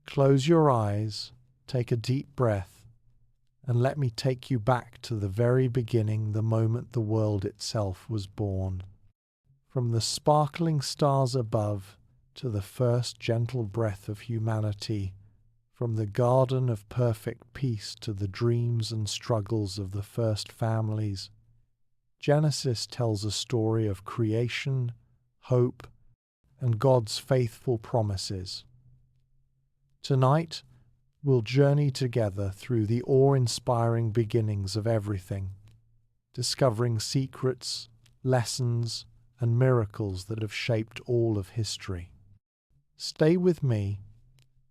Close your eyes, take a deep breath, and let me take you back to the very beginning, the moment the world itself was born. From the sparkling stars above to the first gentle breath of humanity, from the garden of perfect peace to the dreams and struggles of the first families, Genesis tells a story of creation, hope, and God's faithful promises. Tonight, we'll journey together through the awe-inspiring beginnings of everything, discovering secrets, lessons, and miracles that have shaped all of history. Stay with me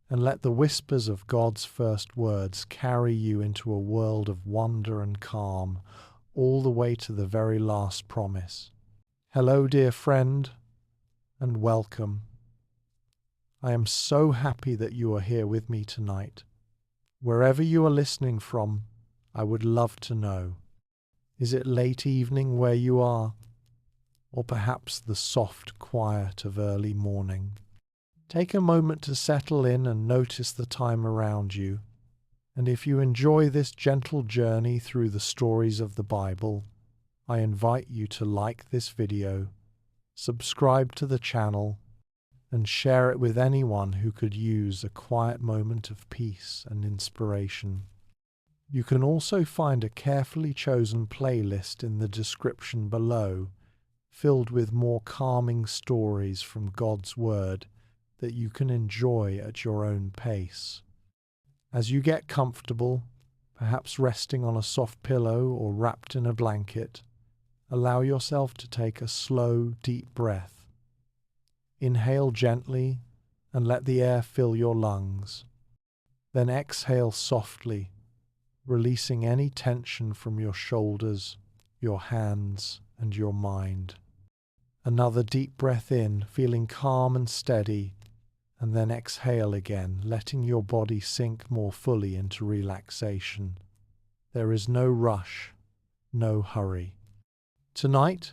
and let the whispers of God's first words carry you into a world of wonder and calm, all the way to the very last promise. Hello, dear friend, and welcome. I am so happy that you are here with me tonight. Wherever you are listening from, I would love to know. Is it late evening where you are? Or perhaps the soft quiet of early morning? Take a moment to settle in and notice the time around you. And if you enjoy this gentle journey through the stories of the Bible, I invite you to like this video, subscribe to the channel, and share it with anyone who could use a quiet moment of peace and inspiration. You can also find a carefully chosen playlist in the description below, filled with more calming stories from God's Word that you can enjoy at your own pace. As you get comfortable, perhaps resting on a soft pillow or wrapped in a blanket, allow yourself to take a slow, deep breath. Inhale gently and let the air fill your lungs. Then exhale softly, releasing any tension from your shoulders, your hands, and your mind. Another deep breath in, feeling calm and steady, and then exhale again, letting your body sink more fully into relaxation. There is no rush, no hurry. Tonight,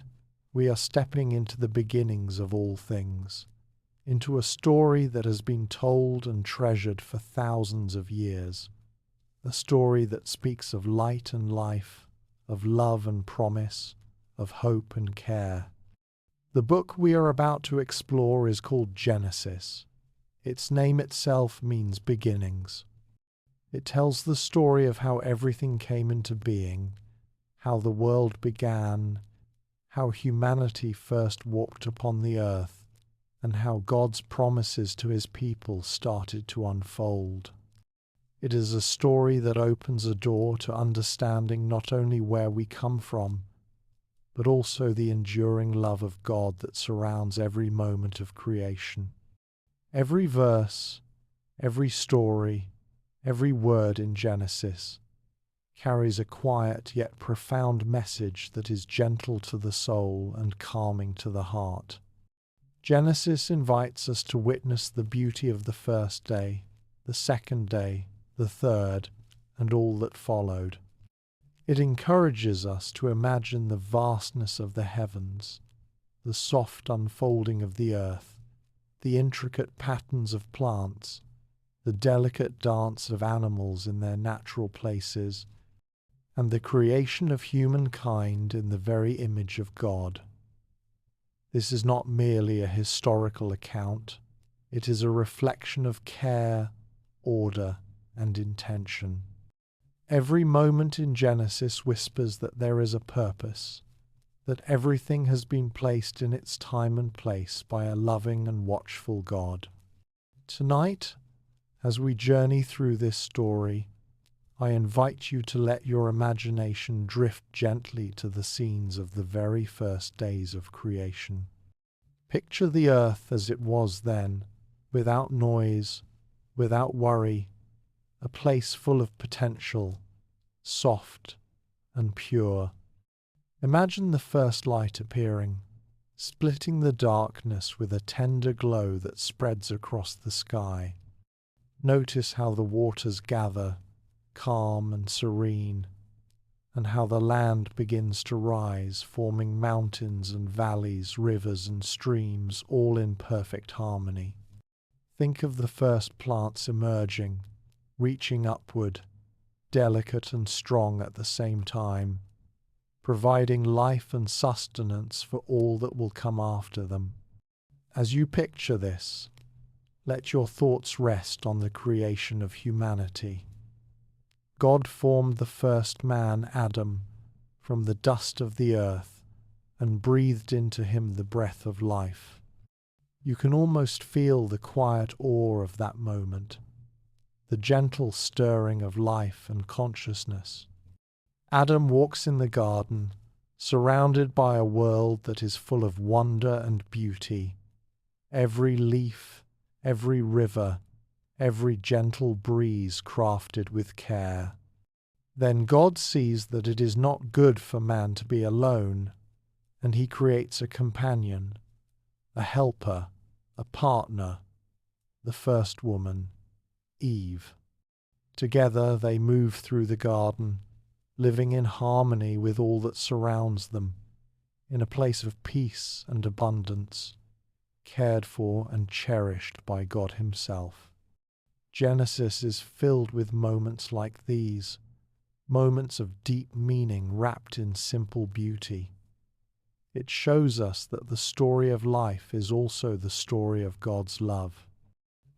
we are stepping into the beginnings of all things, into a story that has been told and treasured for thousands of years, a story that speaks of light and life, of love and promise, of hope and care. The book we are about to explore is called Genesis. Its name itself means beginnings. It tells the story of how everything came into being, how the world began, how humanity first walked upon the earth, and how God's promises to his people started to unfold. It is a story that opens a door to understanding not only where we come from, but also the enduring love of God that surrounds every moment of creation. Every verse, every story, every word in Genesis carries a quiet yet profound message that is gentle to the soul and calming to the heart. Genesis invites us to witness the beauty of the first day, the second day, the third, and all that followed. It encourages us to imagine the vastness of the heavens, the soft unfolding of the earth, the intricate patterns of plants, the delicate dance of animals in their natural places, and the creation of humankind in the very image of God. This is not merely a historical account, it is a reflection of care, order, and intention. Every moment in Genesis whispers that there is a purpose, that everything has been placed in its time and place by a loving and watchful God. Tonight, as we journey through this story, I invite you to let your imagination drift gently to the scenes of the very first days of creation. Picture the earth as it was then, without noise, without worry, a place full of potential, soft and pure. Imagine the first light appearing, splitting the darkness with a tender glow that spreads across the sky. Notice how the waters gather, calm and serene, and how the land begins to rise, forming mountains and valleys, rivers and streams, all in perfect harmony. Think of the first plants emerging, reaching upward, delicate and strong at the same time, providing life and sustenance for all that will come after them. As you picture this, let your thoughts rest on the creation of humanity. God formed the first man, Adam, from the dust of the earth and breathed into him the breath of life. You can almost feel the quiet awe of that moment, the gentle stirring of life and consciousness. Adam walks in the garden, surrounded by a world that is full of wonder and beauty. Every leaf, every river, every gentle breeze crafted with care. Then God sees that it is not good for man to be alone, and he creates a companion, a helper, a partner, the first woman, Eve. Together they move through the garden, living in harmony with all that surrounds them, in a place of peace and abundance, cared for and cherished by God himself. Genesis is filled with moments like these, moments of deep meaning wrapped in simple beauty. It shows us that the story of life is also the story of God's love.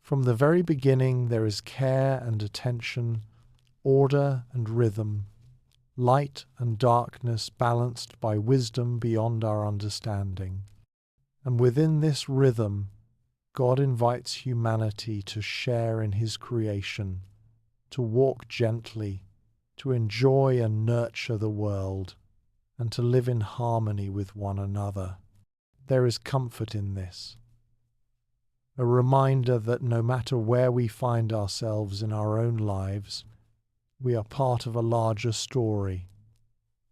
From the very beginning there is care and attention, order and rhythm, light and darkness balanced by wisdom beyond our understanding. And within this rhythm, God invites humanity to share in his creation, to walk gently, to enjoy and nurture the world, and to live in harmony with one another. There is comfort in this, a reminder that no matter where we find ourselves in our own lives, we are part of a larger story,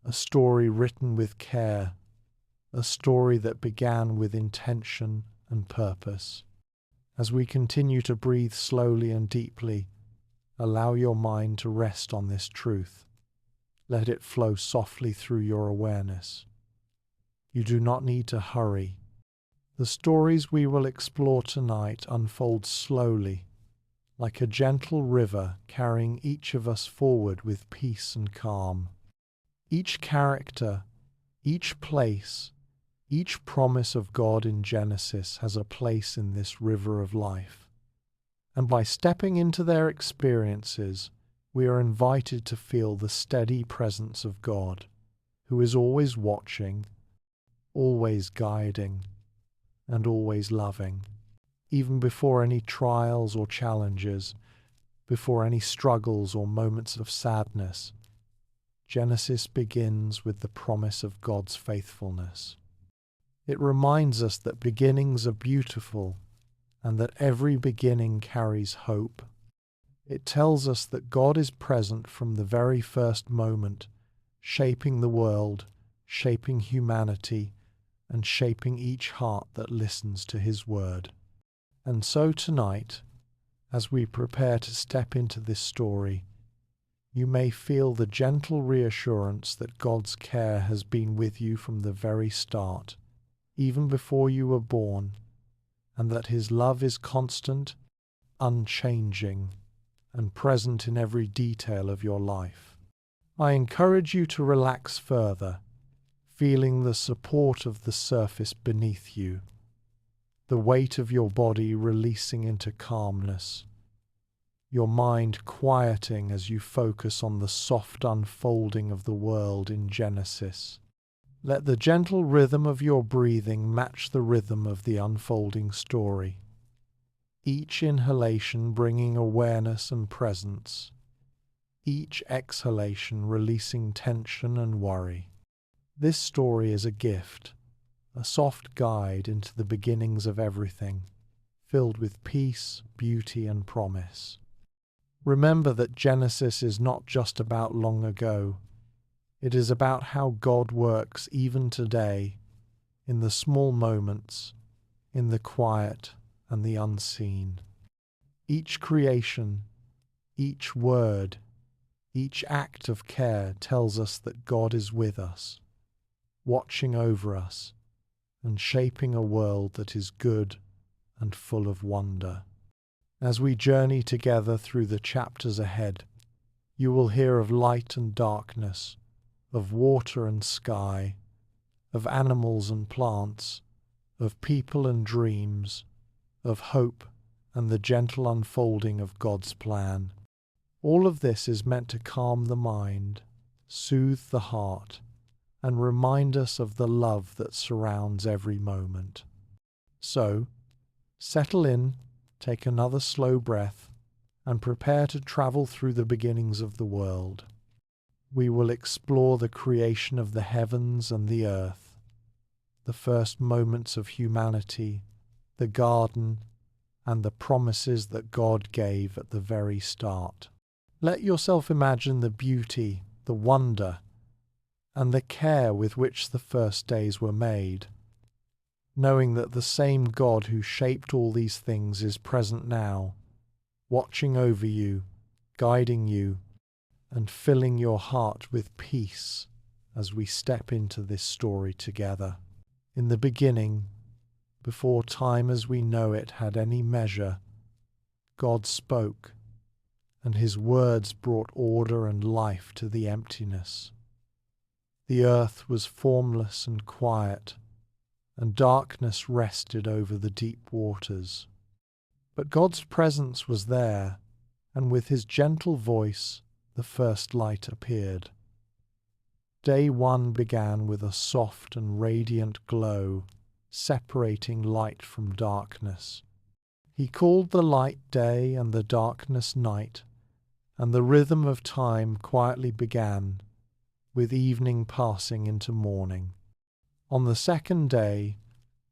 a story written with care, a story that began with intention and purpose. As we continue to breathe slowly and deeply, allow your mind to rest on this truth. Let it flow softly through your awareness. You do not need to hurry. The stories we will explore tonight unfold slowly, like a gentle river carrying each of us forward with peace and calm. Each character, each place, each promise of God in Genesis has a place in this river of life. And by stepping into their experiences, we are invited to feel the steady presence of God, who is always watching, always guiding, and always loving. Even before any trials or challenges, before any struggles or moments of sadness, Genesis begins with the promise of God's faithfulness. It reminds us that beginnings are beautiful and that every beginning carries hope. It tells us that God is present from the very first moment, shaping the world, shaping humanity, and shaping each heart that listens to his word. And so tonight, as we prepare to step into this story, you may feel the gentle reassurance that God's care has been with you from the very start, even before you were born, and that his love is constant, unchanging, and present in every detail of your life. I encourage you to relax further, feeling the support of the surface beneath you, the weight of your body releasing into calmness, your mind quieting as you focus on the soft unfolding of the world in Genesis. Let the gentle rhythm of your breathing match the rhythm of the unfolding story, each inhalation bringing awareness and presence, each exhalation releasing tension and worry. This story is a gift, a soft guide into the beginnings of everything, filled with peace, beauty, and promise. Remember that Genesis is not just about long ago. It is about how God works even today, in the small moments, in the quiet and the unseen. Each creation, each word, each act of care tells us that God is with us, watching over us, and shaping a world that is good and full of wonder. As we journey together through the chapters ahead, you will hear of light and darkness, of water and sky, of animals and plants, of people and dreams, of hope and the gentle unfolding of God's plan. All of this is meant to calm the mind, soothe the heart, and remind us of the love that surrounds every moment. So, settle in, take another slow breath, and prepare to travel through the beginnings of the world. We will explore the creation of the heavens and the earth, the first moments of humanity, the garden, and the promises that God gave at the very start. Let yourself imagine the beauty, the wonder, and the care with which the first days were made, knowing that the same God who shaped all these things is present now, watching over you, guiding you, and filling your heart with peace as we step into this story together. In the beginning, before time as we know it had any measure, God spoke, and his words brought order and life to the emptiness. The earth was formless and quiet, and darkness rested over the deep waters. But God's presence was there, and with his gentle voice the first light appeared. Day one began with a soft and radiant glow, separating light from darkness. He called the light day and the darkness night, and the rhythm of time quietly began, with evening passing into morning. On the second day,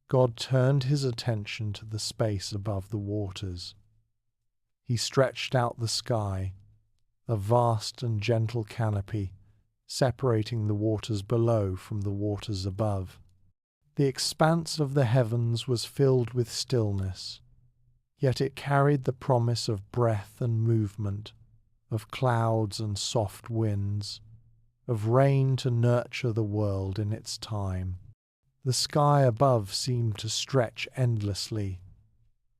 God turned his attention to the space above the waters. He stretched out the sky, a vast and gentle canopy, separating the waters below from the waters above. The expanse of the heavens was filled with stillness, yet it carried the promise of breath and movement, of clouds and soft winds, of rain to nurture the world in its time. The sky above seemed to stretch endlessly,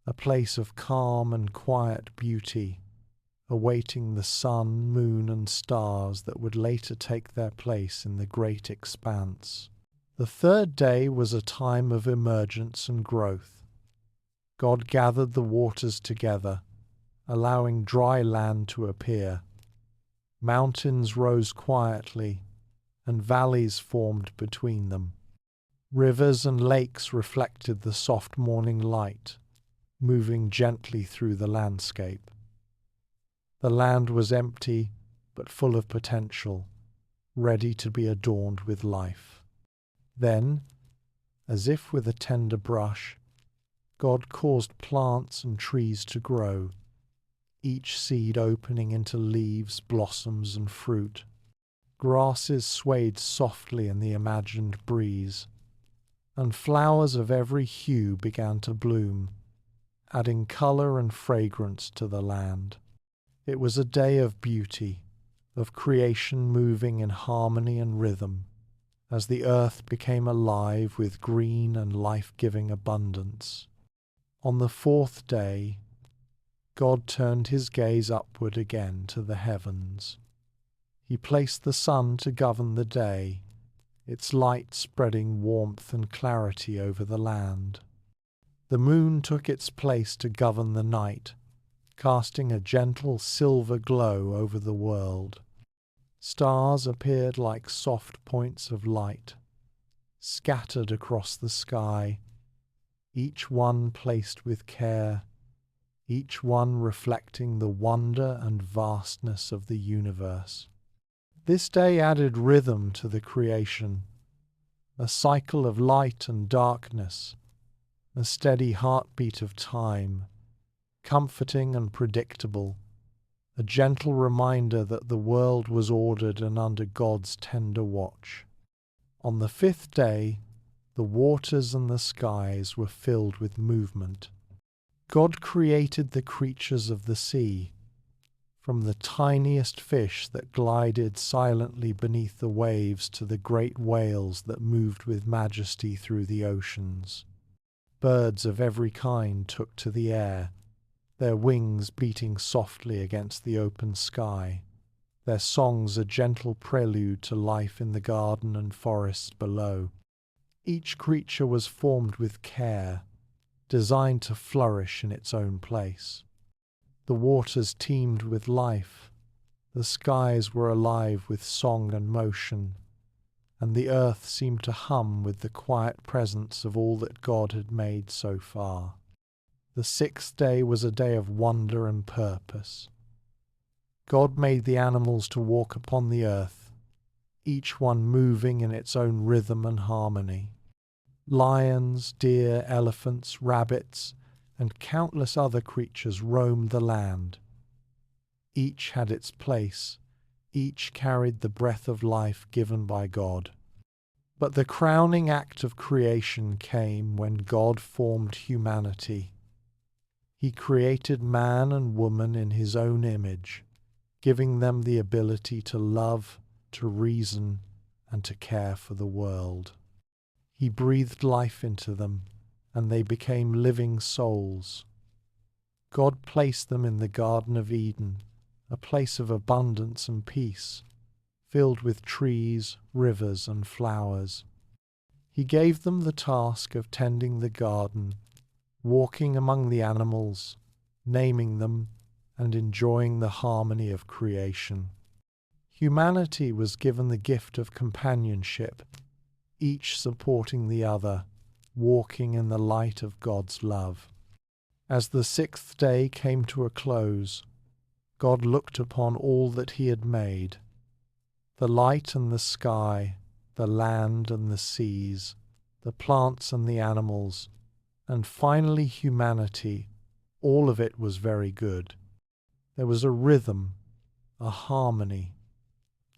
a place of calm and quiet beauty, awaiting the sun, moon, and stars that would later take their place in the great expanse. The third day was a time of emergence and growth. God gathered the waters together, allowing dry land to appear. Mountains rose quietly, and valleys formed between them. Rivers and lakes reflected the soft morning light, moving gently through the landscape. The land was empty, but full of potential, ready to be adorned with life. Then, as if with a tender brush, God caused plants and trees to grow, each seed opening into leaves, blossoms, and fruit. Grasses swayed softly in the imagined breeze, and flowers of every hue began to bloom, adding colour and fragrance to the land. It was a day of beauty, of creation moving in harmony and rhythm, as the earth became alive with green and life-giving abundance. On the fourth day, God turned his gaze upward again to the heavens. He placed the sun to govern the day, its light spreading warmth and clarity over the land. The moon took its place to govern the night, casting a gentle silver glow over the world. Stars appeared like soft points of light, scattered across the sky, each one placed with care, each one reflecting the wonder and vastness of the universe. This day added rhythm to the creation, a cycle of light and darkness, a steady heartbeat of time, comforting and predictable, a gentle reminder that the world was ordered and under God's tender watch. On the fifth day, the waters and the skies were filled with movement. God created the creatures of the sea, from the tiniest fish that glided silently beneath the waves to the great whales that moved with majesty through the oceans. Birds of every kind took to the air, their wings beating softly against the open sky, their songs a gentle prelude to life in the garden and forests below. Each creature was formed with care, designed to flourish in its own place. The waters teemed with life, the skies were alive with song and motion, and the earth seemed to hum with the quiet presence of all that God had made so far. The sixth day was a day of wonder and purpose. God made the animals to walk upon the earth, each one moving in its own rhythm and harmony. Lions, deer, elephants, rabbits, and countless other creatures roamed the land. Each had its place, each carried the breath of life given by God. But the crowning act of creation came when God formed humanity. He created man and woman in his own image, giving them the ability to love, to reason, and to care for the world. He breathed life into them, and they became living souls. God placed them in the Garden of Eden, a place of abundance and peace, filled with trees, rivers, and flowers. He gave them the task of tending the garden, walking among the animals, naming them, and enjoying the harmony of creation. Humanity was given the gift of companionship, each supporting the other, walking in the light of God's love. As the sixth day came to a close, God looked upon all that he had made, the light and the sky, the land and the seas, the plants and the animals, and finally humanity. All of it was very good. There was a rhythm, a harmony,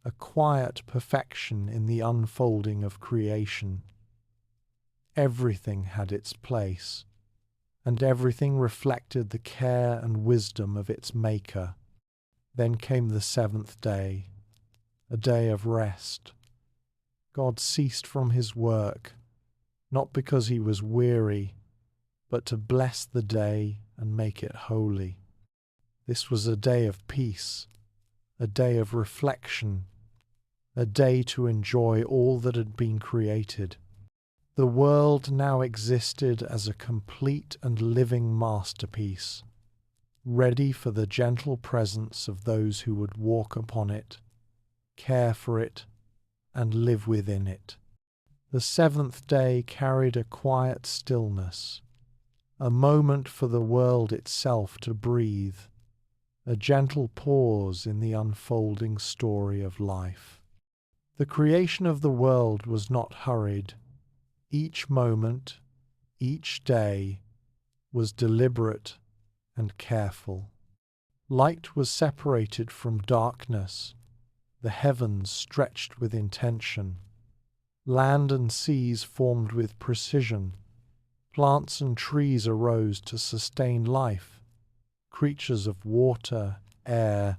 a quiet perfection in the unfolding of creation. Everything had its place, and everything reflected the care and wisdom of its Maker. Then came the seventh day, a day of rest. God ceased from his work, not because he was weary, but to bless the day and make it holy. This was a day of peace, a day of reflection, a day to enjoy all that had been created. The world now existed as a complete and living masterpiece, ready for the gentle presence of those who would walk upon it, care for it, and live within it. The seventh day carried a quiet stillness, a moment for the world itself to breathe, a gentle pause in the unfolding story of life. The creation of the world was not hurried. Each moment, each day, was deliberate and careful. Light was separated from darkness, the heavens stretched with intention, land and seas formed with precision, plants and trees arose to sustain life, creatures of water, air,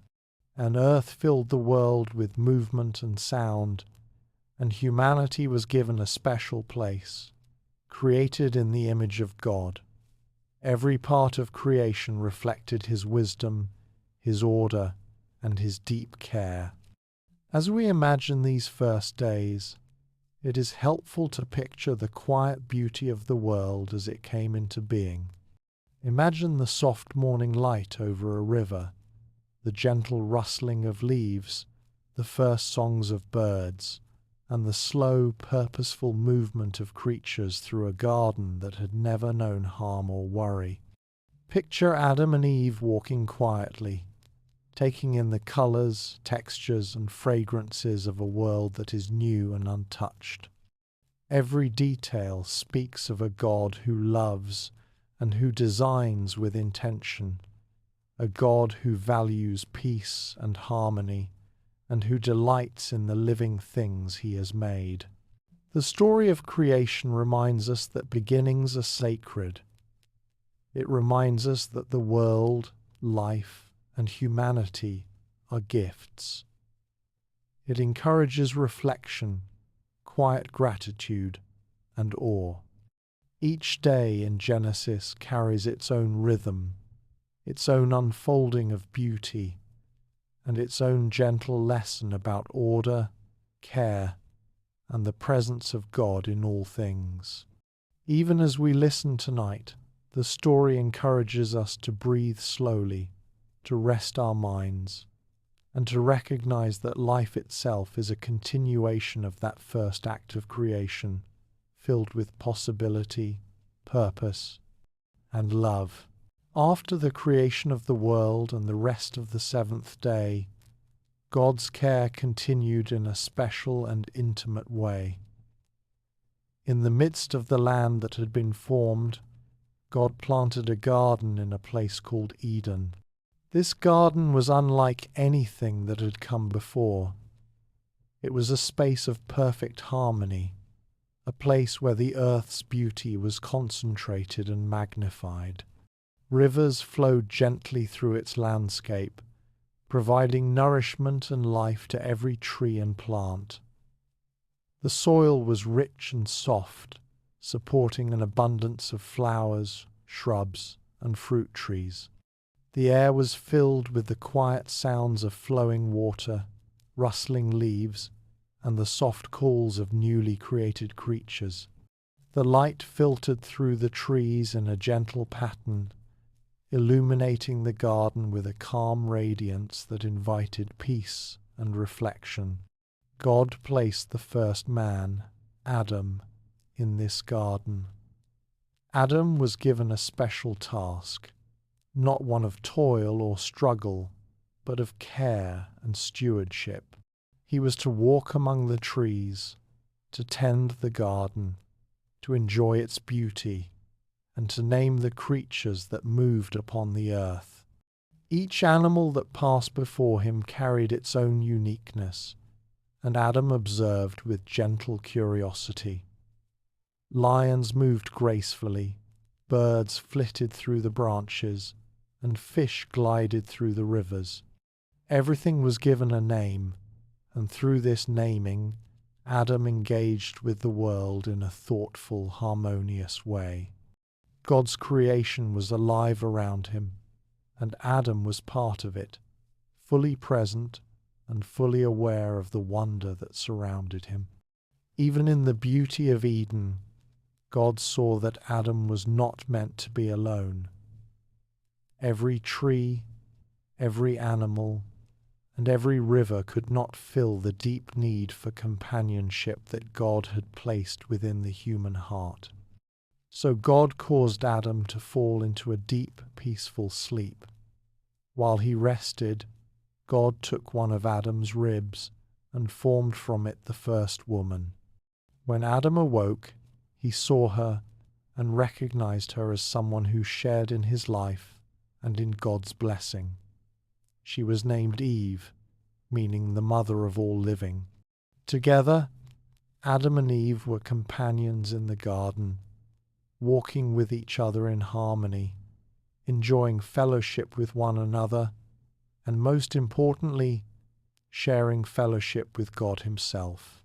and earth filled the world with movement and sound, and humanity was given a special place, created in the image of God. Every part of creation reflected his wisdom, his order, and his deep care. As we imagine these first days, it is helpful to picture the quiet beauty of the world as it came into being. Imagine the soft morning light over a river, the gentle rustling of leaves, the first songs of birds, and the slow, purposeful movement of creatures through a garden that had never known harm or worry. Picture Adam and Eve walking quietly, taking in the colors, textures, and fragrances of a world that is new and untouched. Every detail speaks of a God who loves and who designs with intention, a God who values peace and harmony, and who delights in the living things he has made. The story of creation reminds us that beginnings are sacred. It reminds us that the world, life, and humanity are gifts. It encourages reflection, quiet gratitude, and awe. Each day in Genesis carries its own rhythm, its own unfolding of beauty, and its own gentle lesson about order, care, and the presence of God in all things. Even as we listen tonight, the story encourages us to breathe slowly, to rest our minds, and to recognize that life itself is a continuation of that first act of creation, filled with possibility, purpose, and love. After the creation of the world and the rest of the seventh day, God's care continued in a special and intimate way. In the midst of the land that had been formed, God planted a garden in a place called Eden. This garden was unlike anything that had come before. It was a space of perfect harmony, a place where the earth's beauty was concentrated and magnified. Rivers flowed gently through its landscape, providing nourishment and life to every tree and plant. The soil was rich and soft, supporting an abundance of flowers, shrubs, and fruit trees. The air was filled with the quiet sounds of flowing water, rustling leaves, and the soft calls of newly created creatures. The light filtered through the trees in a gentle pattern, illuminating the garden with a calm radiance that invited peace and reflection. God placed the first man, Adam, in this garden. Adam was given a special task, not one of toil or struggle, but of care and stewardship. He was to walk among the trees, to tend the garden, to enjoy its beauty, and to name the creatures that moved upon the earth. Each animal that passed before him carried its own uniqueness, and Adam observed with gentle curiosity. Lions moved gracefully, birds flitted through the branches, and fish glided through the rivers. Everything was given a name, and through this naming, Adam engaged with the world in a thoughtful, harmonious way. God's creation was alive around him, and Adam was part of it, fully present and fully aware of the wonder that surrounded him. Even in the beauty of Eden, God saw that Adam was not meant to be alone. Every tree, every animal, and every river could not fill the deep need for companionship that God had placed within the human heart. So God caused Adam to fall into a deep, peaceful sleep. While he rested, God took one of Adam's ribs and formed from it the first woman. When Adam awoke, he saw her and recognized her as someone who shared in his life and in God's blessing. She was named Eve, meaning the mother of all living. Together, Adam and Eve were companions in the garden, walking with each other in harmony, enjoying fellowship with one another, and most importantly, sharing fellowship with God himself.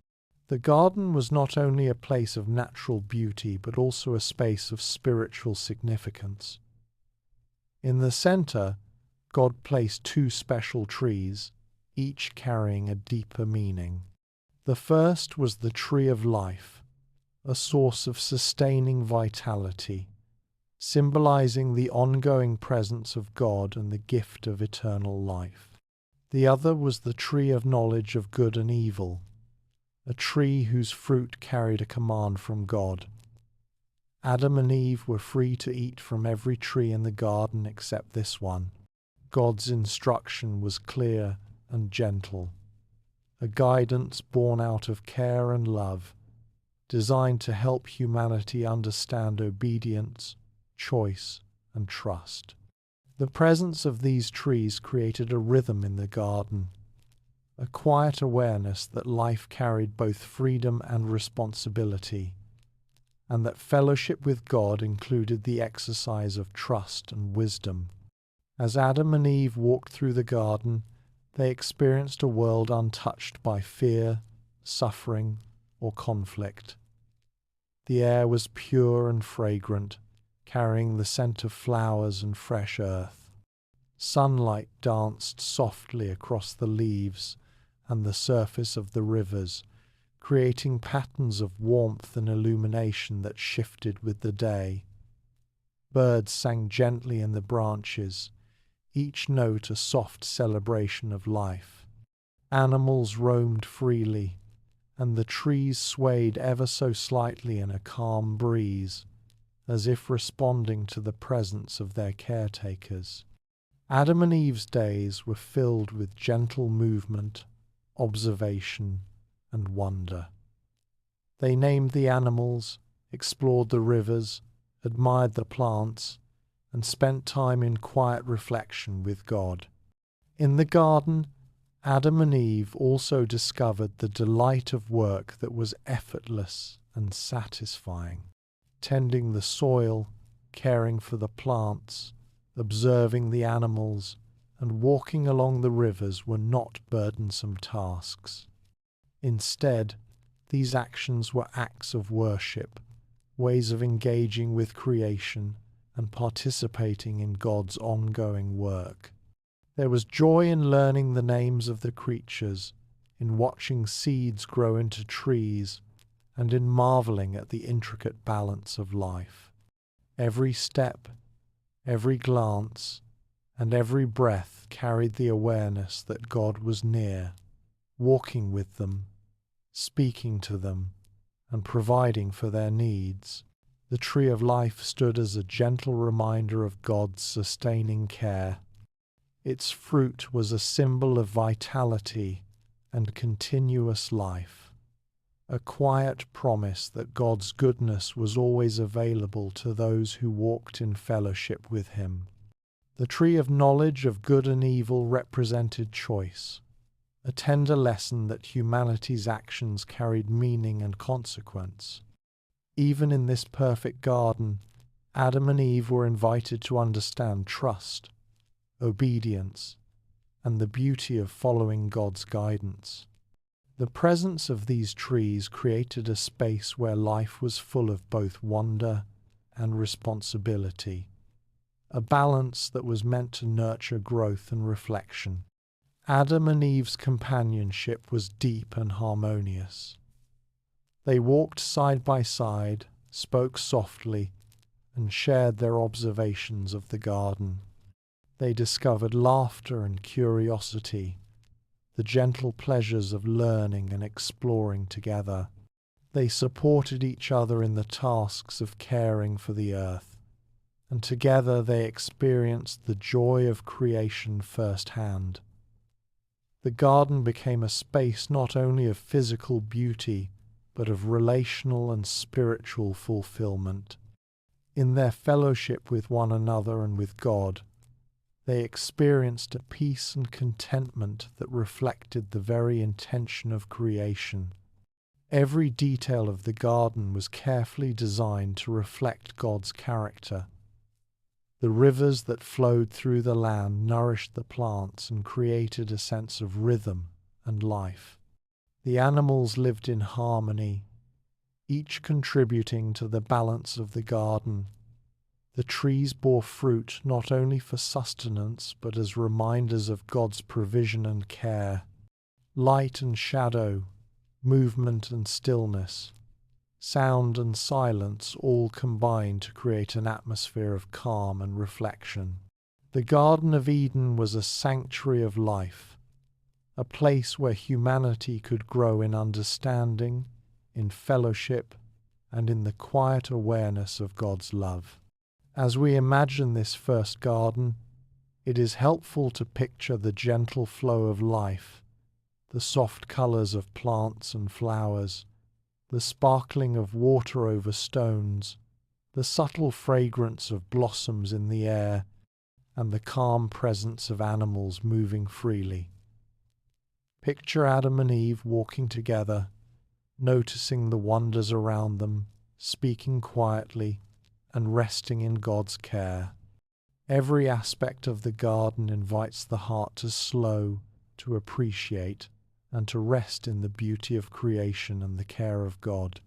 The garden was not only a place of natural beauty, but also a space of spiritual significance. In the center, God placed two special trees, each carrying a deeper meaning. The first was the tree of life, a source of sustaining vitality, symbolizing the ongoing presence of God and the gift of eternal life. The other was the tree of knowledge of good and evil, a tree whose fruit carried a command from God. Adam and Eve were free to eat from every tree in the garden except this one. God's instruction was clear and gentle, a guidance born out of care and love, designed to help humanity understand obedience, choice, and trust. The presence of these trees created a rhythm in the garden, a quiet awareness that life carried both freedom and responsibility, and that fellowship with God included the exercise of trust and wisdom. As Adam and Eve walked through the garden, they experienced a world untouched by fear, suffering, or conflict. The air was pure and fragrant, carrying the scent of flowers and fresh earth. Sunlight danced softly across the leaves and the surface of the rivers, creating patterns of warmth and illumination that shifted with the day. Birds sang gently in the branches, each note a soft celebration of life. Animals roamed freely, and the trees swayed ever so slightly in a calm breeze, as if responding to the presence of their caretakers. Adam and Eve's days were filled with gentle movement, observation, and wonder. They named the animals, explored the rivers, admired the plants, and spent time in quiet reflection with God. In the garden, Adam and Eve also discovered the delight of work that was effortless and satisfying. Tending the soil, caring for the plants, observing the animals, and walking along the rivers were not burdensome tasks. Instead, these actions were acts of worship, ways of engaging with creation and participating in God's ongoing work. There was joy in learning the names of the creatures, in watching seeds grow into trees, and in marveling at the intricate balance of life. Every step, every glance, and every breath carried the awareness that God was near, walking with them, speaking to them, and providing for their needs. The tree of life stood as a gentle reminder of God's sustaining care. Its fruit was a symbol of vitality and continuous life, a quiet promise that God's goodness was always available to those who walked in fellowship with Him. The tree of knowledge of good and evil represented choice, a tender lesson that humanity's actions carried meaning and consequence. Even in this perfect garden, Adam and Eve were invited to understand trust, obedience, and the beauty of following God's guidance. The presence of these trees created a space where life was full of both wonder and responsibility, a balance that was meant to nurture growth and reflection. Adam and Eve's companionship was deep and harmonious. They walked side by side, spoke softly, and shared their observations of the garden. They discovered laughter and curiosity, the gentle pleasures of learning and exploring together. They supported each other in the tasks of caring for the earth, and together they experienced the joy of creation firsthand. The garden became a space not only of physical beauty, but of relational and spiritual fulfillment. In their fellowship with one another and with God, they experienced a peace and contentment that reflected the very intention of creation. Every detail of the garden was carefully designed to reflect God's character. The rivers that flowed through the land nourished the plants and created a sense of rhythm and life. The animals lived in harmony, each contributing to the balance of the garden. The trees bore fruit not only for sustenance but as reminders of God's provision and care. Light and shadow, movement and stillness, sound and silence all combined to create an atmosphere of calm and reflection. The Garden of Eden was a sanctuary of life, a place where humanity could grow in understanding, in fellowship, and in the quiet awareness of God's love. As we imagine this first garden, it is helpful to picture the gentle flow of life, the soft colors of plants and flowers, the sparkling of water over stones, the subtle fragrance of blossoms in the air, and the calm presence of animals moving freely. Picture Adam and Eve walking together, noticing the wonders around them, speaking quietly, and resting in God's care. Every aspect of the garden invites the heart to slow, to appreciate, and to rest in the beauty of creation and the care of God.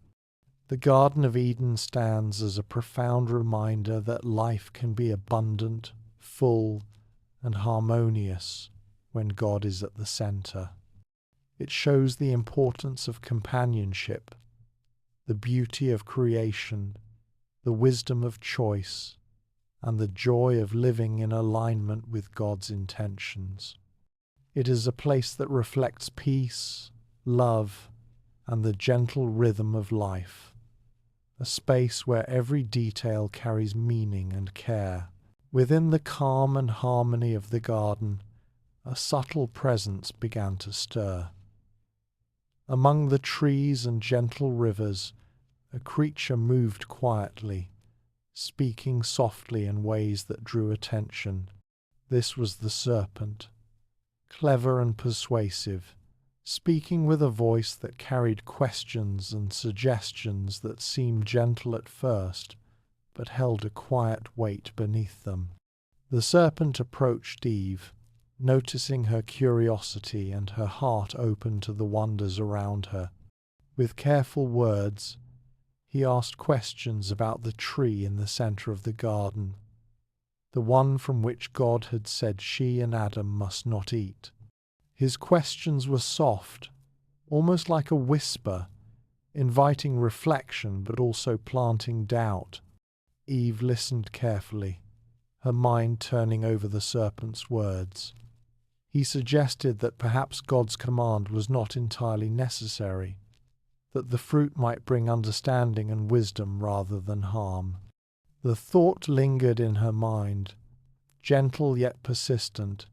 The Garden of Eden stands as a profound reminder that life can be abundant, full, and harmonious when God is at the center. It shows the importance of companionship, the beauty of creation, the wisdom of choice, and the joy of living in alignment with God's intentions. It is a place that reflects peace, love, and the gentle rhythm of life, a space where every detail carries meaning and care. Within the calm and harmony of the garden, a subtle presence began to stir. Among the trees and gentle rivers, a creature moved quietly, speaking softly in ways that drew attention. This was the serpent, clever and persuasive, speaking with a voice that carried questions and suggestions that seemed gentle at first, but held a quiet weight beneath them. The serpent approached Eve, noticing her curiosity and her heart open to the wonders around her. With careful words, he asked questions about the tree in the center of the garden, the one from which God had said she and Adam must not eat. His questions were soft, almost like a whisper, inviting reflection but also planting doubt. Eve listened carefully, her mind turning over the serpent's words. He suggested that perhaps God's command was not entirely necessary, that the fruit might bring understanding and wisdom rather than harm. The thought lingered in her mind, gentle yet persistent,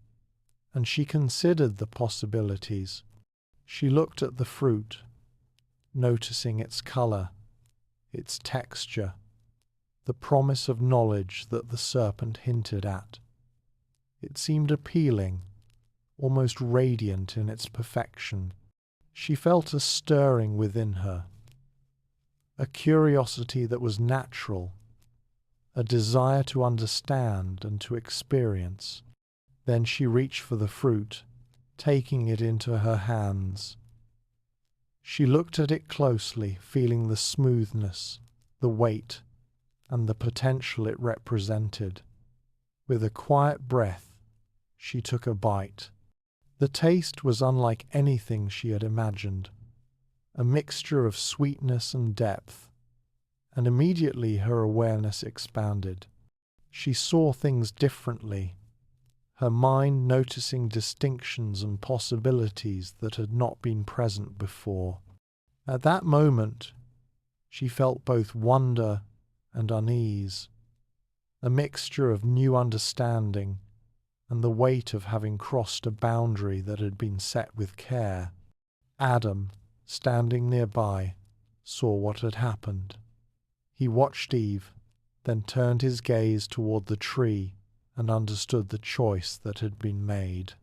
and she considered the possibilities. She looked at the fruit, noticing its color, its texture, the promise of knowledge that the serpent hinted at. It seemed appealing, almost radiant in its perfection. She felt a stirring within her, a curiosity that was natural, a desire to understand and to experience. Then she reached for the fruit, taking it into her hands. She looked at it closely, feeling the smoothness, the weight, and the potential it represented. With a quiet breath, she took a bite. The taste was unlike anything she had imagined, a mixture of sweetness and depth, and immediately her awareness expanded. She saw things differently, her mind noticing distinctions and possibilities that had not been present before. At that moment, she felt both wonder and unease, a mixture of new understanding and the weight of having crossed a boundary that had been set with care. Adam, standing nearby, saw what had happened. He watched Eve, then turned his gaze toward the tree and understood the choice that had been made.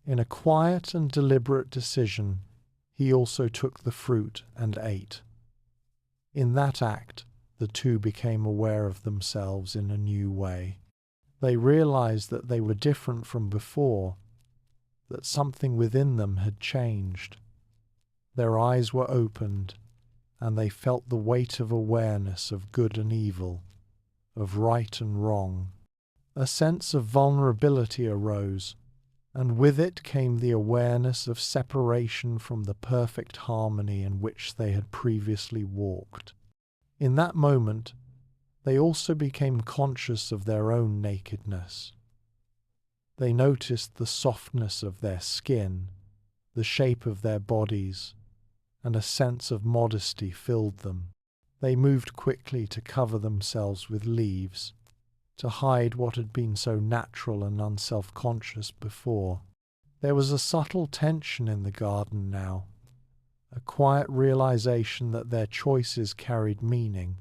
In a quiet and deliberate decision, he also took the fruit and ate. In that act, the two became aware of themselves in a new way. They realized that they were different from before, that something within them had changed. Their eyes were opened, and they felt the weight of awareness of good and evil, of right and wrong. A sense of vulnerability arose, and with it came the awareness of separation from the perfect harmony in which they had previously walked. In that moment, they also became conscious of their own nakedness. They noticed the softness of their skin, the shape of their bodies, and a sense of modesty filled them. They moved quickly to cover themselves with leaves, to hide what had been so natural and unself-conscious before. There was a subtle tension in the garden now, a quiet realization that their choices carried meaning,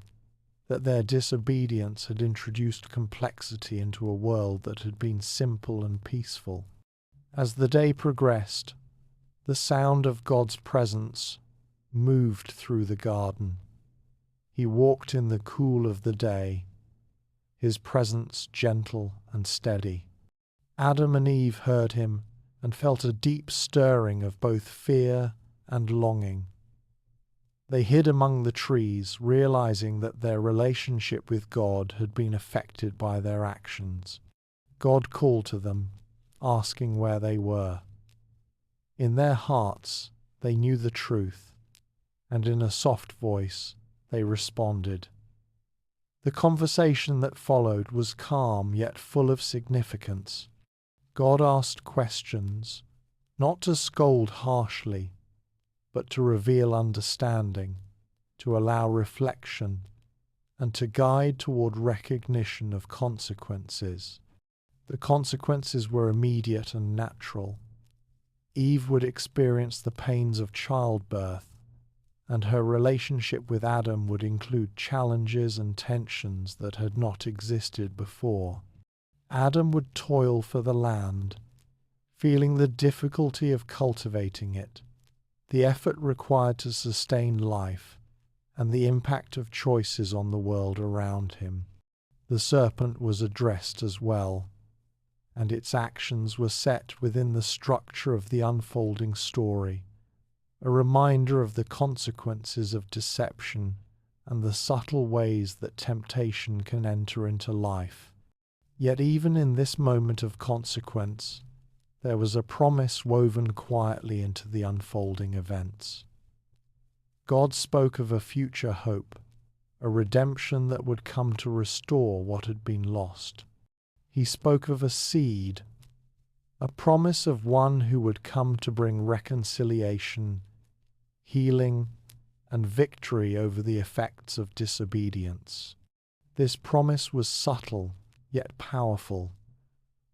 that their disobedience had introduced complexity into a world that had been simple and peaceful. As the day progressed, the sound of God's presence moved through the garden. He walked in the cool of the day, his presence gentle and steady. Adam and Eve heard him and felt a deep stirring of both fear and longing. They hid among the trees, realizing that their relationship with God had been affected by their actions. God called to them, asking where they were. In their hearts, they knew the truth, and in a soft voice, they responded. The conversation that followed was calm yet full of significance. God asked questions, not to scold harshly, but to reveal understanding, to allow reflection, and to guide toward recognition of consequences. The consequences were immediate and natural. Eve would experience the pains of childbirth, and her relationship with Adam would include challenges and tensions that had not existed before. Adam would toil for the land, feeling the difficulty of cultivating it, the effort required to sustain life, and the impact of choices on the world around him. The serpent was addressed as well, and its actions were set within the structure of the unfolding story, a reminder of the consequences of deception and the subtle ways that temptation can enter into life. Yet even in this moment of consequence, there was a promise woven quietly into the unfolding events. God spoke of a future hope, a redemption that would come to restore what had been lost. He spoke of a seed, a promise of one who would come to bring reconciliation, healing, and victory over the effects of disobedience. This promise was subtle, yet powerful,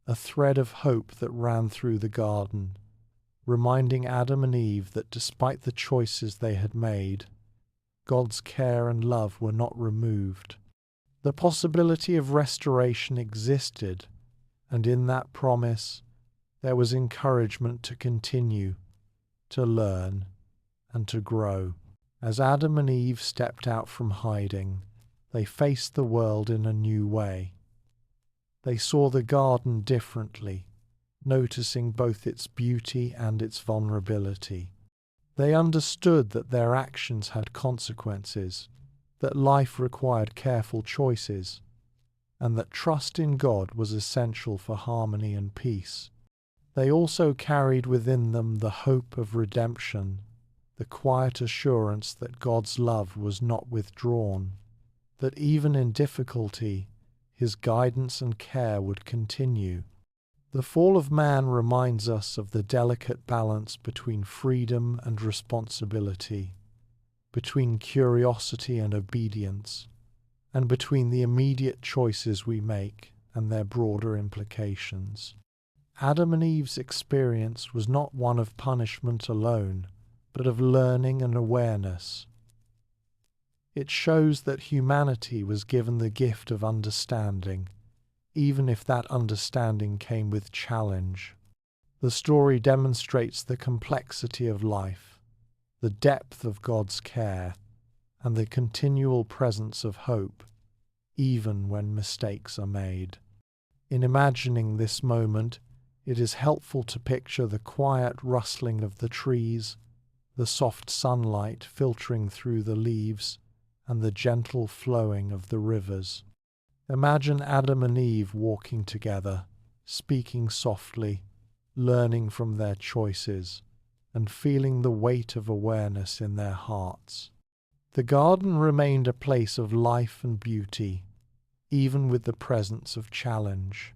a thread of hope that ran through the garden, reminding Adam and Eve that despite the choices they had made, God's care and love were not removed. The possibility of restoration existed, and in that promise there was encouragement to continue, to learn, and to grow. As Adam and Eve stepped out from hiding, they faced the world in a new way. They saw the garden differently, noticing both its beauty and its vulnerability. They understood that their actions had consequences, that life required careful choices, and that trust in God was essential for harmony and peace. They also carried within them the hope of redemption, the quiet assurance that God's love was not withdrawn, that even in difficulty, His guidance and care would continue. The fall of man reminds us of the delicate balance between freedom and responsibility, between curiosity and obedience, and between the immediate choices we make and their broader implications. Adam and Eve's experience was not one of punishment alone, but of learning and awareness. It shows that humanity was given the gift of understanding, even if that understanding came with challenge. The story demonstrates the complexity of life, the depth of God's care, and the continual presence of hope, even when mistakes are made. In imagining this moment, it is helpful to picture the quiet rustling of the trees, the soft sunlight filtering through the leaves, and the gentle flowing of the rivers. Imagine Adam and Eve walking together, speaking softly, learning from their choices, and feeling the weight of awareness in their hearts. The garden remained a place of life and beauty, even with the presence of challenge.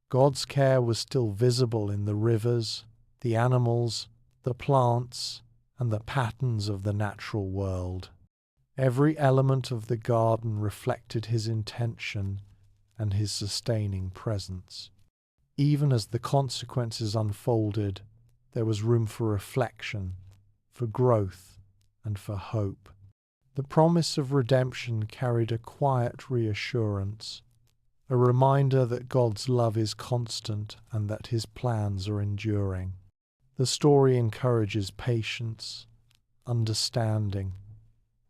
God's care was still visible in the rivers, the animals, the plants, and the patterns of the natural world. Every element of the garden reflected His intention and His sustaining presence. Even as the consequences unfolded, there was room for reflection, for growth, and for hope. The promise of redemption carried a quiet reassurance, a reminder that God's love is constant and that His plans are enduring. The story encourages patience, understanding,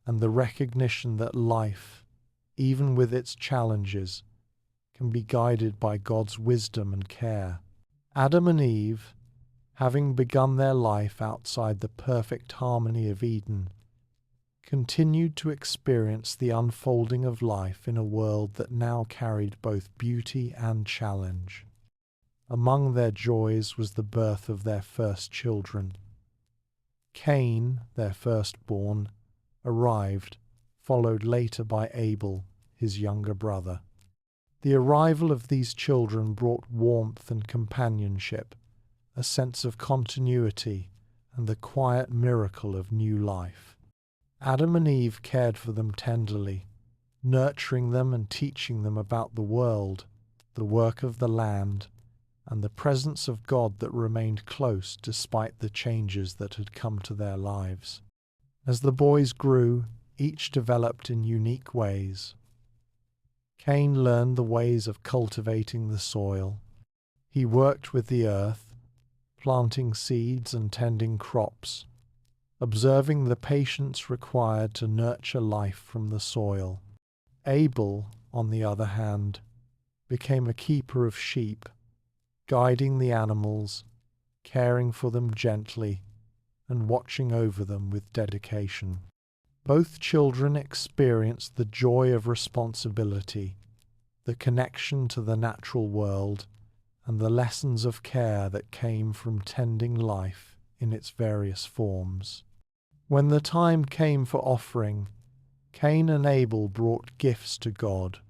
and the recognition that life, even with its challenges, can be guided by God's wisdom and care. Adam and Eve, having begun their life outside the perfect harmony of Eden, continued to experience the unfolding of life in a world that now carried both beauty and challenge. Among their joys was the birth of their first children. Cain, their firstborn, arrived, followed later by Abel, his younger brother. The arrival of these children brought warmth and companionship, a sense of continuity, and the quiet miracle of new life. Adam and Eve cared for them tenderly, nurturing them and teaching them about the world, the work of the land, and the presence of God that remained close despite the changes that had come to their lives. As the boys grew, each developed in unique ways. Cain learned the ways of cultivating the soil. He worked with the earth, planting seeds and tending crops, observing the patience required to nurture life from the soil. Abel, on the other hand, became a keeper of sheep, guiding the animals, caring for them gently, and watching over them with dedication. Both children experienced the joy of responsibility, the connection to the natural world, and the lessons of care that came from tending life in its various forms. When the time came for offering, Cain and Abel brought gifts to God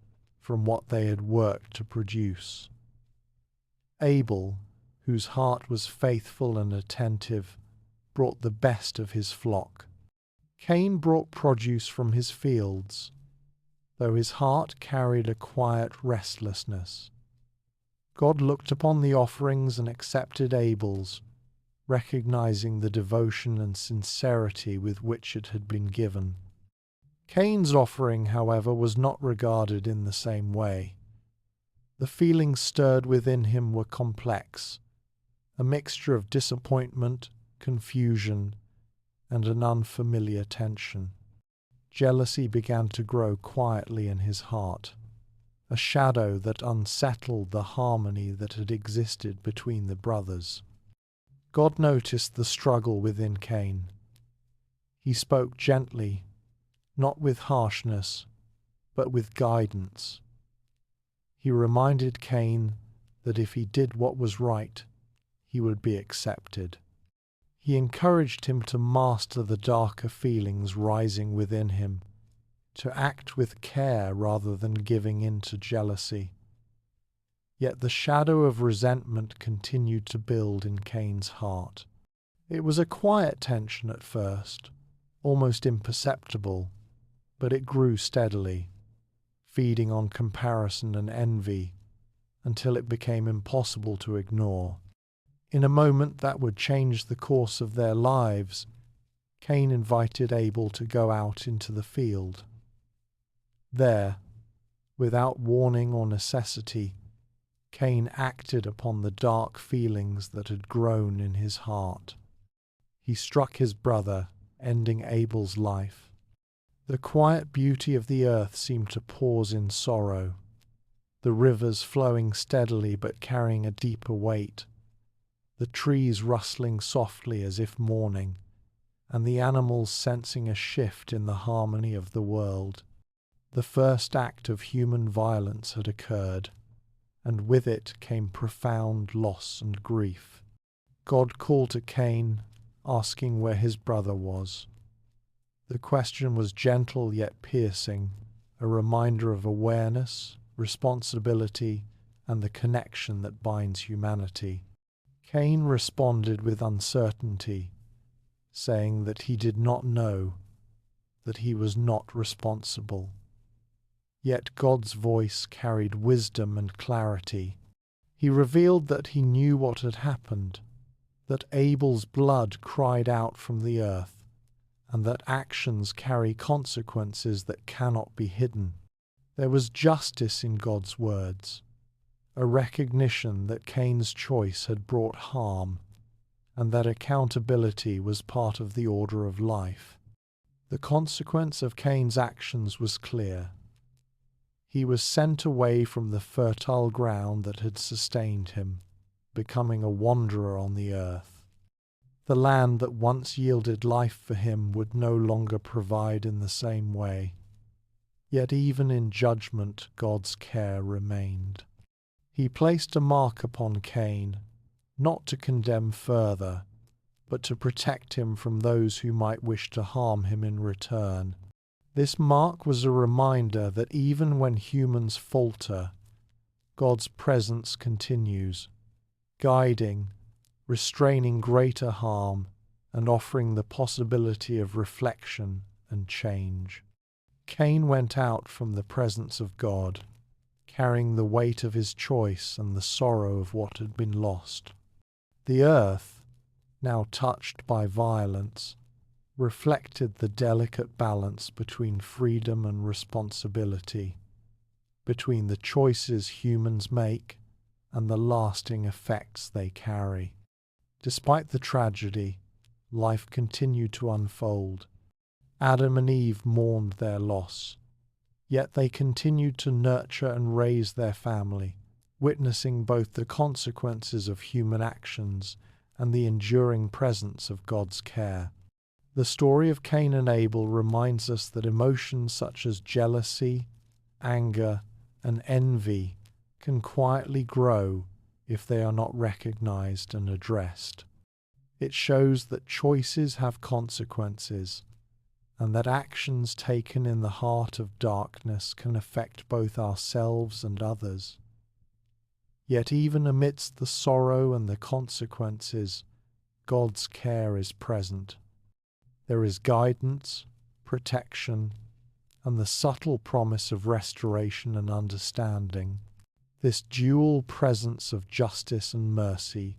from what they had worked to produce. Abel, whose heart was faithful and attentive, brought the best of his flock. Cain brought produce from his fields, though his heart carried a quiet restlessness. God looked upon the offerings and accepted Abel's, recognizing the devotion and sincerity with which it had been given. Cain's offering, however, was not regarded in the same way. The feelings stirred within him were complex, a mixture of disappointment, confusion, and an unfamiliar tension. Jealousy began to grow quietly in his heart, a shadow that unsettled the harmony that had existed between the brothers. God noticed the struggle within Cain. He spoke gently, not with harshness, but with guidance. He reminded Cain that if he did what was right, he would be accepted. He encouraged him to master the darker feelings rising within him, to act with care rather than giving in to jealousy. Yet the shadow of resentment continued to build in Cain's heart. It was a quiet tension at first, almost imperceptible, but it grew steadily, feeding on comparison and envy, until it became impossible to ignore. In a moment that would change the course of their lives, Cain invited Abel to go out into the field. There, without warning or necessity, Cain acted upon the dark feelings that had grown in his heart. He struck his brother, ending Abel's life. The quiet beauty of the earth seemed to pause in sorrow, the rivers flowing steadily but carrying a deeper weight, the trees rustling softly as if mourning, and the animals sensing a shift in the harmony of the world. The first act of human violence had occurred, and with it came profound loss and grief. God called to Cain, asking where his brother was. The question was gentle yet piercing, a reminder of awareness, responsibility, and the connection that binds humanity. Cain responded with uncertainty, saying that he did not know, that he was not responsible. Yet God's voice carried wisdom and clarity. He revealed that he knew what had happened, that Abel's blood cried out from the earth, and that actions carry consequences that cannot be hidden. There was justice in God's words, a recognition that Cain's choice had brought harm, and that accountability was part of the order of life. The consequence of Cain's actions was clear. He was sent away from the fertile ground that had sustained him, becoming a wanderer on the earth. The land that once yielded life for him would no longer provide in the same way. Yet even in judgment, God's care remained. He placed a mark upon Cain, not to condemn further, but to protect him from those who might wish to harm him in return. This mark was a reminder that even when humans falter, God's presence continues, guiding, restraining greater harm, and offering the possibility of reflection and change. Cain went out from the presence of God, carrying the weight of his choice and the sorrow of what had been lost. The earth, now touched by violence, reflected the delicate balance between freedom and responsibility, between the choices humans make and the lasting effects they carry. Despite the tragedy, life continued to unfold. Adam and Eve mourned their loss, yet they continued to nurture and raise their family, witnessing both the consequences of human actions and the enduring presence of God's care. The story of Cain and Abel reminds us that emotions such as jealousy, anger, and envy can quietly grow if they are not recognized and addressed. It shows that choices have consequences, and that actions taken in the heart of darkness can affect both ourselves and others. Yet even amidst the sorrow and the consequences, God's care is present. There is guidance, protection, and the subtle promise of restoration and understanding. This dual presence of justice and mercy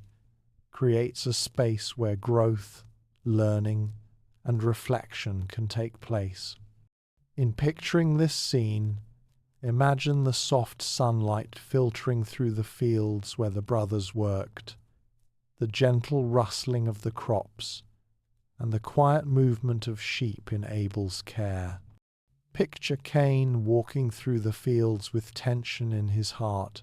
creates a space where growth, learning, and reflection can take place. In picturing this scene, imagine the soft sunlight filtering through the fields where the brothers worked, the gentle rustling of the crops, and the quiet movement of sheep in Abel's care. Picture Cain walking through the fields with tension in his heart,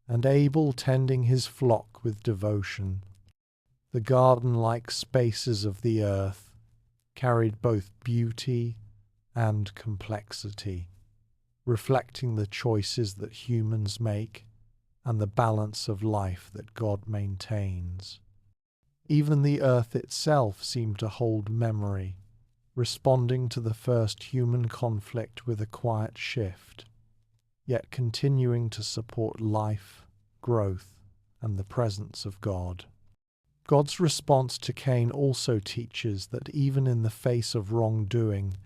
and Abel tending his flock with devotion. The garden-like spaces of the earth carried both beauty and complexity, reflecting the choices that humans make and the balance of life that God maintains. Even the earth itself seemed to hold memory, responding to the first human conflict with a quiet shift, yet continuing to support life, growth, and the presence of God. God's response to Cain also teaches that even in the face of wrongdoing,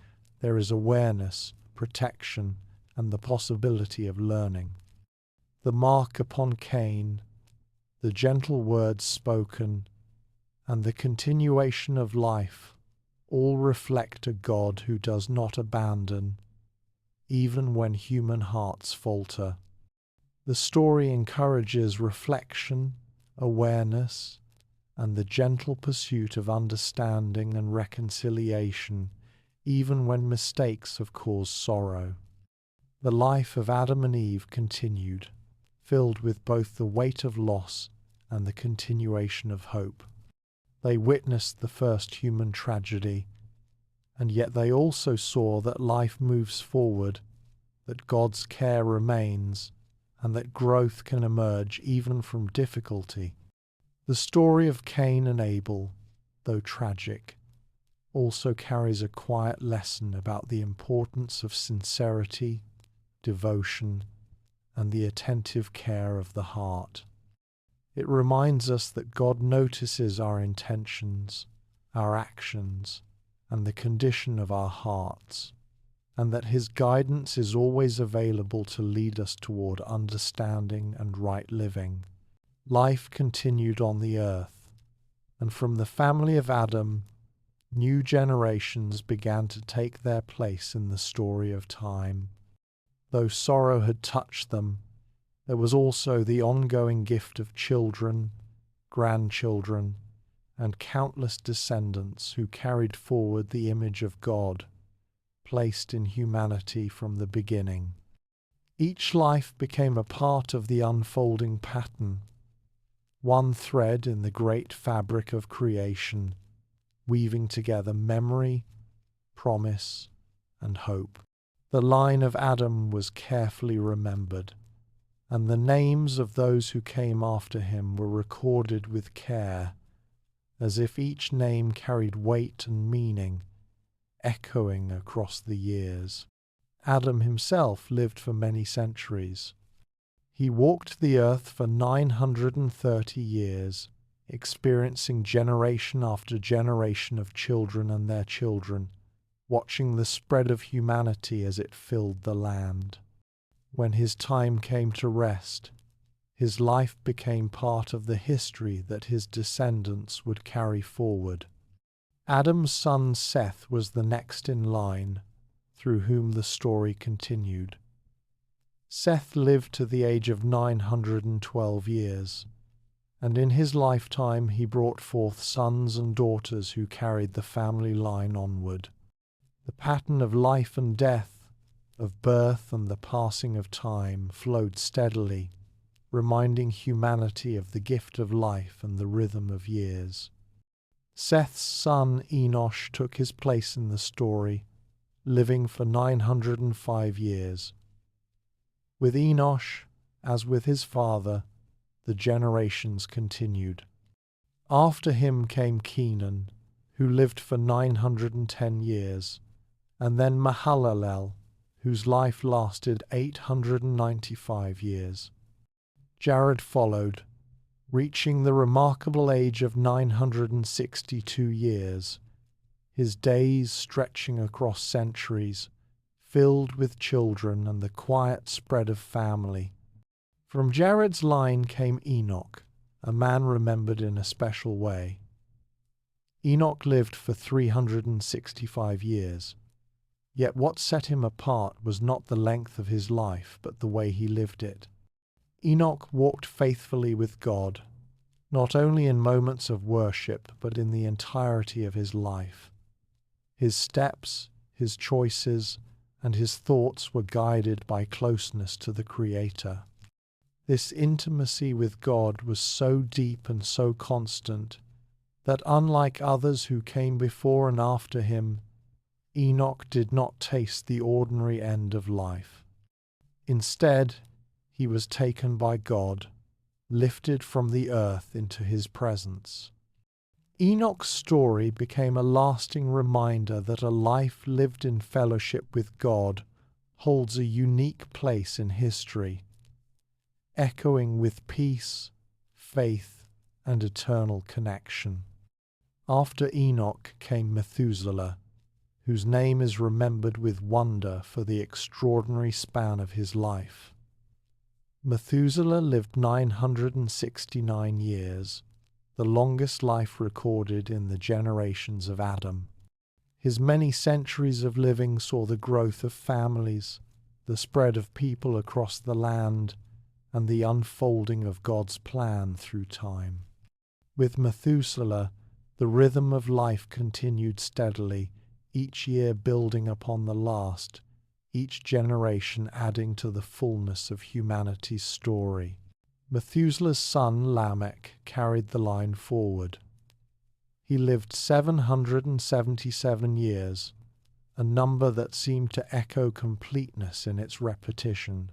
there is awareness, protection, and the possibility of learning. The mark upon Cain, the gentle words spoken, and the continuation of life all reflect a God who does not abandon, even when human hearts falter. The story encourages reflection, awareness, and the gentle pursuit of understanding and reconciliation, even when mistakes have caused sorrow. The life of Adam and Eve continued, filled with both the weight of loss and the continuation of hope. They witnessed the first human tragedy, and yet they also saw that life moves forward, that God's care remains, and that growth can emerge even from difficulty. The story of Cain and Abel, though tragic, also carries a quiet lesson about the importance of sincerity, devotion, and the attentive care of the heart. It reminds us that God notices our intentions, our actions, and the condition of our hearts, and that His guidance is always available to lead us toward understanding and right living. Life continued on the earth, and from the family of Adam, new generations began to take their place in the story of time. Though sorrow had touched them, there was also the ongoing gift of children, grandchildren, and countless descendants who carried forward the image of God, placed in humanity from the beginning. Each life became a part of the unfolding pattern, one thread in the great fabric of creation, weaving together memory, promise, and hope. The line of Adam was carefully remembered, and the names of those who came after him were recorded with care, as if each name carried weight and meaning, echoing across the years. Adam himself lived for many centuries. He walked the earth for 930 years, experiencing generation after generation of children and their children, watching the spread of humanity as it filled the land. When his time came to rest, his life became part of the history that his descendants would carry forward. Adam's son Seth was the next in line, through whom the story continued. Seth lived to the age of 912 years, and in his lifetime he brought forth sons and daughters who carried the family line onward. The pattern of life and death, of birth and the passing of time, flowed steadily, reminding humanity of the gift of life and the rhythm of years. Seth's son Enosh took his place in the story, living for 905 years. With Enosh, as with his father, the generations continued. After him came Kenan, who lived for 910 years, and then Mahalalel, whose life lasted 895 years. Jared followed, reaching the remarkable age of 962 years, his days stretching across centuries, filled with children and the quiet spread of family. From Jared's line came Enoch, a man remembered in a special way. Enoch lived for 365 years, yet what set him apart was not the length of his life, but the way he lived it. Enoch walked faithfully with God, not only in moments of worship, but in the entirety of his life. His steps, his choices, and his thoughts were guided by closeness to the Creator. This intimacy with God was so deep and so constant that, unlike others who came before and after him, Enoch did not taste the ordinary end of life. Instead, he was taken by God, lifted from the earth into his presence. Enoch's story became a lasting reminder that a life lived in fellowship with God holds a unique place in history, echoing with peace, faith, and eternal connection. After Enoch came Methuselah, whose name is remembered with wonder for the extraordinary span of his life. Methuselah lived 969 years, the longest life recorded in the generations of Adam. His many centuries of living saw the growth of families, the spread of people across the land, and the unfolding of God's plan through time. With Methuselah, the rhythm of life continued steadily, each year building upon the last, each generation adding to the fullness of humanity's story. Methuselah's son Lamech carried the line forward. He lived 777 years, a number that seemed to echo completeness in its repetition.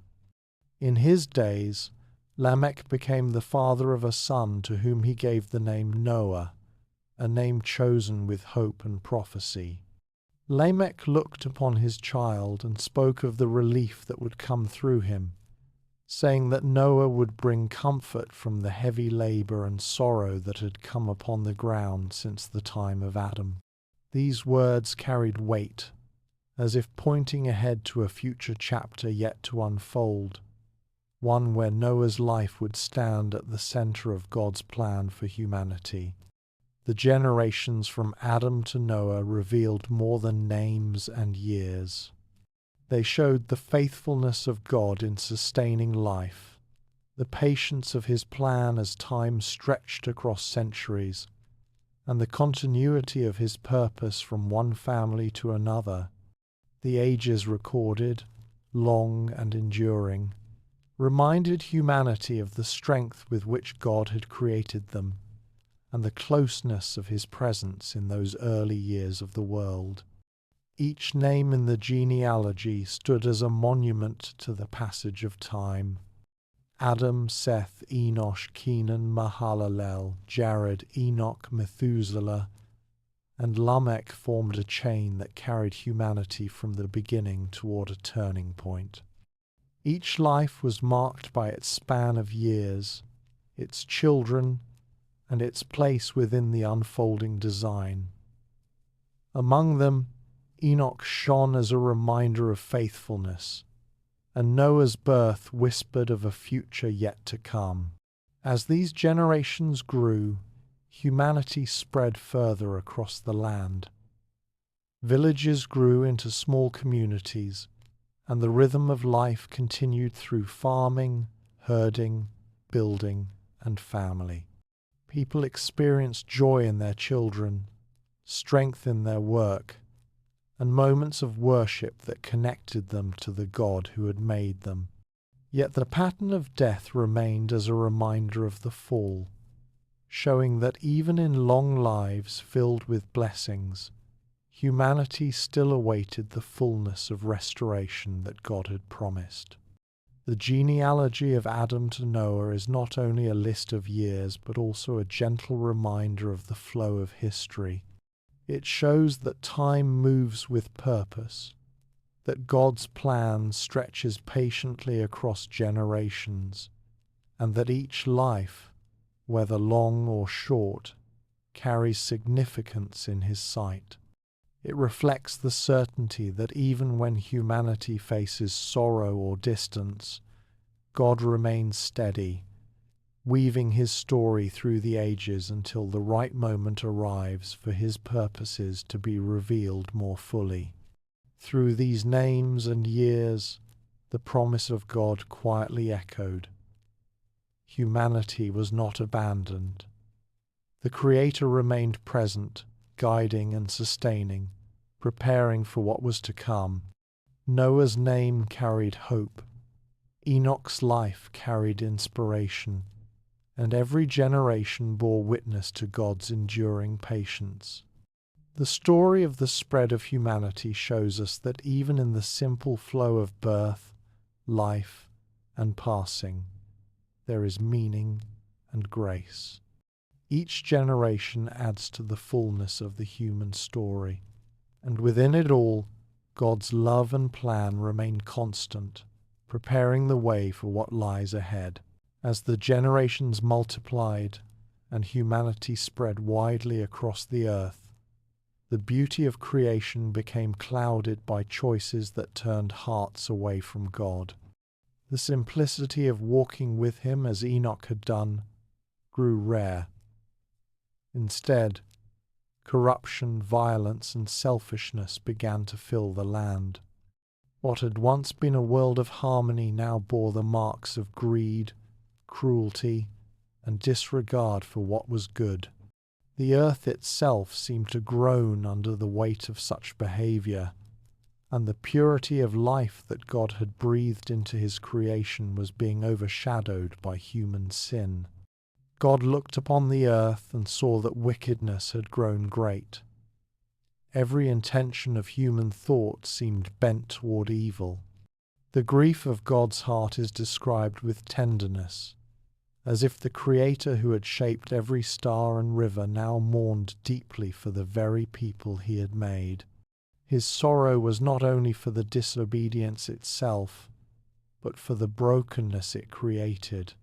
In his days, Lamech became the father of a son to whom he gave the name Noah, a name chosen with hope and prophecy. Lamech looked upon his child and spoke of the relief that would come through him, saying that Noah would bring comfort from the heavy labor and sorrow that had come upon the ground since the time of Adam. These words carried weight, as if pointing ahead to a future chapter yet to unfold, one where Noah's life would stand at the center of God's plan for humanity. The generations from Adam to Noah revealed more than names and years. They showed the faithfulness of God in sustaining life, the patience of his plan as time stretched across centuries, and the continuity of his purpose from one family to another. The ages recorded, long and enduring, reminded humanity of the strength with which God had created them, and the closeness of his presence in those early years of the world. Each name in the genealogy stood as a monument to the passage of time. Adam, Seth, Enosh, Kenan, Mahalalel, Jared, Enoch, Methuselah, and Lamech formed a chain that carried humanity from the beginning toward a turning point. Each life was marked by its span of years, its children, and its place within the unfolding design. Among them, Enoch shone as a reminder of faithfulness, and Noah's birth whispered of a future yet to come. As these generations grew, humanity spread further across the land. Villages grew into small communities, and the rhythm of life continued through farming, herding, building, and family. People experienced joy in their children, strength in their work, and moments of worship that connected them to the God who had made them. Yet the pattern of death remained as a reminder of the fall, showing that even in long lives filled with blessings, humanity still awaited the fullness of restoration that God had promised. The genealogy of Adam to Noah is not only a list of years, but also a gentle reminder of the flow of history. It shows that time moves with purpose, that God's plan stretches patiently across generations, and that each life, whether long or short, carries significance in His sight. It reflects the certainty that even when humanity faces sorrow or distance, God remains steady, weaving His story through the ages until the right moment arrives for His purposes to be revealed more fully. Through these names and years, the promise of God quietly echoed. Humanity was not abandoned. The Creator remained present, guiding and sustaining, preparing for what was to come. Noah's name carried hope. Enoch's life carried inspiration, and every generation bore witness to God's enduring patience. The story of the spread of humanity shows us that even in the simple flow of birth, life, and passing, there is meaning and grace. Each generation adds to the fullness of the human story, and within it all, God's love and plan remain constant, preparing the way for what lies ahead. As the generations multiplied and humanity spread widely across the earth, the beauty of creation became clouded by choices that turned hearts away from God. The simplicity of walking with Him, as Enoch had done, grew rare. Instead, corruption, violence, and selfishness began to fill the land. What had once been a world of harmony now bore the marks of greed, cruelty, and disregard for what was good. The earth itself seemed to groan under the weight of such behavior, and the purity of life that God had breathed into His creation was being overshadowed by human sin. God looked upon the earth and saw that wickedness had grown great. Every intention of human thought seemed bent toward evil. The grief of God's heart is described with tenderness, as if the Creator who had shaped every star and river now mourned deeply for the very people He had made. His sorrow was not only for the disobedience itself, but for the brokenness it created,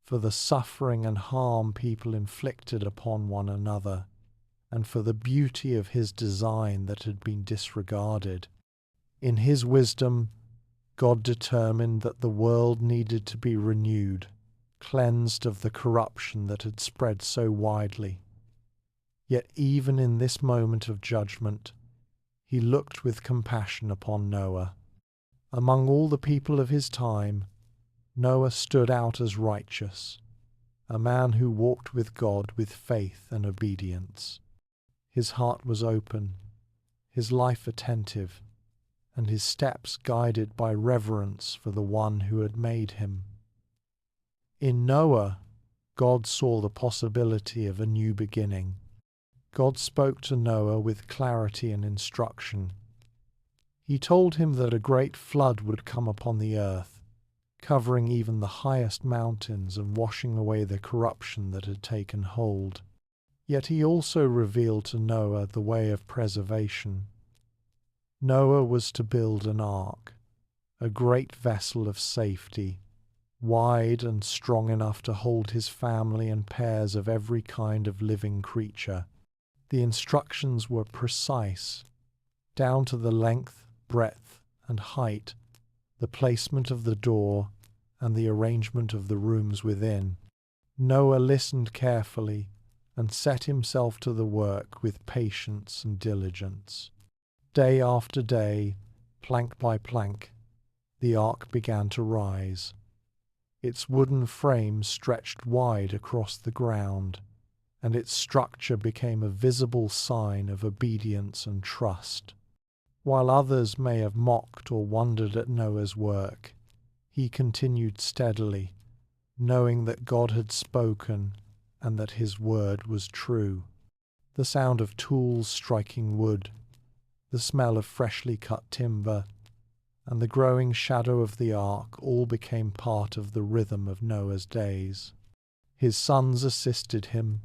for the suffering and harm people inflicted upon one another, and for the beauty of His design that had been disregarded. In His wisdom, God determined that the world needed to be renewed, cleansed of the corruption that had spread so widely. Yet even in this moment of judgment, He looked with compassion upon Noah. Among all the people of his time, Noah stood out as righteous, a man who walked with God with faith and obedience. His heart was open, his life attentive, and his steps guided by reverence for the one who had made him. In Noah, God saw the possibility of a new beginning. God spoke to Noah with clarity and instruction. He told him that a great flood would come upon the earth, covering even the highest mountains and washing away the corruption that had taken hold. Yet he also revealed to Noah the way of preservation. Noah was to build an ark, a great vessel of safety, wide and strong enough to hold his family and pairs of every kind of living creature. The instructions were precise, down to the length, breadth, and height, the placement of the door, and the arrangement of the rooms within. Noah listened carefully and set himself to the work with patience and diligence. Day after day, plank by plank, the ark began to rise. Its wooden frame stretched wide across the ground, and its structure became a visible sign of obedience and trust. While others may have mocked or wondered at Noah's work, he continued steadily, knowing that God had spoken and that his word was true. The sound of tools striking wood, the smell of freshly cut timber, and the growing shadow of the ark all became part of the rhythm of Noah's days. His sons assisted him,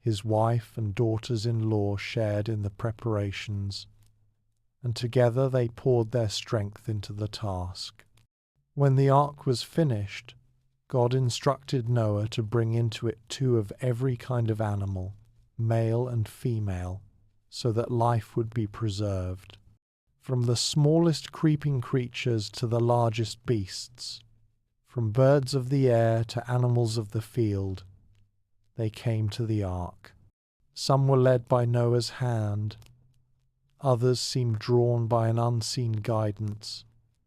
his wife and daughters-in-law shared in the preparations, and together they poured their strength into the task. When the ark was finished, God instructed Noah to bring into it 2 of every kind of animal, male and female, so that life would be preserved. From the smallest creeping creatures to the largest beasts, from birds of the air to animals of the field, they came to the ark. Some were led by Noah's hand, others seemed drawn by an unseen guidance,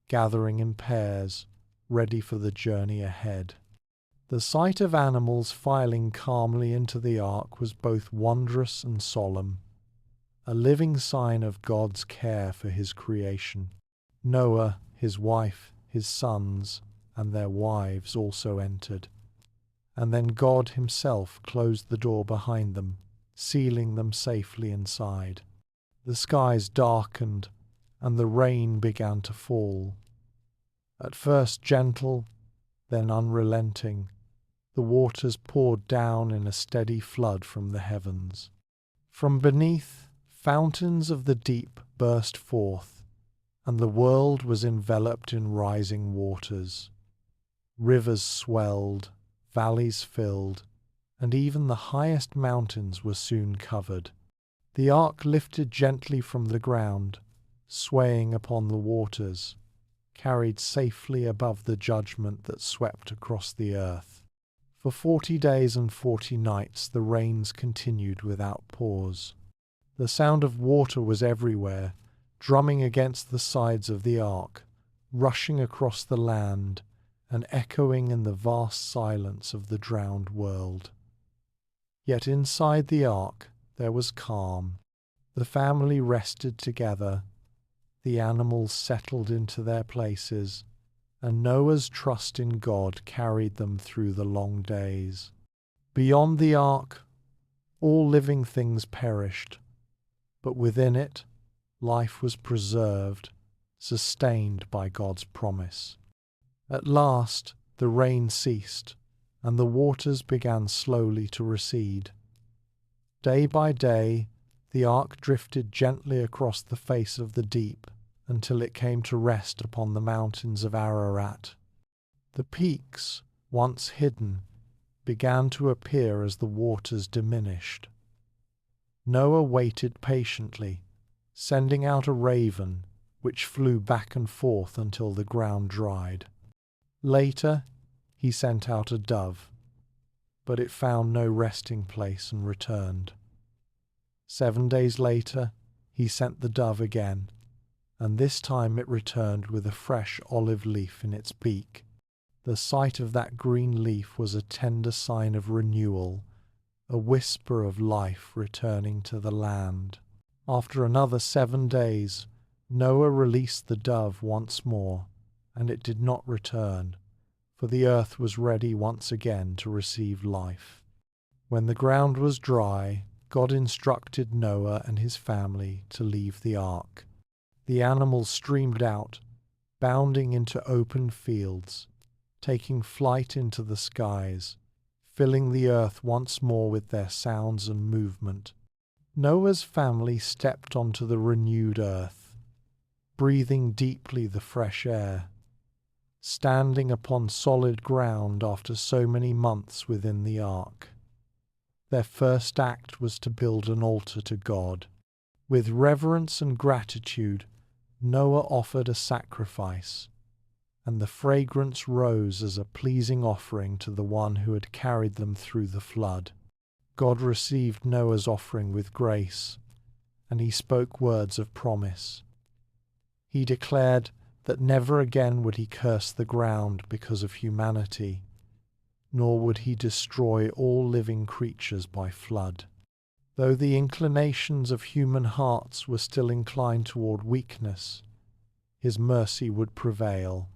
gathering in pairs, ready for the journey ahead. The sight of animals filing calmly into the ark was both wondrous and solemn, a living sign of God's care for his creation. Noah, his wife, his sons, and their wives also entered, and then God himself closed the door behind them, sealing them safely inside. The skies darkened, and the rain began to fall. At first gentle, then unrelenting, the waters poured down in a steady flood from the heavens. From beneath, fountains of the deep burst forth, and the world was enveloped in rising waters. Rivers swelled, valleys filled, and even the highest mountains were soon covered. The ark lifted gently from the ground, swaying upon the waters, carried safely above the judgment that swept across the earth. For 40 days and 40 nights the rains continued without pause. The sound of water was everywhere, drumming against the sides of the ark, rushing across the land, and echoing in the vast silence of the drowned world. Yet inside the ark there was calm. The family rested together, the animals settled into their places, and Noah's trust in God carried them through the long days. Beyond the ark, all living things perished, but within it, life was preserved, sustained by God's promise. At last, the rain ceased, and the waters began slowly to recede. Day by day, the ark drifted gently across the face of the deep until it came to rest upon the mountains of Ararat. The peaks, once hidden, began to appear as the waters diminished. Noah waited patiently, sending out a raven, which flew back and forth until the ground dried. Later, he sent out a dove, but it found no resting place and returned. 7 days later, he sent the dove again, and this time it returned with a fresh olive leaf in its beak. The sight of that green leaf was a tender sign of renewal, a whisper of life returning to the land. After another 7 days, Noah released the dove once more, and it did not return, for the earth was ready once again to receive life. When the ground was dry, God instructed Noah and his family to leave the ark. The animals streamed out, bounding into open fields, taking flight into the skies, filling the earth once more with their sounds and movement. Noah's family stepped onto the renewed earth, breathing deeply the fresh air, standing upon solid ground after so many months within the ark. Their first act was to build an altar to God. With reverence and gratitude, Noah offered a sacrifice, and the fragrance rose as a pleasing offering to the one who had carried them through the flood. God received Noah's offering with grace, and he spoke words of promise. He declared that never again would he curse the ground because of humanity, nor would he destroy all living creatures by flood. Though the inclinations of human hearts were still inclined toward weakness, his mercy would prevail,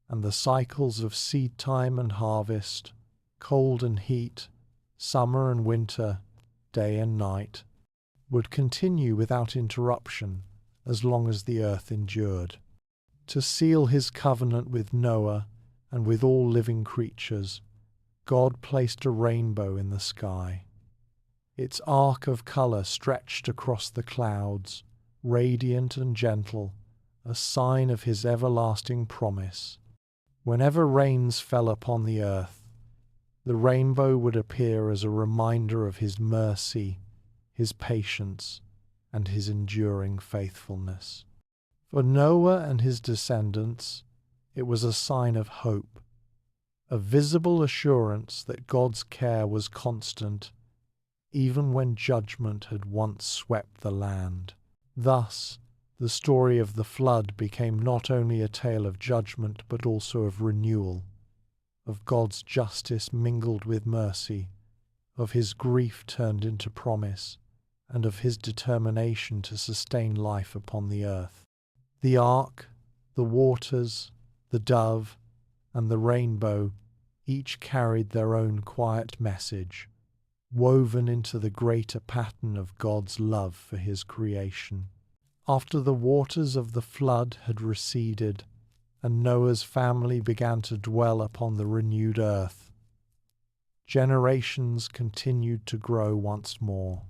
and the cycles of seed time and harvest, cold and heat, summer and winter, day and night, would continue without interruption as long as the earth endured. To seal his covenant with Noah and with all living creatures, God placed a rainbow in the sky. Its arc of colour stretched across the clouds, radiant and gentle, a sign of his everlasting promise. Whenever rains fell upon the earth, the rainbow would appear as a reminder of his mercy, his patience, and his enduring faithfulness. For Noah and his descendants, it was a sign of hope, a visible assurance that God's care was constant, even when judgment had once swept the land. Thus, the story of the flood became not only a tale of judgment but also of renewal, of God's justice mingled with mercy, of his grief turned into promise, and of his determination to sustain life upon the earth. The ark, the waters, the dove, and the rainbow each carried their own quiet message, woven into the greater pattern of God's love for his creation. After the waters of the flood had receded, and Noah's family began to dwell upon the renewed earth, generations continued to grow once more.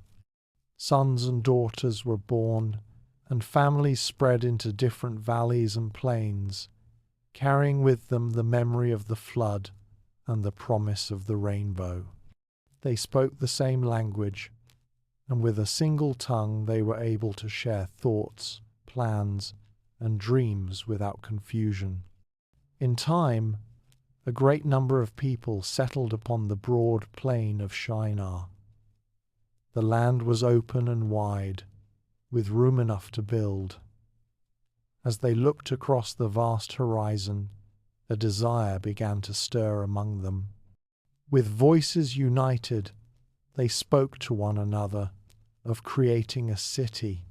Sons and daughters were born, and families spread into different valleys and plains, carrying with them the memory of the flood and the promise of the rainbow. They spoke the same language, and with a single tongue they were able to share thoughts, plans, and dreams without confusion. In time, a great number of people settled upon the broad plain of Shinar. The land was open and wide, with room enough to build. As they looked across the vast horizon, a desire began to stir among them. With voices united, they spoke to one another of creating a city,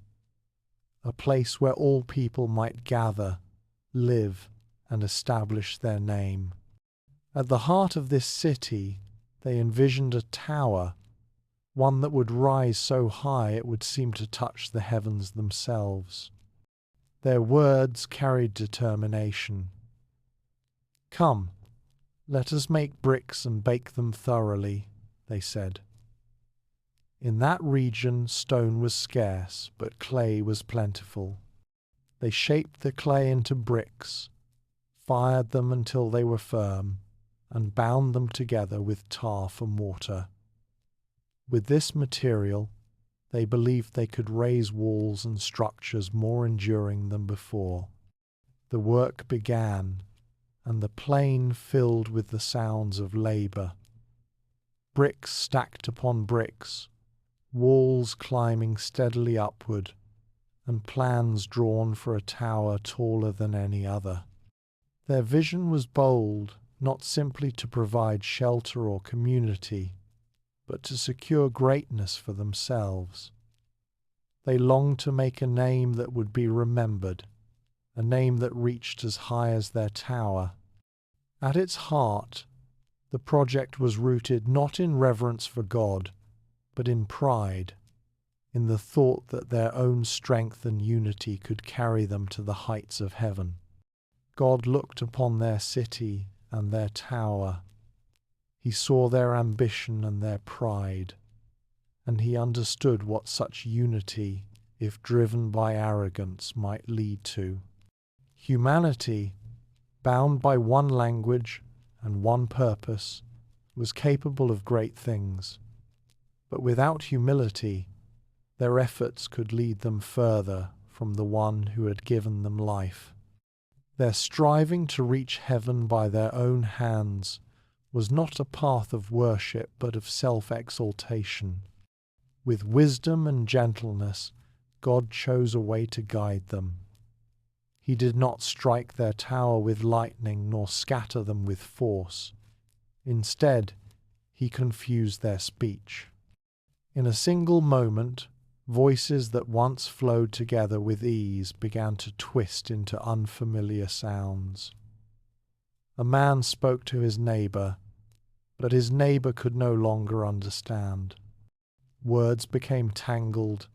a place where all people might gather, live, and establish their name. At the heart of this city, they envisioned a tower, one that would rise so high it would seem to touch the heavens themselves. Their words carried determination. "Come, let us make bricks and bake them thoroughly," they said. In that region stone was scarce, but clay was plentiful. They shaped the clay into bricks, fired them until they were firm, and bound them together with tar for mortar. With this material, they believed they could raise walls and structures more enduring than before. The work began, and the plain filled with the sounds of labor. Bricks stacked upon bricks, walls climbing steadily upward, and plans drawn for a tower taller than any other. Their vision was bold, not simply to provide shelter or community, but to secure greatness for themselves. They longed to make a name that would be remembered, a name that reached as high as their tower. At its heart, the project was rooted not in reverence for God, but in pride, in the thought that their own strength and unity could carry them to the heights of heaven. God looked upon their city and their tower. He saw their ambition and their pride, and he understood what such unity, if driven by arrogance, might lead to. Humanity, bound by one language and one purpose, was capable of great things, but without humility, their efforts could lead them further from the one who had given them life. Their striving to reach heaven by their own hands was not a path of worship but of self-exaltation. With wisdom and gentleness, God chose a way to guide them. He did not strike their tower with lightning nor scatter them with force. Instead, he confused their speech. In a single moment, voices that once flowed together with ease began to twist into unfamiliar sounds. A man spoke to his neighbor, but his neighbor could no longer understand. Words became tangled,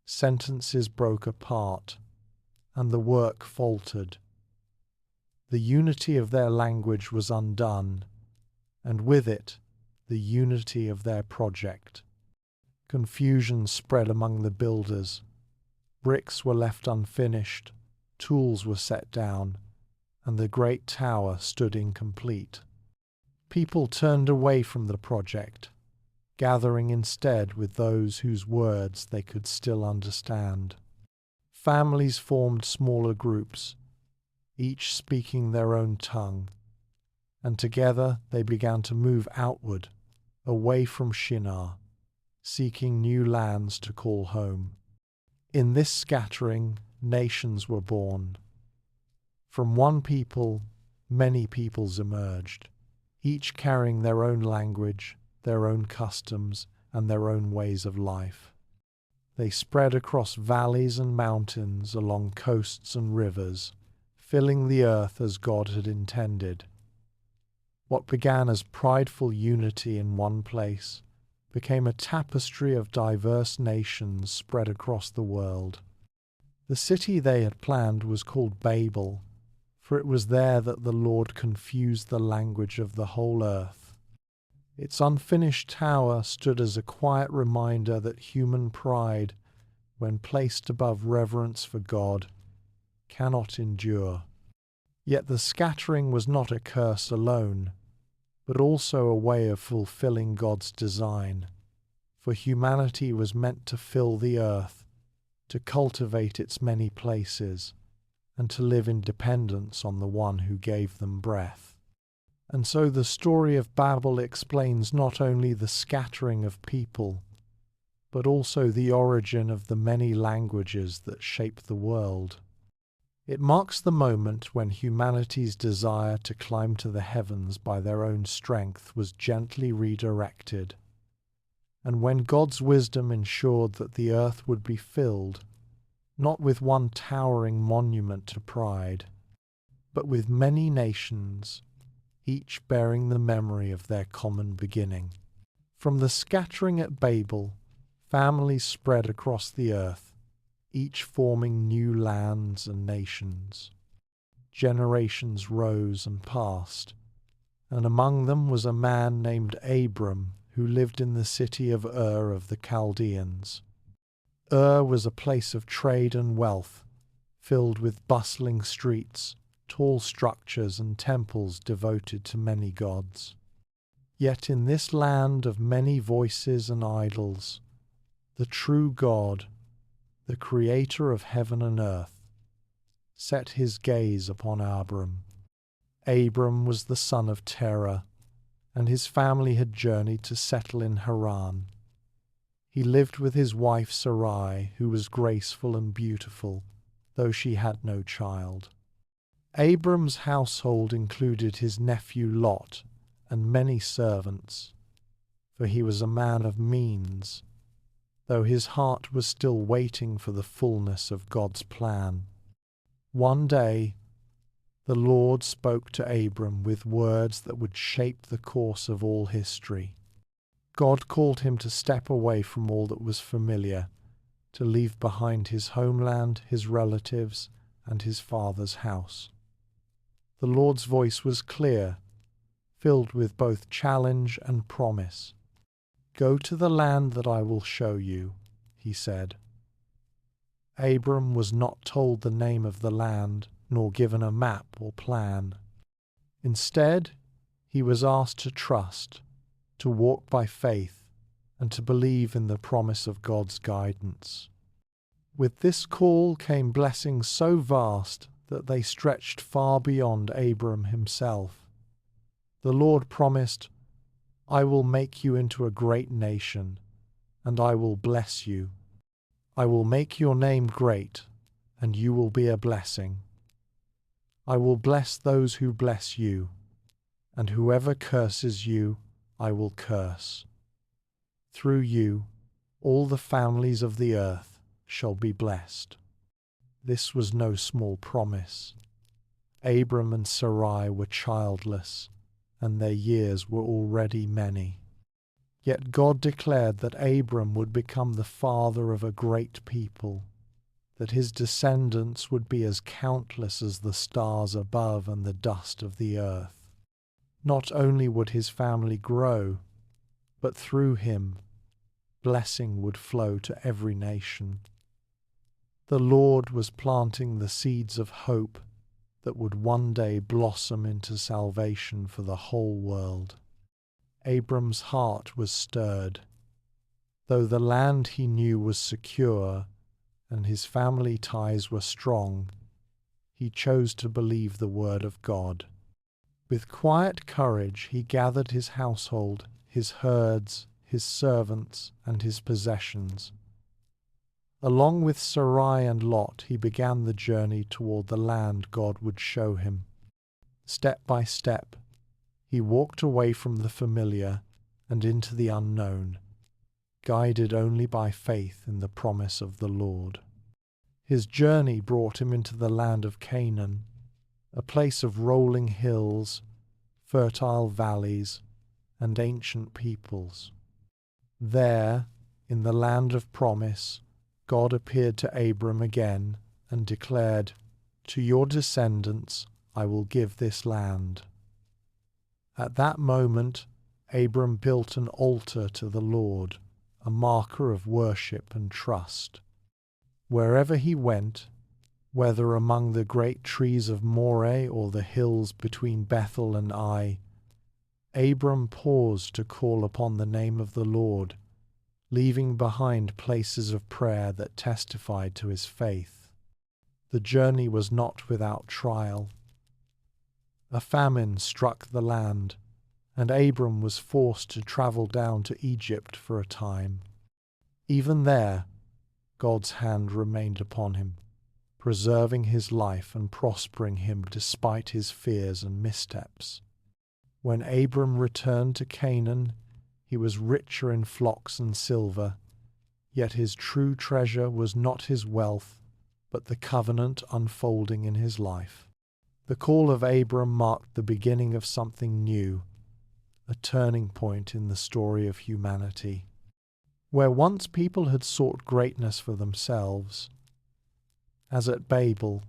sentences broke apart, and the work faltered. The unity of their language was undone, and with it, the unity of their project. Confusion spread among the builders. Bricks were left unfinished, tools were set down, and the great tower stood incomplete. People turned away from the project, gathering instead with those whose words they could still understand. Families formed smaller groups, each speaking their own tongue, and together they began to move outward, away from Shinar, seeking new lands to call home. In this scattering, nations were born. From one people, many peoples emerged, each carrying their own language, their own customs, and their own ways of life. They spread across valleys and mountains, along coasts and rivers, filling the earth as God had intended. What began as prideful unity in one place became a tapestry of diverse nations spread across the world. The city they had planned was called Babel, for it was there that the Lord confused the language of the whole earth. Its unfinished tower stood as a quiet reminder that human pride, when placed above reverence for God, cannot endure. Yet the scattering was not a curse alone, but also a way of fulfilling God's design. For humanity was meant to fill the earth, to cultivate its many places, and to live in dependence on the one who gave them breath. And so the story of Babel explains not only the scattering of people, but also the origin of the many languages that shape the world. It marks the moment when humanity's desire to climb to the heavens by their own strength was gently redirected, and when God's wisdom ensured that the earth would be filled, not with one towering monument to pride, but with many nations, each bearing the memory of their common beginning. From the scattering at Babel, families spread across the earth, each forming new lands and nations. Generations rose and passed, and among them was a man named Abram who lived in the city of Ur of the Chaldeans. Ur was a place of trade and wealth, filled with bustling streets, tall structures and temples devoted to many gods. Yet in this land of many voices and idols, the true God, the creator of heaven and earth, set his gaze upon Abram. Abram was the son of Terah, and his family had journeyed to settle in Haran. He lived with his wife Sarai, who was graceful and beautiful, though she had no child. Abram's household included his nephew Lot and many servants, for he was a man of means, though his heart was still waiting for the fullness of God's plan. One day, the Lord spoke to Abram with words that would shape the course of all history. God called him to step away from all that was familiar, to leave behind his homeland, his relatives, and his father's house. The Lord's voice was clear, filled with both challenge and promise. "Go to the land that I will show you," he said. Abram was not told the name of the land, nor given a map or plan. Instead, he was asked to trust, to walk by faith, and to believe in the promise of God's guidance. With this call came blessings so vast that they stretched far beyond Abram himself. The Lord promised, "I will make you into a great nation, and I will bless you. I will make your name great, and you will be a blessing. I will bless those who bless you, and whoever curses you, I will curse. Through you, all the families of the earth shall be blessed." This was no small promise. Abram and Sarai were childless, and their years were already many. Yet God declared that Abram would become the father of a great people, that his descendants would be as countless as the stars above and the dust of the earth. Not only would his family grow, but through him, blessing would flow to every nation. The Lord was planting the seeds of hope that would one day blossom into salvation for the whole world. Abram's heart was stirred. Though the land he knew was secure and his family ties were strong, he chose to believe the word of God. With quiet courage he gathered his household, his herds, his servants, and his possessions. Along with Sarai and Lot, he began the journey toward the land God would show him. Step by step, he walked away from the familiar and into the unknown, guided only by faith in the promise of the Lord. His journey brought him into the land of Canaan, a place of rolling hills, fertile valleys, and ancient peoples. There, in the land of promise, God appeared to Abram again and declared, "To your descendants I will give this land." At that moment, Abram built an altar to the Lord, a marker of worship and trust. Wherever he went, whether among the great trees of Moreh or the hills between Bethel and Ai, Abram paused to call upon the name of the Lord, leaving behind places of prayer that testified to his faith. The journey was not without trial. A famine struck the land, and Abram was forced to travel down to Egypt for a time. Even there, God's hand remained upon him, preserving his life and prospering him despite his fears and missteps. When Abram returned to Canaan, he was richer in flocks and silver, yet his true treasure was not his wealth, but the covenant unfolding in his life. The call of Abram marked the beginning of something new, a turning point in the story of humanity. Where once people had sought greatness for themselves, as at Babel,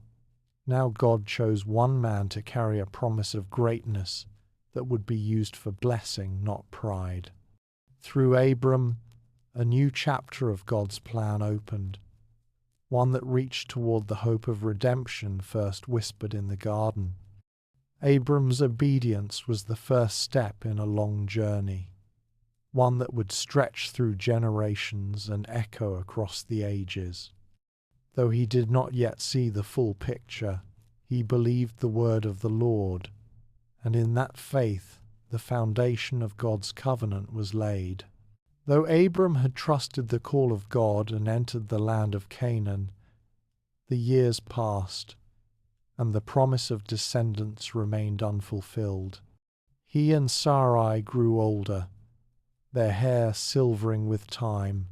now God chose one man to carry a promise of greatness that would be used for blessing, not pride. Through Abram, a new chapter of God's plan opened, one that reached toward the hope of redemption first whispered in the garden. Abram's obedience was the first step in a long journey, one that would stretch through generations and echo across the ages. Though he did not yet see the full picture, he believed the word of the Lord, and in that faith the foundation of God's covenant was laid. Though Abram had trusted the call of God and entered the land of Canaan, the years passed, and the promise of descendants remained unfulfilled. He and Sarai grew older, their hair silvering with time,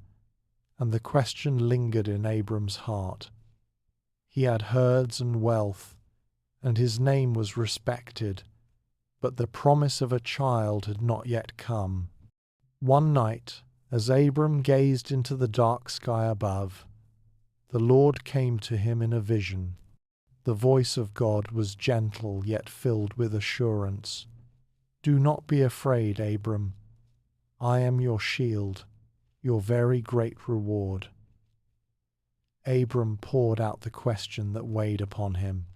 and the question lingered in Abram's heart. He had herds and wealth, and his name was respected, but the promise of a child had not yet come. One night, as Abram gazed into the dark sky above, the Lord came to him in a vision. The voice of God was gentle yet filled with assurance. Do not be afraid, Abram. I am your shield, your very great reward. Abram poured out the question that weighed upon him.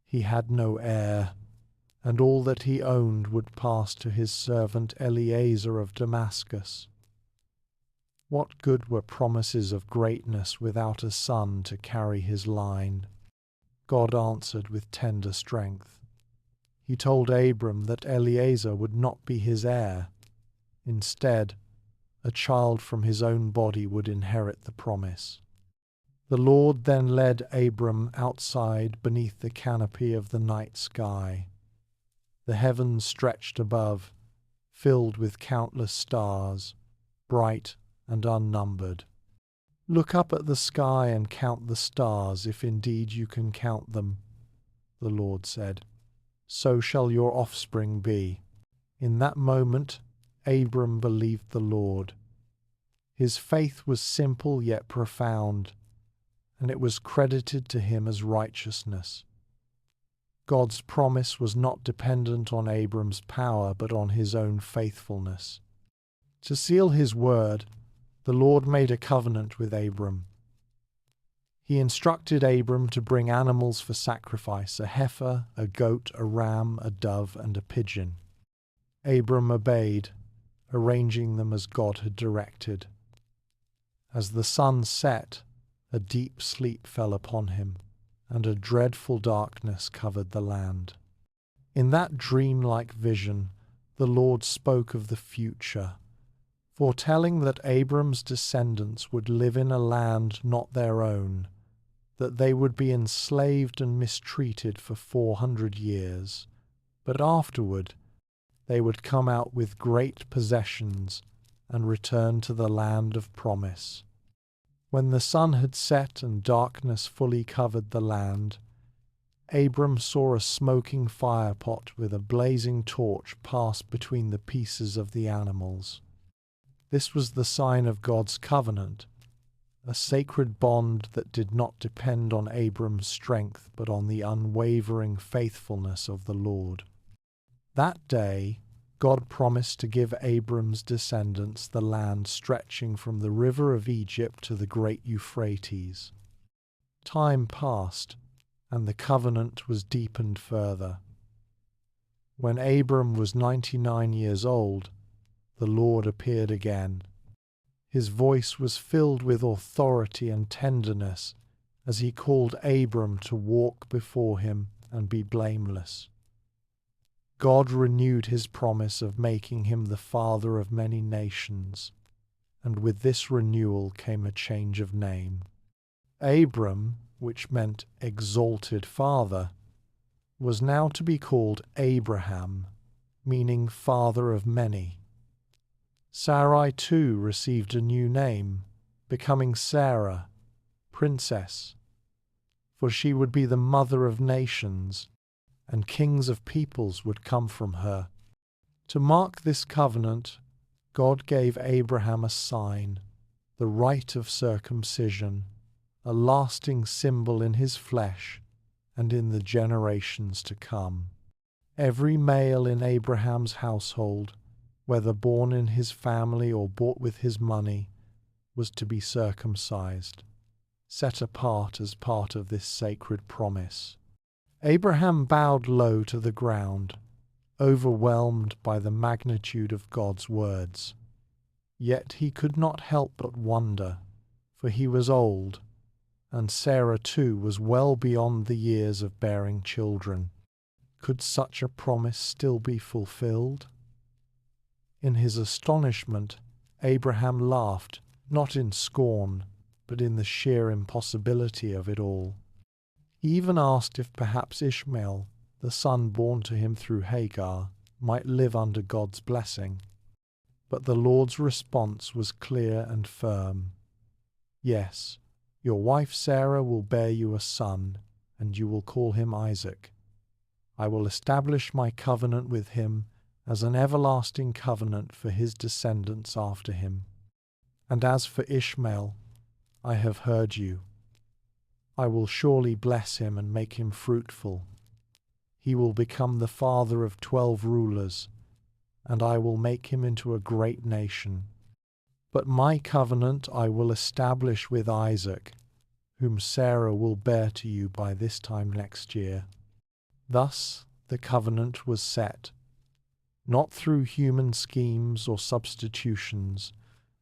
He had no heir, and all that he owned would pass to his servant Eliezer of Damascus. What good were promises of greatness without a son to carry his line? God answered with tender strength. He told Abram that Eliezer would not be his heir. Instead, a child from his own body would inherit the promise. The Lord then led Abram outside beneath the canopy of the night sky. The heavens stretched above, filled with countless stars, bright and unnumbered. Look up at the sky and count the stars, if indeed you can count them, the Lord said. So shall your offspring be. In that moment, Abram believed the Lord. His faith was simple yet profound, and it was credited to him as righteousness. God's promise was not dependent on Abram's power, but on his own faithfulness. To seal his word, the Lord made a covenant with Abram. He instructed Abram to bring animals for sacrifice, a heifer, a goat, a ram, a dove, and a pigeon. Abram obeyed, arranging them as God had directed. As the sun set, a deep sleep fell upon him, and a dreadful darkness covered the land. In that dreamlike vision, the Lord spoke of the future, foretelling that Abram's descendants would live in a land not their own, that they would be enslaved and mistreated for 400 years, but afterward they would come out with great possessions and return to the land of promise. When the sun had set and darkness fully covered the land, Abram saw a smoking firepot with a blazing torch pass between the pieces of the animals. This was the sign of God's covenant, a sacred bond that did not depend on Abram's strength but on the unwavering faithfulness of the Lord. That day, God promised to give Abram's descendants the land stretching from the river of Egypt to the great Euphrates. Time passed, and the covenant was deepened further. When Abram was 99 years old, the Lord appeared again. His voice was filled with authority and tenderness as he called Abram to walk before him and be blameless. God renewed his promise of making him the father of many nations, and with this renewal came a change of name. Abram, which meant exalted father, was now to be called Abraham, meaning father of many. Sarai too received a new name, becoming Sarah, princess, for she would be the mother of nations, and kings of peoples would come from her. To mark this covenant, God gave Abraham a sign, the rite of circumcision, a lasting symbol in his flesh and in the generations to come. Every male in Abraham's household, whether born in his family or bought with his money, was to be circumcised, set apart as part of this sacred promise. Abraham bowed low to the ground, overwhelmed by the magnitude of God's words. Yet he could not help but wonder, for he was old, and Sarah too was well beyond the years of bearing children. Could such a promise still be fulfilled? In his astonishment, Abraham laughed, not in scorn, but in the sheer impossibility of it all. He even asked if perhaps Ishmael, the son born to him through Hagar, might live under God's blessing. But the Lord's response was clear and firm. Yes, your wife Sarah will bear you a son, and you will call him Isaac. I will establish my covenant with him as an everlasting covenant for his descendants after him. And as for Ishmael, I have heard you. I will surely bless him and make him fruitful. He will become the father of 12 rulers, and I will make him into a great nation. But my covenant I will establish with Isaac, whom Sarah will bear to you by this time next year." Thus the covenant was set, not through human schemes or substitutions,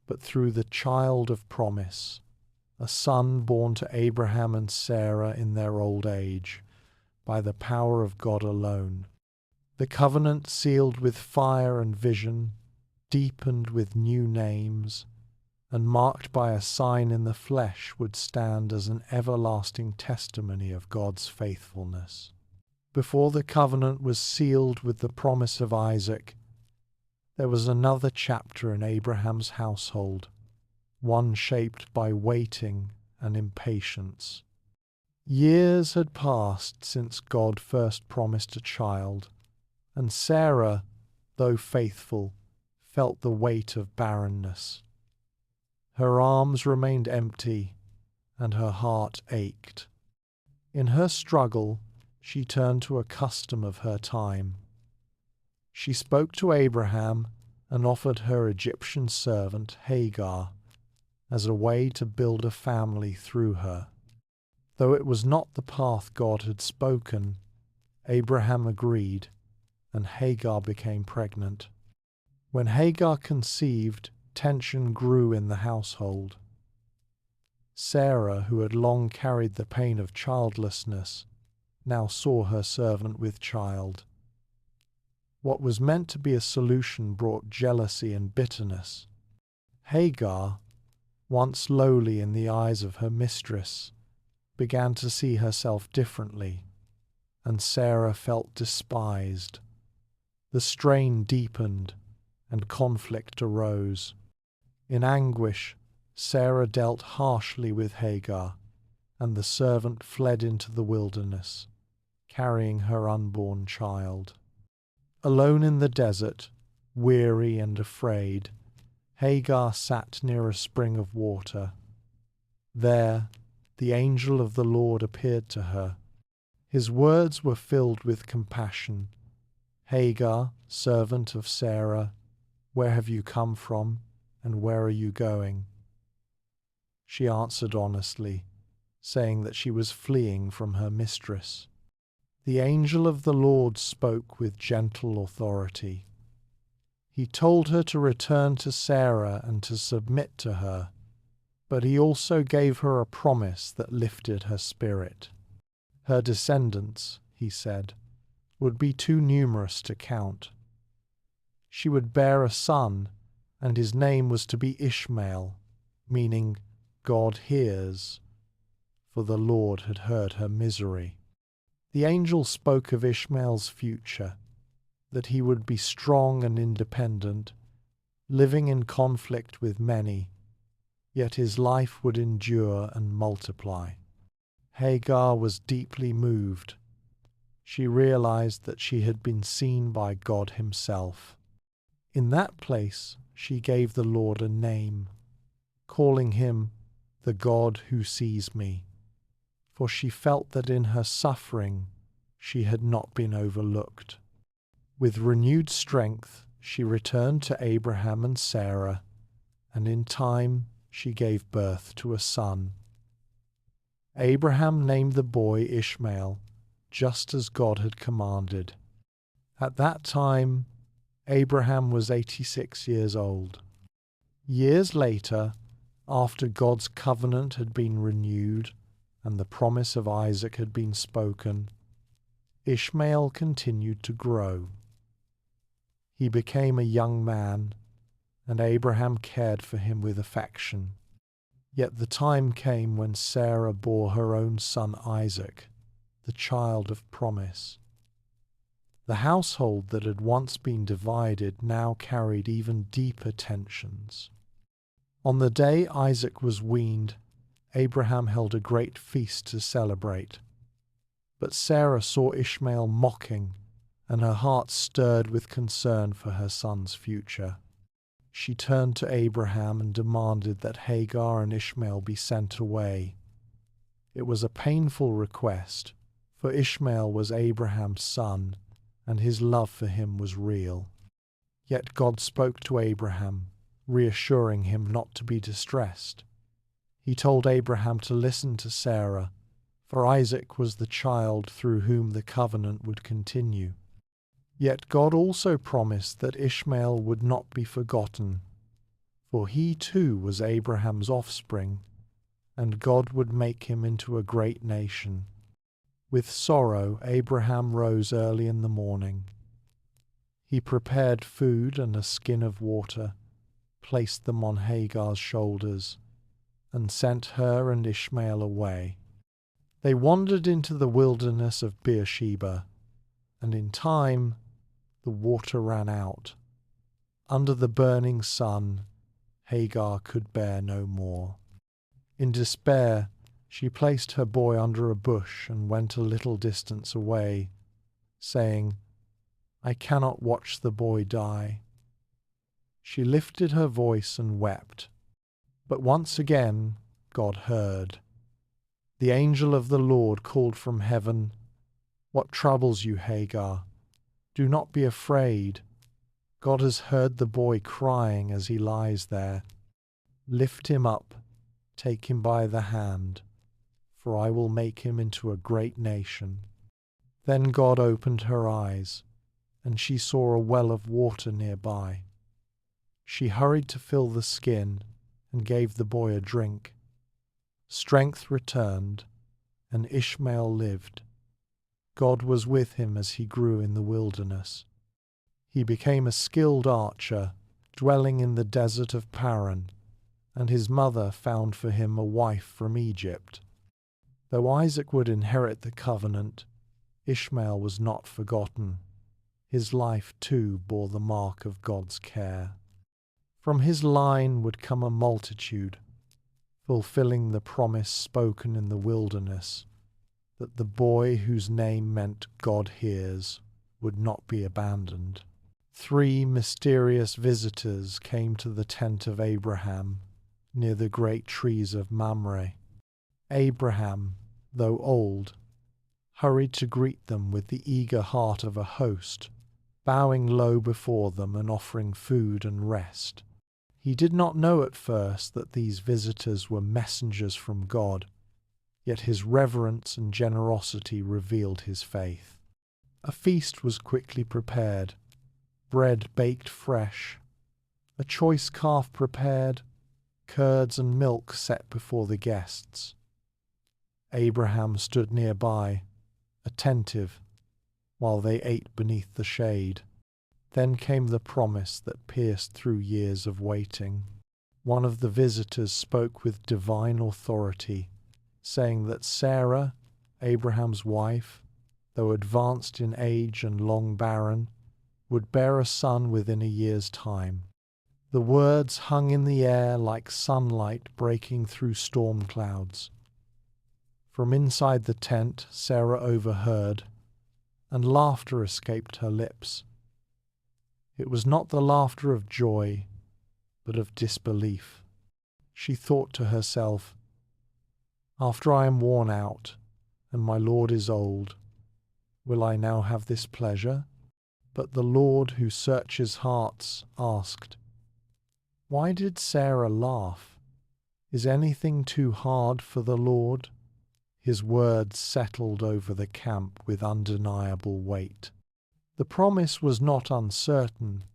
but through the child of promise, a son born to Abraham and Sarah in their old age, by the power of God alone. The covenant sealed with fire and vision, deepened with new names, and marked by a sign in the flesh, would stand as an everlasting testimony of God's faithfulness. Before the covenant was sealed with the promise of Isaac, there was another chapter in Abraham's household, one shaped by waiting and impatience. Years had passed since God first promised a child, and Sarah, though faithful, felt the weight of barrenness. Her arms remained empty, and her heart ached. In her struggle, she turned to a custom of her time. She spoke to Abraham and offered her Egyptian servant Hagar as a way to build a family through her. Though it was not the path God had spoken, Abraham agreed, and Hagar became pregnant. When Hagar conceived, tension grew in the household. Sarah, who had long carried the pain of childlessness, now saw her servant with child. What was meant to be a solution brought jealousy and bitterness. Hagar, once lowly in the eyes of her mistress, began to see herself differently, and Sarah felt despised. The strain deepened, and conflict arose. In anguish, Sarah dealt harshly with Hagar, and the servant fled into the wilderness, carrying her unborn child. Alone in the desert, weary and afraid, Hagar sat near a spring of water. There, the angel of the Lord appeared to her. His words were filled with compassion. "Hagar, servant of Sarah, where have you come from, and where are you going?" She answered honestly, saying that she was fleeing from her mistress. The angel of the Lord spoke with gentle authority. He told her to return to Sarah and to submit to her, but he also gave her a promise that lifted her spirit. Her descendants, he said, would be too numerous to count. She would bear a son, and his name was to be Ishmael, meaning God hears, for the Lord had heard her misery. The angel spoke of Ishmael's future, that he would be strong and independent, living in conflict with many, yet his life would endure and multiply. Hagar was deeply moved. She realized that she had been seen by God himself. In that place she gave the Lord a name, calling him the God who sees me, for she felt that in her suffering she had not been overlooked. With renewed strength she returned to Abraham and Sarah, and in time she gave birth to a son. Abraham named the boy Ishmael, just as God had commanded. At that time, Abraham was 86 years old. Years later, after God's covenant had been renewed and the promise of Isaac had been spoken, Ishmael continued to grow. He became a young man, and Abraham cared for him with affection. Yet the time came when Sarah bore her own son Isaac, the child of promise. The household that had once been divided now carried even deeper tensions. On the day Isaac was weaned, Abraham held a great feast to celebrate. But Sarah saw Ishmael mocking, and her heart stirred with concern for her son's future. She turned to Abraham and demanded that Hagar and Ishmael be sent away. It was a painful request, for Ishmael was Abraham's son, and his love for him was real. Yet God spoke to Abraham, reassuring him not to be distressed. He told Abraham to listen to Sarah, for Isaac was the child through whom the covenant would continue. Yet God also promised that Ishmael would not be forgotten, for he too was Abraham's offspring, and God would make him into a great nation. With sorrow Abraham rose early in the morning. He prepared food and a skin of water, placed them on Hagar's shoulders, and sent her and Ishmael away. They wandered into the wilderness of Beersheba, and in time the water ran out. Under the burning sun, Hagar could bear no more. In despair, she placed her boy under a bush and went a little distance away, saying, "I cannot watch the boy die." She lifted her voice and wept. But once again God heard. The angel of the Lord called from heaven, "What troubles you, Hagar? Do not be afraid. God has heard the boy crying as he lies there. Lift him up, take him by the hand, for I will make him into a great nation." Then God opened her eyes, and she saw a well of water nearby. She hurried to fill the skin and gave the boy a drink. Strength returned, and Ishmael lived. God was with him as he grew in the wilderness. He became a skilled archer, dwelling in the desert of Paran, and his mother found for him a wife from Egypt. Though Isaac would inherit the covenant, Ishmael was not forgotten. His life too bore the mark of God's care. From his line would come a multitude, fulfilling the promise spoken in the wilderness, that the boy whose name meant God hears would not be abandoned. 3 mysterious visitors came to the tent of Abraham near the great trees of Mamre. Abraham, though old, hurried to greet them with the eager heart of a host, bowing low before them and offering food and rest. He did not know at first that these visitors were messengers from God, yet his reverence and generosity revealed his faith. A feast was quickly prepared, bread baked fresh, a choice calf prepared, curds and milk set before the guests. Abraham stood nearby, attentive, while they ate beneath the shade. Then came the promise that pierced through years of waiting. One of the visitors spoke with divine authority, saying that Sarah, Abraham's wife, though advanced in age and long barren, would bear a son within a year's time. The words hung in the air like sunlight breaking through storm clouds. From inside the tent Sarah overheard, and laughter escaped her lips. It was not the laughter of joy, but of disbelief. She thought to herself, "After I am worn out, and my Lord is old, will I now have this pleasure?" But the Lord who searches hearts asked, "Why did Sarah laugh? Is anything too hard for the Lord?" His words settled over the camp with undeniable weight. The promise was not uncertain,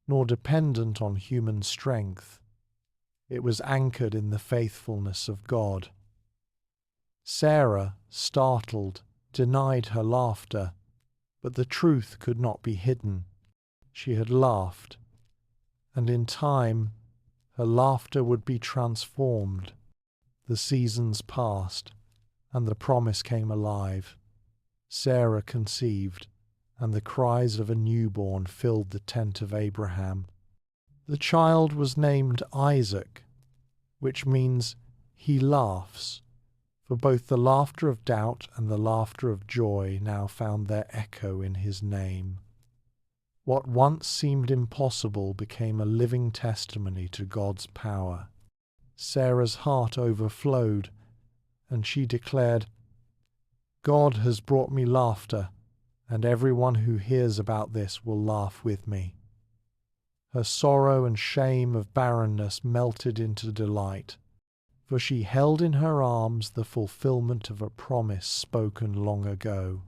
nor dependent on human strength. It was anchored in the faithfulness of God. Sarah, startled, denied her laughter, but the truth could not be hidden. She had laughed, and in time her laughter would be transformed. The seasons passed, and the promise came alive. Sarah conceived, and the cries of a newborn filled the tent of Abraham. The child was named Isaac, which means he laughs, for both the laughter of doubt and the laughter of joy now found their echo in his name. What once seemed impossible became a living testimony to God's power. Sarah's heart overflowed, and she declared, "God has brought me laughter, and everyone who hears about this will laugh with me." Her sorrow and shame of barrenness melted into delight, for she held in her arms the fulfillment of a promise spoken long ago.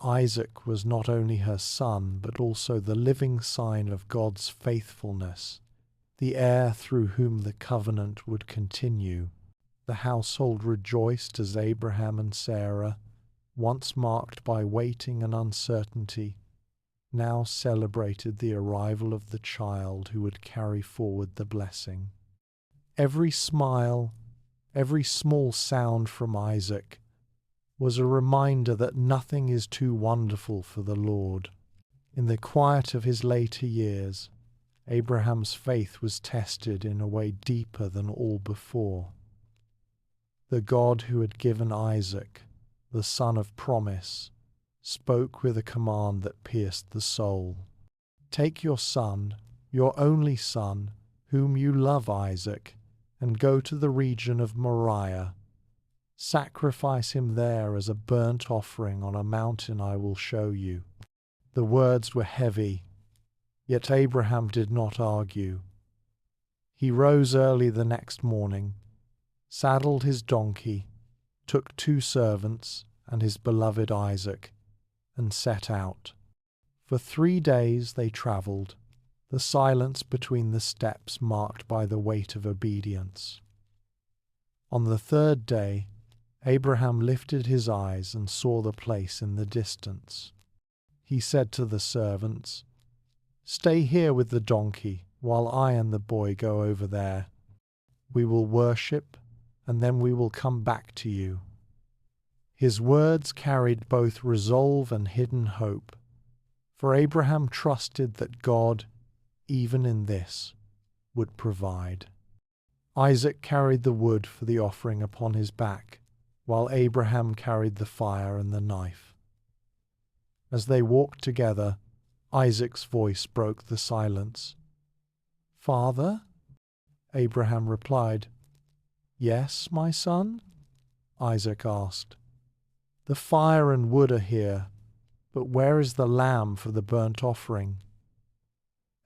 Isaac was not only her son, but also the living sign of God's faithfulness, the heir through whom the covenant would continue. The household rejoiced as Abraham and Sarah, once marked by waiting and uncertainty, now celebrated the arrival of the child who would carry forward the blessing. Every smile, every small sound from Isaac was a reminder that nothing is too wonderful for the Lord. In the quiet of his later years, Abraham's faith was tested in a way deeper than all before. The God who had given Isaac, the son of promise, spoke with a command that pierced the soul. Take your son, your only son, whom you love, Isaac, and go to the region of Moriah. Sacrifice him there as a burnt offering on a mountain I will show you. The words were heavy, yet Abraham did not argue. He rose early the next morning, saddled his donkey, took 2 servants and his beloved Isaac, and set out. For 3 days they travelled, the silence between the steps marked by the weight of obedience. On the 3rd day, Abraham lifted his eyes and saw the place in the distance. He said to the servants, "Stay here with the donkey while I and the boy go over there. We will worship, and then we will come back to you." His words carried both resolve and hidden hope, for Abraham trusted that God, even in this, would provide. Isaac carried the wood for the offering upon his back, while Abraham carried the fire and the knife. As they walked together, Isaac's voice broke the silence. "Father?" Abraham replied. "Yes, my son?" Isaac asked. "The fire and wood are here, but where is the lamb for the burnt offering?"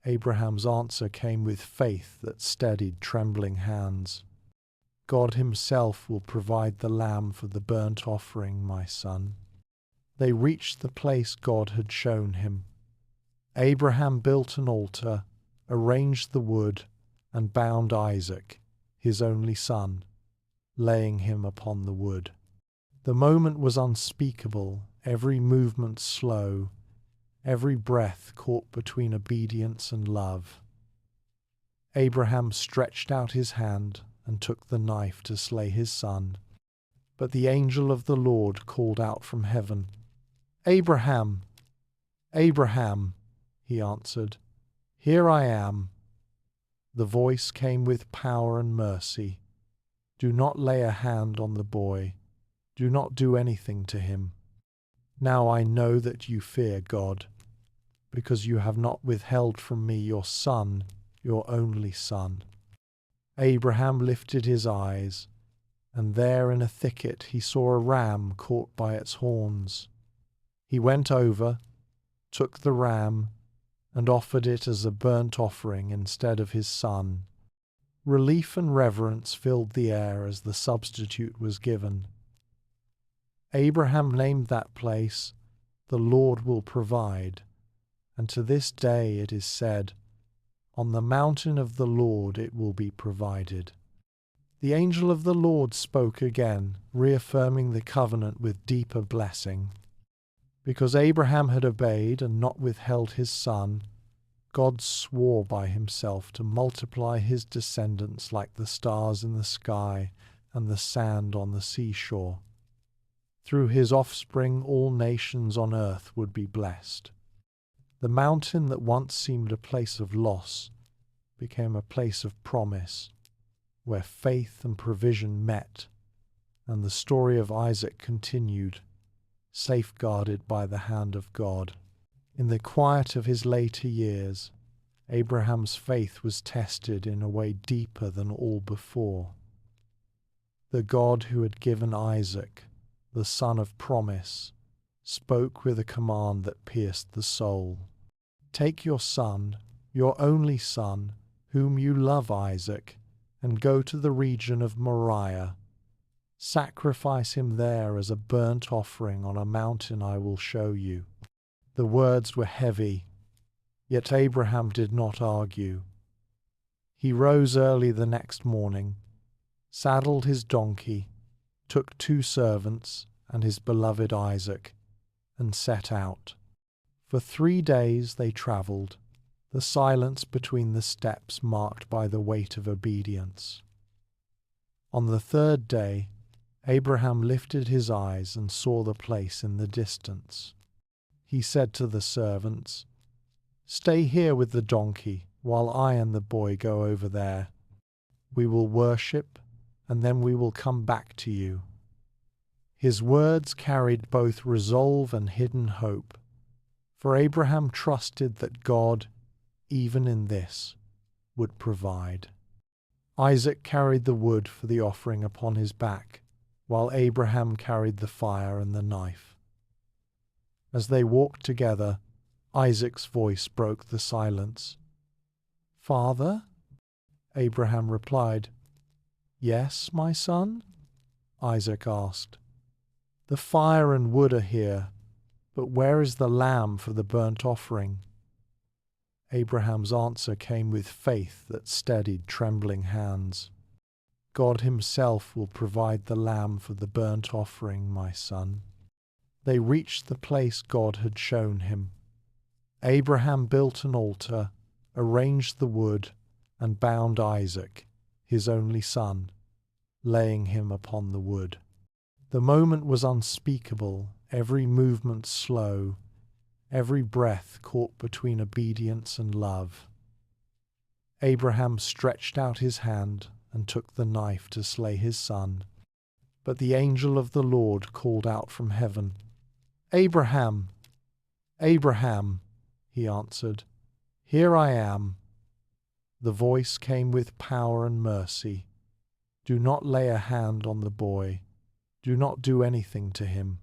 Abraham's answer came with faith that steadied trembling hands. "God himself will provide the lamb for the burnt offering, my son." They reached the place God had shown him. Abraham built an altar, arranged the wood, and bound Isaac, his only son, laying him upon the wood. The moment was unspeakable, every movement slow, every breath caught between obedience and love. Abraham stretched out his hand and took the knife to slay his son. But the angel of the Lord called out from heaven, "Abraham! Abraham!" He answered, "Here I am." The voice came with power and mercy. "Do not lay a hand on the boy. Do not do anything to him. Now I know that you fear God, because you have not withheld from me your son, your only son." Abraham lifted his eyes, and there in a thicket he saw a ram caught by its horns. He went over, took the ram, and offered it as a burnt offering instead of his son. Relief and reverence filled the air as the substitute was given. Abraham named that place, "The Lord will provide," and to this day it is said, "On the mountain of the Lord it will be provided." The angel of the Lord spoke again, reaffirming the covenant with deeper blessing. Because Abraham had obeyed and not withheld his son, God swore by himself to multiply his descendants like the stars in the sky and the sand on the seashore. Through his offspring all nations on earth would be blessed. The mountain that once seemed a place of loss became a place of promise, where faith and provision met, and the story of Isaac continued, safeguarded by the hand of God. In the quiet of his later years, Abraham's faith was tested in a way deeper than all before. The God who had given Isaac, the son of promise, spoke with a command that pierced the soul. "Take your son, your only son, whom you love, Isaac, and go to the region of Moriah. Sacrifice him there as a burnt offering on a mountain I will show you." The words were heavy, yet Abraham did not argue. He rose early the next morning, saddled his donkey, took 2 servants and his beloved Isaac, and set out. For 3 days they travelled, the silence between the steps marked by the weight of obedience. On the 3rd day, Abraham lifted his eyes and saw the place in the distance. He said to the servants, "Stay here with the donkey while I and the boy go over there. We will worship, and then we will come back to you." His words carried both resolve and hidden hope, for Abraham trusted that God, even in this, would provide. Isaac carried the wood for the offering upon his back, while Abraham carried the fire and the knife. As they walked together, Isaac's voice broke the silence. "Father?" Abraham replied. "Yes, my son?" Isaac asked. "The fire and wood are here, but where is the lamb for the burnt offering?" Abraham's answer came with faith that steadied trembling hands. "God himself will provide the lamb for the burnt offering, my son." They reached the place God had shown him. Abraham built an altar, arranged the wood, and bound Isaac, his only son, laying him upon the wood. The moment was unspeakable, every movement slow, every breath caught between obedience and love. Abraham stretched out his hand and took the knife to slay his son. But the angel of the Lord called out from heaven, "Abraham! Abraham!" He answered, "Here I am." The voice came with power and mercy. "Do not lay a hand on the boy. Do not do anything to him.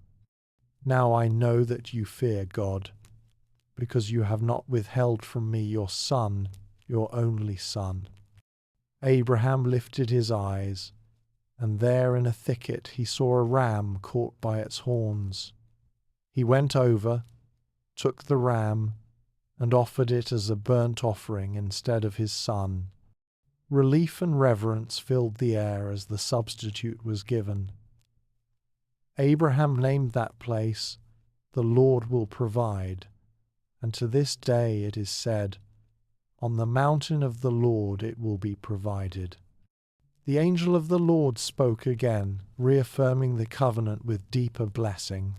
Now I know that you fear God, because you have not withheld from me your son, your only son." Abraham lifted his eyes, and there in a thicket he saw a ram caught by its horns. He went over, took the ram, and offered it as a burnt offering instead of his son. Relief and reverence filled the air as the substitute was given. Abraham named that place, "The Lord will provide," and to this day it is said, "On the mountain of the Lord it will be provided." The angel of the Lord spoke again, reaffirming the covenant with deeper blessing.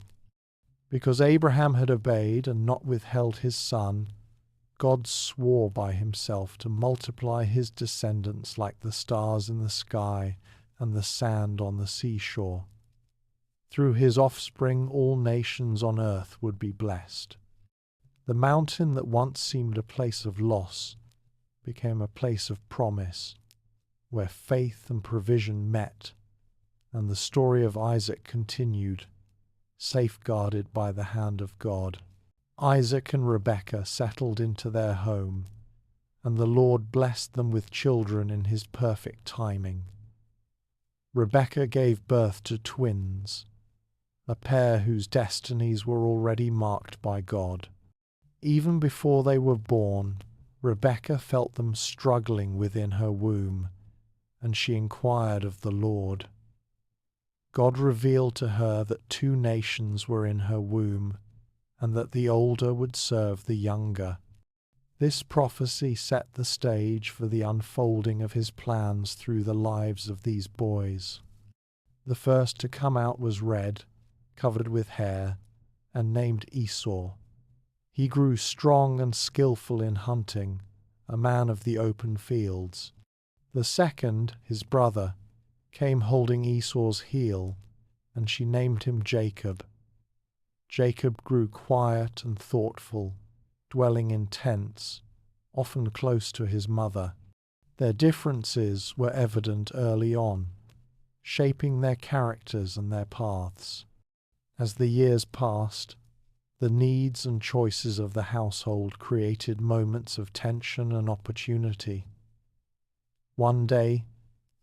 Because Abraham had obeyed and not withheld his son, God swore by himself to multiply his descendants like the stars in the sky and the sand on the seashore. Through his offspring all nations on earth would be blessed. The mountain that once seemed a place of loss became a place of promise, where faith and provision met, and the story of Isaac continued, safeguarded by the hand of God. Isaac and Rebekah settled into their home, and the Lord blessed them with children in his perfect timing. Rebekah gave birth to twins, a pair whose destinies were already marked by God. Even before they were born, Rebekah felt them struggling within her womb, and she inquired of the Lord. God revealed to her that 2 nations were in her womb, and that the older would serve the younger. This prophecy set the stage for the unfolding of his plans through the lives of these boys. The first to come out was red, covered with hair, and named Esau. He grew strong and skillful in hunting, a man of the open fields. The second, his brother, came holding Esau's heel, and she named him Jacob. Jacob grew quiet and thoughtful, dwelling in tents, often close to his mother. Their differences were evident early on, shaping their characters and their paths. As the years passed, The needs and choices of the household created moments of tension and opportunity. One day,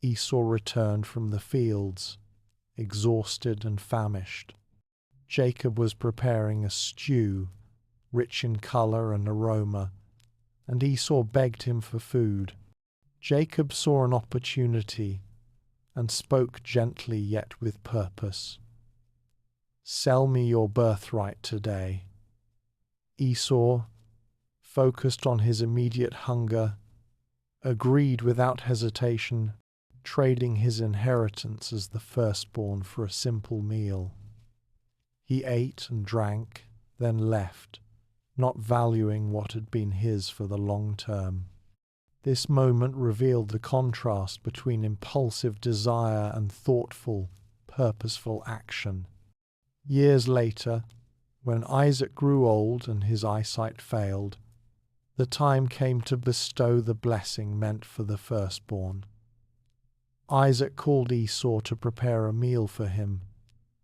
Esau returned from the fields, exhausted and famished. Jacob was preparing a stew, rich in color and aroma, and Esau begged him for food. Jacob saw an opportunity and spoke gently yet with purpose. "Sell me your birthright today." Esau, focused on his immediate hunger, agreed without hesitation, trading his inheritance as the firstborn for a simple meal. He ate and drank, then left, not valuing what had been his for the long term. This moment revealed the contrast between impulsive desire and thoughtful, purposeful action. Years later, when Isaac grew old and his eyesight failed, the time came to bestow the blessing meant for the firstborn. Isaac called Esau to prepare a meal for him,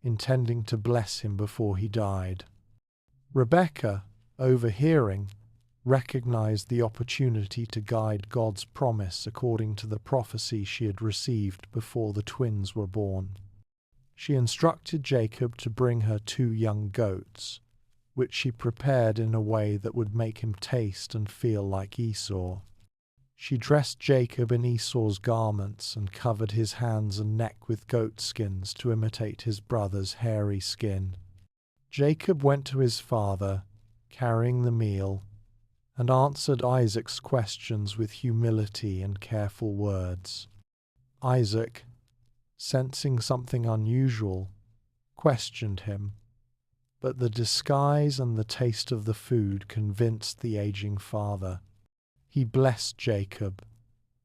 intending to bless him before he died. Rebekah, overhearing, recognized the opportunity to guide God's promise according to the prophecy she had received before the twins were born. She instructed Jacob to bring her 2 young goats, which she prepared in a way that would make him taste and feel like Esau. She dressed Jacob in Esau's garments and covered his hands and neck with goat skins to imitate his brother's hairy skin. Jacob went to his father, carrying the meal, and answered Isaac's questions with humility and careful words. Isaac, sensing something unusual, questioned him, but the disguise and the taste of the food convinced the aging father. He blessed Jacob,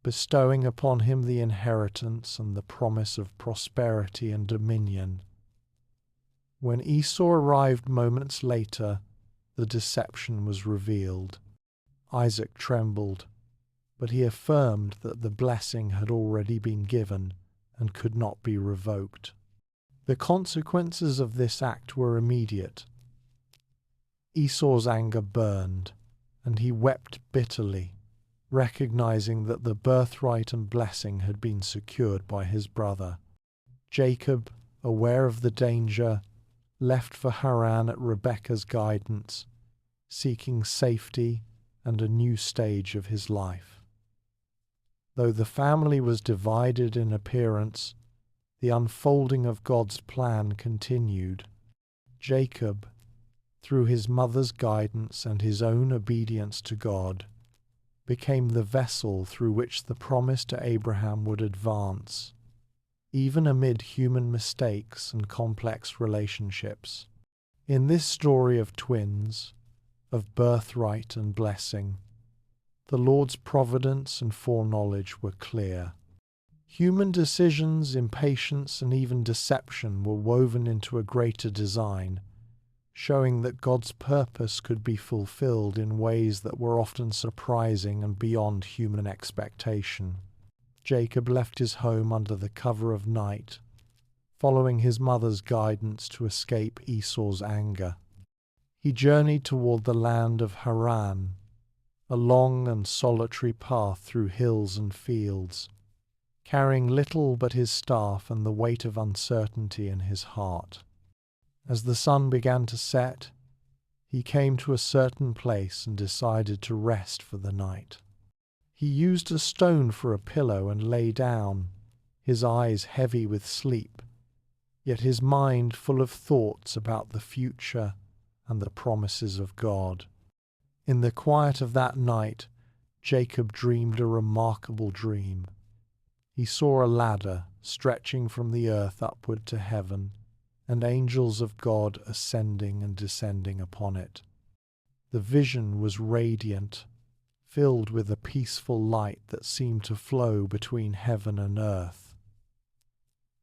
bestowing upon him the inheritance and the promise of prosperity and dominion. When Esau arrived moments later, the deception was revealed. Isaac trembled, but he affirmed that the blessing had already been given and could not be revoked. The consequences of this act were immediate. Esau's anger burned, and he wept bitterly, recognizing that the birthright and blessing had been secured by his brother. Jacob, aware of the danger, left for Haran at Rebekah's guidance, seeking safety and a new stage of his life. Though the family was divided in appearance, the unfolding of God's plan continued. Jacob, through his mother's guidance and his own obedience to God, became the vessel through which the promise to Abraham would advance, even amid human mistakes and complex relationships. In this story of twins, of birthright and blessing, the Lord's providence and foreknowledge were clear. Human decisions, impatience, and even deception were woven into a greater design, showing that God's purpose could be fulfilled in ways that were often surprising and beyond human expectation. Jacob left his home under the cover of night, following his mother's guidance to escape Esau's anger. He journeyed toward the land of Haran, a long and solitary path through hills and fields, carrying little but his staff and the weight of uncertainty in his heart. As the sun began to set, he came to a certain place and decided to rest for the night. He used a stone for a pillow and lay down, his eyes heavy with sleep, yet his mind full of thoughts about the future and the promises of God. In the quiet of that night, Jacob dreamed a remarkable dream. He saw a ladder stretching from the earth upward to heaven, and angels of God ascending and descending upon it. The vision was radiant, filled with a peaceful light that seemed to flow between heaven and earth.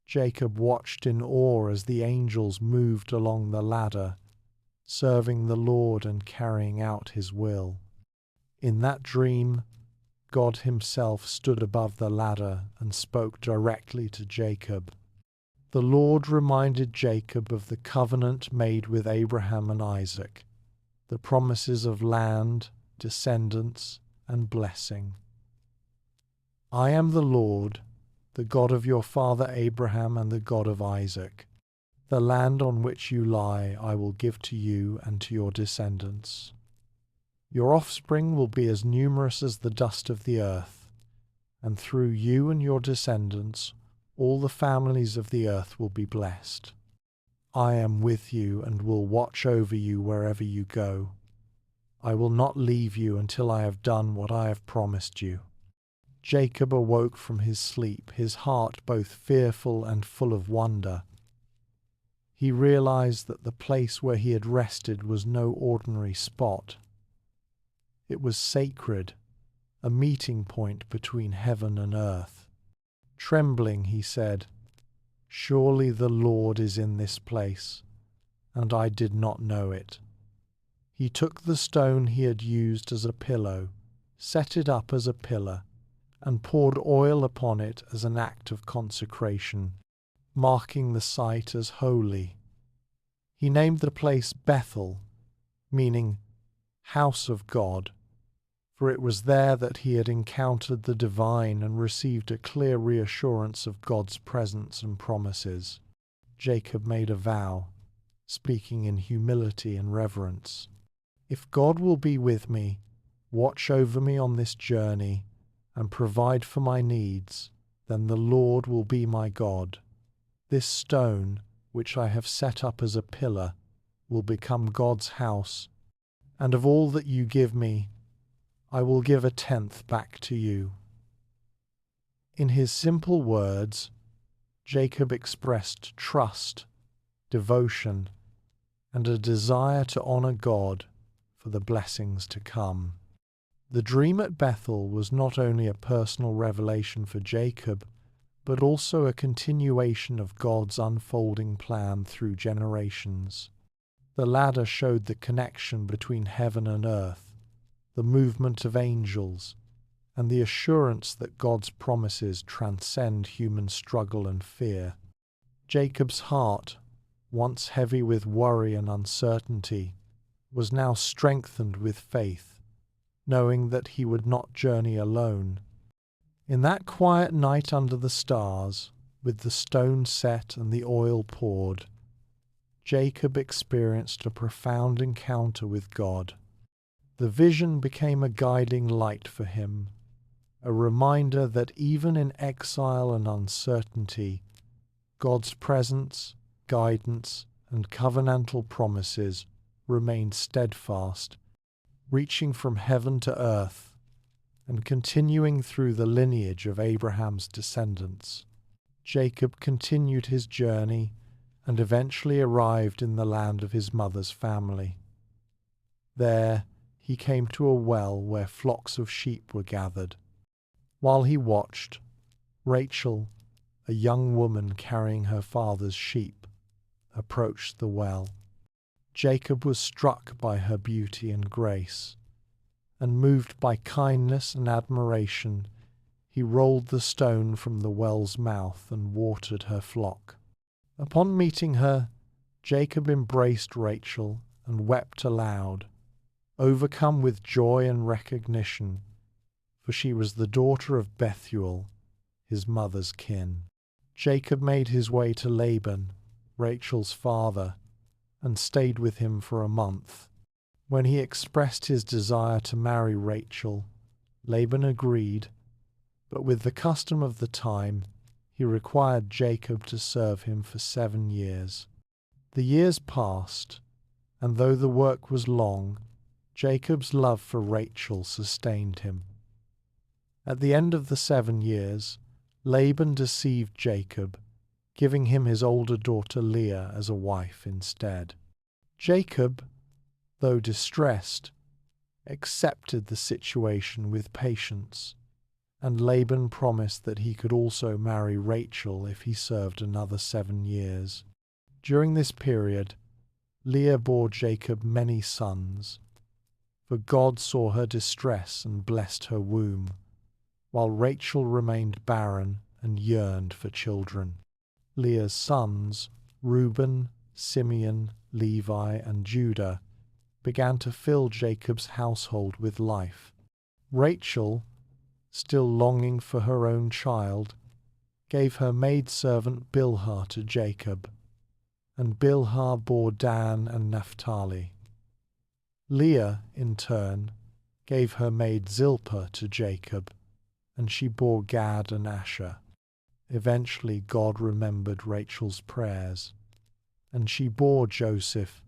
Jacob watched in awe as the angels moved along the ladder, serving the Lord and carrying out his will. In that dream, God himself stood above the ladder and spoke directly to Jacob. The Lord reminded Jacob of the covenant made with Abraham and Isaac, the promises of land, descendants, and blessing. I am the Lord, the God of your father Abraham and the God of Isaac. The land on which you lie I will give to you and to your descendants. Your offspring will be as numerous as the dust of the earth, and through you and your descendants all the families of the earth will be blessed. I am with you and will watch over you wherever you go. I will not leave you until I have done what I have promised you. Jacob awoke from his sleep, his heart both fearful and full of wonder. He realized that the place where he had rested was no ordinary spot. It was sacred, a meeting point between heaven and earth. Trembling, he said, "Surely the Lord is in this place, and I did not know it." He took the stone he had used as a pillow, set it up as a pillar, and poured oil upon it as an act of consecration, marking the site as holy. He named the place Bethel, meaning house of God, for it was there that he had encountered the divine and received a clear reassurance of God's presence and promises. Jacob made a vow, speaking in humility and reverence. If God will be with me, watch over me on this journey, and provide for my needs, then the Lord will be my God. This stone, which I have set up as a pillar, will become God's house, and of all that you give me, I will give 1/10 back to you. In his simple words, Jacob expressed trust, devotion, and a desire to honor God for the blessings to come. The dream at Bethel was not only a personal revelation for Jacob, but also a continuation of God's unfolding plan through generations. The ladder showed the connection between heaven and earth, the movement of angels, and the assurance that God's promises transcend human struggle and fear. Jacob's heart, once heavy with worry and uncertainty, was now strengthened with faith, knowing that he would not journey alone. In that quiet night under the stars, with the stone set and the oil poured, Jacob experienced a profound encounter with God. The vision became a guiding light for him, a reminder that even in exile and uncertainty, God's presence, guidance, and covenantal promises remained steadfast, reaching from heaven to earth and continuing through the lineage of Abraham's descendants. Jacob continued his journey and eventually arrived in the land of his mother's family. There, he came to a well where flocks of sheep were gathered. While he watched, Rachel, a young woman carrying her father's sheep, approached the well. Jacob was struck by her beauty and grace, and moved by kindness and admiration, he rolled the stone from the well's mouth and watered her flock. Upon meeting her, Jacob embraced Rachel and wept aloud, overcome with joy and recognition, for she was the daughter of Bethuel, his mother's kin. Jacob made his way to Laban, Rachel's father, and stayed with him for a month. When he expressed his desire to marry Rachel, Laban agreed, but with the custom of the time, he required Jacob to serve him for 7 years. The years passed, and though the work was long, Jacob's love for Rachel sustained him. At the end of the 7 years, Laban deceived Jacob, giving him his older daughter Leah as a wife instead. Jacob, though distressed, accepted the situation with patience, and Laban promised that he could also marry Rachel if he served another 7 years. During this period, Leah bore Jacob many sons, for God saw her distress and blessed her womb, while Rachel remained barren and yearned for children. Leah's sons, Reuben, Simeon, Levi, and Judah, began to fill Jacob's household with life. Rachel, still longing for her own child, gave her maidservant Bilhah to Jacob, and Bilhah bore Dan and Naphtali. Leah, in turn, gave her maid Zilpah to Jacob, and she bore Gad and Asher. Eventually God remembered Rachel's prayers, and she bore Joseph,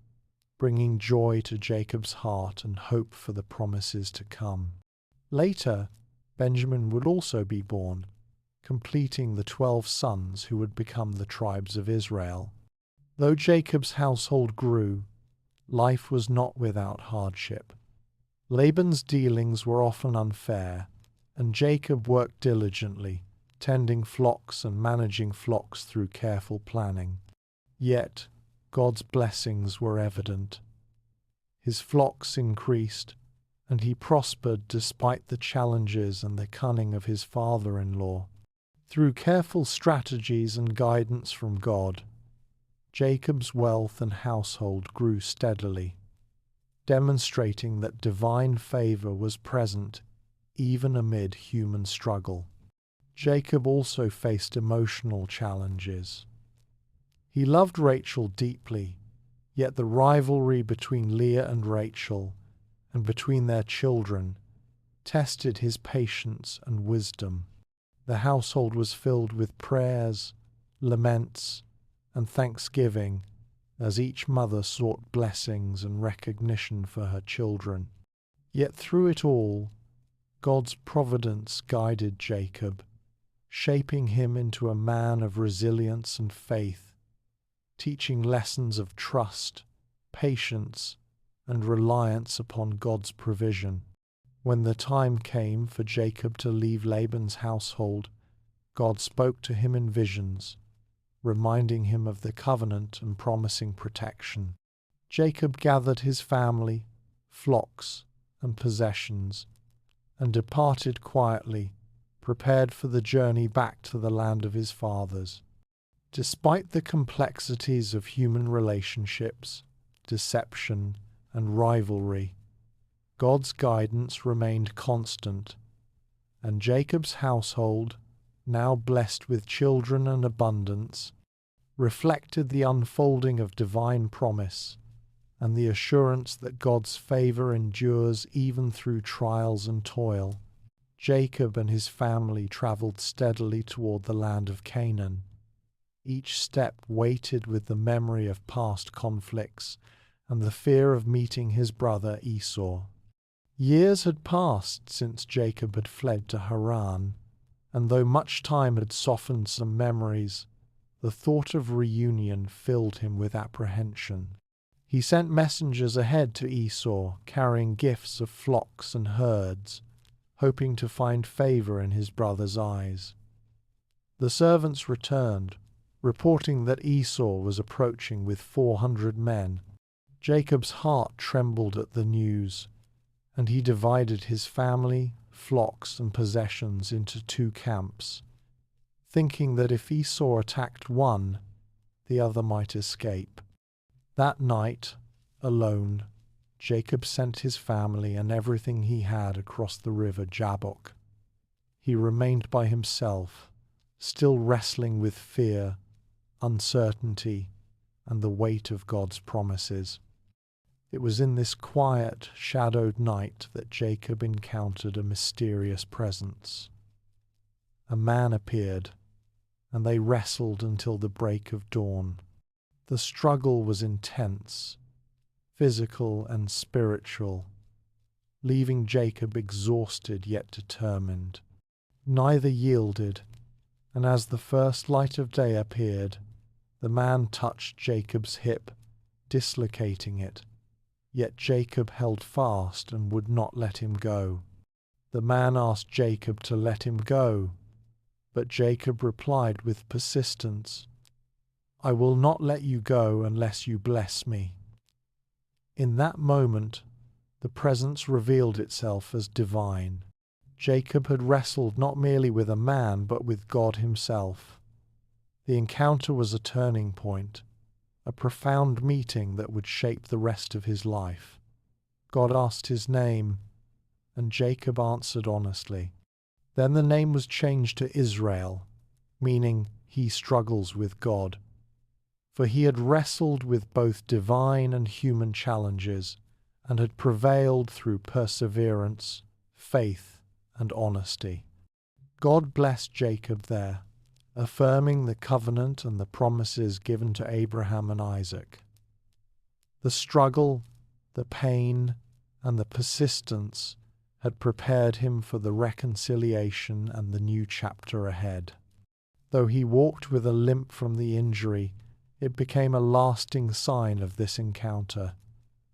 bringing joy to Jacob's heart and hope for the promises to come. Later, Benjamin would also be born, completing the 12 sons who would become the tribes of Israel. Though Jacob's household grew, life was not without hardship. Laban's dealings were often unfair, and Jacob worked diligently, tending flocks and managing flocks through careful planning. Yet God's blessings were evident. His flocks increased, and he prospered despite the challenges and the cunning of his father-in-law. Through careful strategies and guidance from God, Jacob's wealth and household grew steadily, demonstrating that divine favor was present even amid human struggle. Jacob also faced emotional challenges. He loved Rachel deeply, yet the rivalry between Leah and Rachel, and between their children, tested his patience and wisdom. The household was filled with prayers, laments, and thanksgiving as each mother sought blessings and recognition for her children. Yet through it all, God's providence guided Jacob, shaping him into a man of resilience and faith, teaching lessons of trust, patience, and reliance upon God's provision. When the time came for Jacob to leave Laban's household, God spoke to him in visions, reminding him of the covenant and promising protection. Jacob gathered his family, flocks, and possessions, and departed quietly, prepared for the journey back to the land of his fathers. Despite the complexities of human relationships, deception, and rivalry, God's guidance remained constant, and Jacob's household, now blessed with children and abundance, reflected the unfolding of divine promise and the assurance that God's favor endures even through trials and toil. Jacob and his family traveled steadily toward the land of Canaan, each step weighted with the memory of past conflicts and the fear of meeting his brother Esau. Years had passed since Jacob had fled to Haran, and though much time had softened some memories, the thought of reunion filled him with apprehension. He sent messengers ahead to Esau, carrying gifts of flocks and herds, hoping to find favor in his brother's eyes. The servants returned, reporting that Esau was approaching with 400 men. Jacob's heart trembled at the news, and he divided his family, flocks, and possessions into 2 camps, thinking that if Esau attacked one, the other might escape. That night, alone, Jacob sent his family and everything he had across the river Jabbok. He remained by himself, still wrestling with fear, uncertainty, and the weight of God's promises. It was in this quiet, shadowed night that Jacob encountered a mysterious presence. A man appeared, and they wrestled until the break of dawn. The struggle was intense, physical and spiritual, leaving Jacob exhausted yet determined. Neither yielded, and as the first light of day appeared, the man touched Jacob's hip, dislocating it. Yet Jacob held fast and would not let him go. The man asked Jacob to let him go, but Jacob replied with persistence, "I will not let you go unless you bless me." In that moment, the presence revealed itself as divine. Jacob had wrestled not merely with a man but with God himself. The encounter was a turning point, a profound meeting that would shape the rest of his life. God asked his name, and Jacob answered honestly. Then the name was changed to Israel, meaning he struggles with God. For he had wrestled with both divine and human challenges, and had prevailed through perseverance, faith, and honesty. God blessed Jacob there, affirming the covenant and the promises given to Abraham and Isaac. The struggle, the pain, and the persistence had prepared him for the reconciliation and the new chapter ahead. Though he walked with a limp from the injury, it became a lasting sign of this encounter,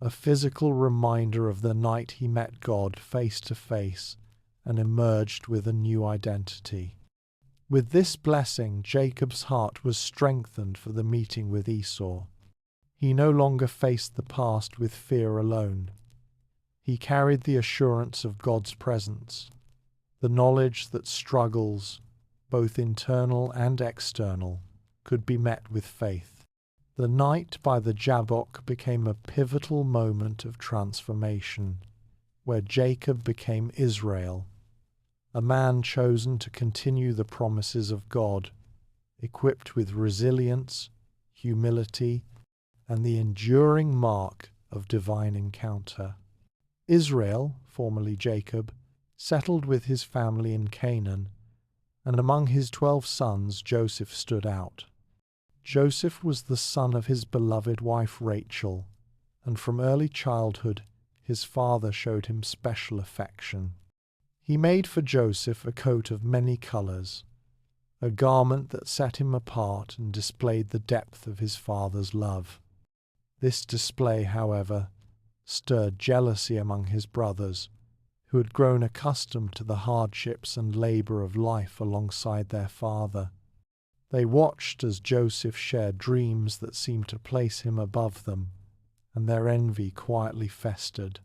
a physical reminder of the night he met God face to face and emerged with a new identity. With this blessing, Jacob's heart was strengthened for the meeting with Esau. He no longer faced the past with fear alone. He carried the assurance of God's presence, the knowledge that struggles, both internal and external, could be met with faith. The night by the Jabbok became a pivotal moment of transformation, where Jacob became Israel, a man chosen to continue the promises of God, equipped with resilience, humility, and the enduring mark of divine encounter. Israel, formerly Jacob, settled with his family in Canaan, and among his 12 sons Joseph stood out. Joseph was the son of his beloved wife Rachel, and from early childhood his father showed him special affection. He made for Joseph a coat of many colors, a garment that set him apart and displayed the depth of his father's love. This display, however, stirred jealousy among his brothers, who had grown accustomed to the hardships and labor of life alongside their father. They watched as Joseph shared dreams that seemed to place him above them, and their envy quietly festered.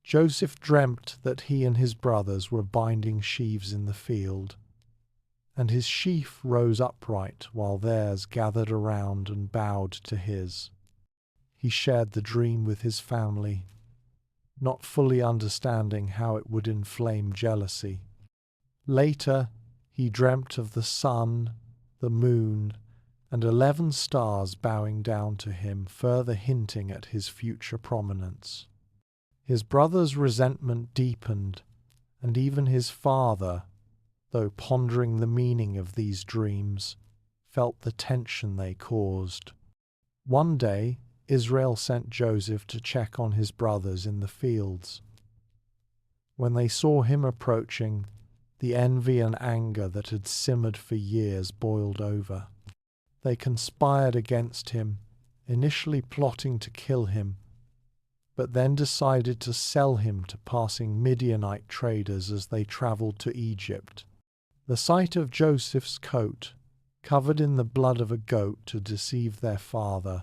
Joseph dreamt that he and his brothers were binding sheaves in the field, and his sheaf rose upright while theirs gathered around and bowed to his. He shared the dream with his family, not fully understanding how it would inflame jealousy. Later, he dreamt of the sun, the moon, and 11 stars bowing down to him, further hinting at his future prominence. His brother's resentment deepened, and even his father, though pondering the meaning of these dreams, felt the tension they caused. One day, Israel sent Joseph to check on his brothers in the fields. When they saw him approaching, the envy and anger that had simmered for years boiled over. They conspired against him, initially plotting to kill him, but then decided to sell him to passing Midianite traders as they traveled to Egypt. The sight of Joseph's coat, covered in the blood of a goat to deceive their father,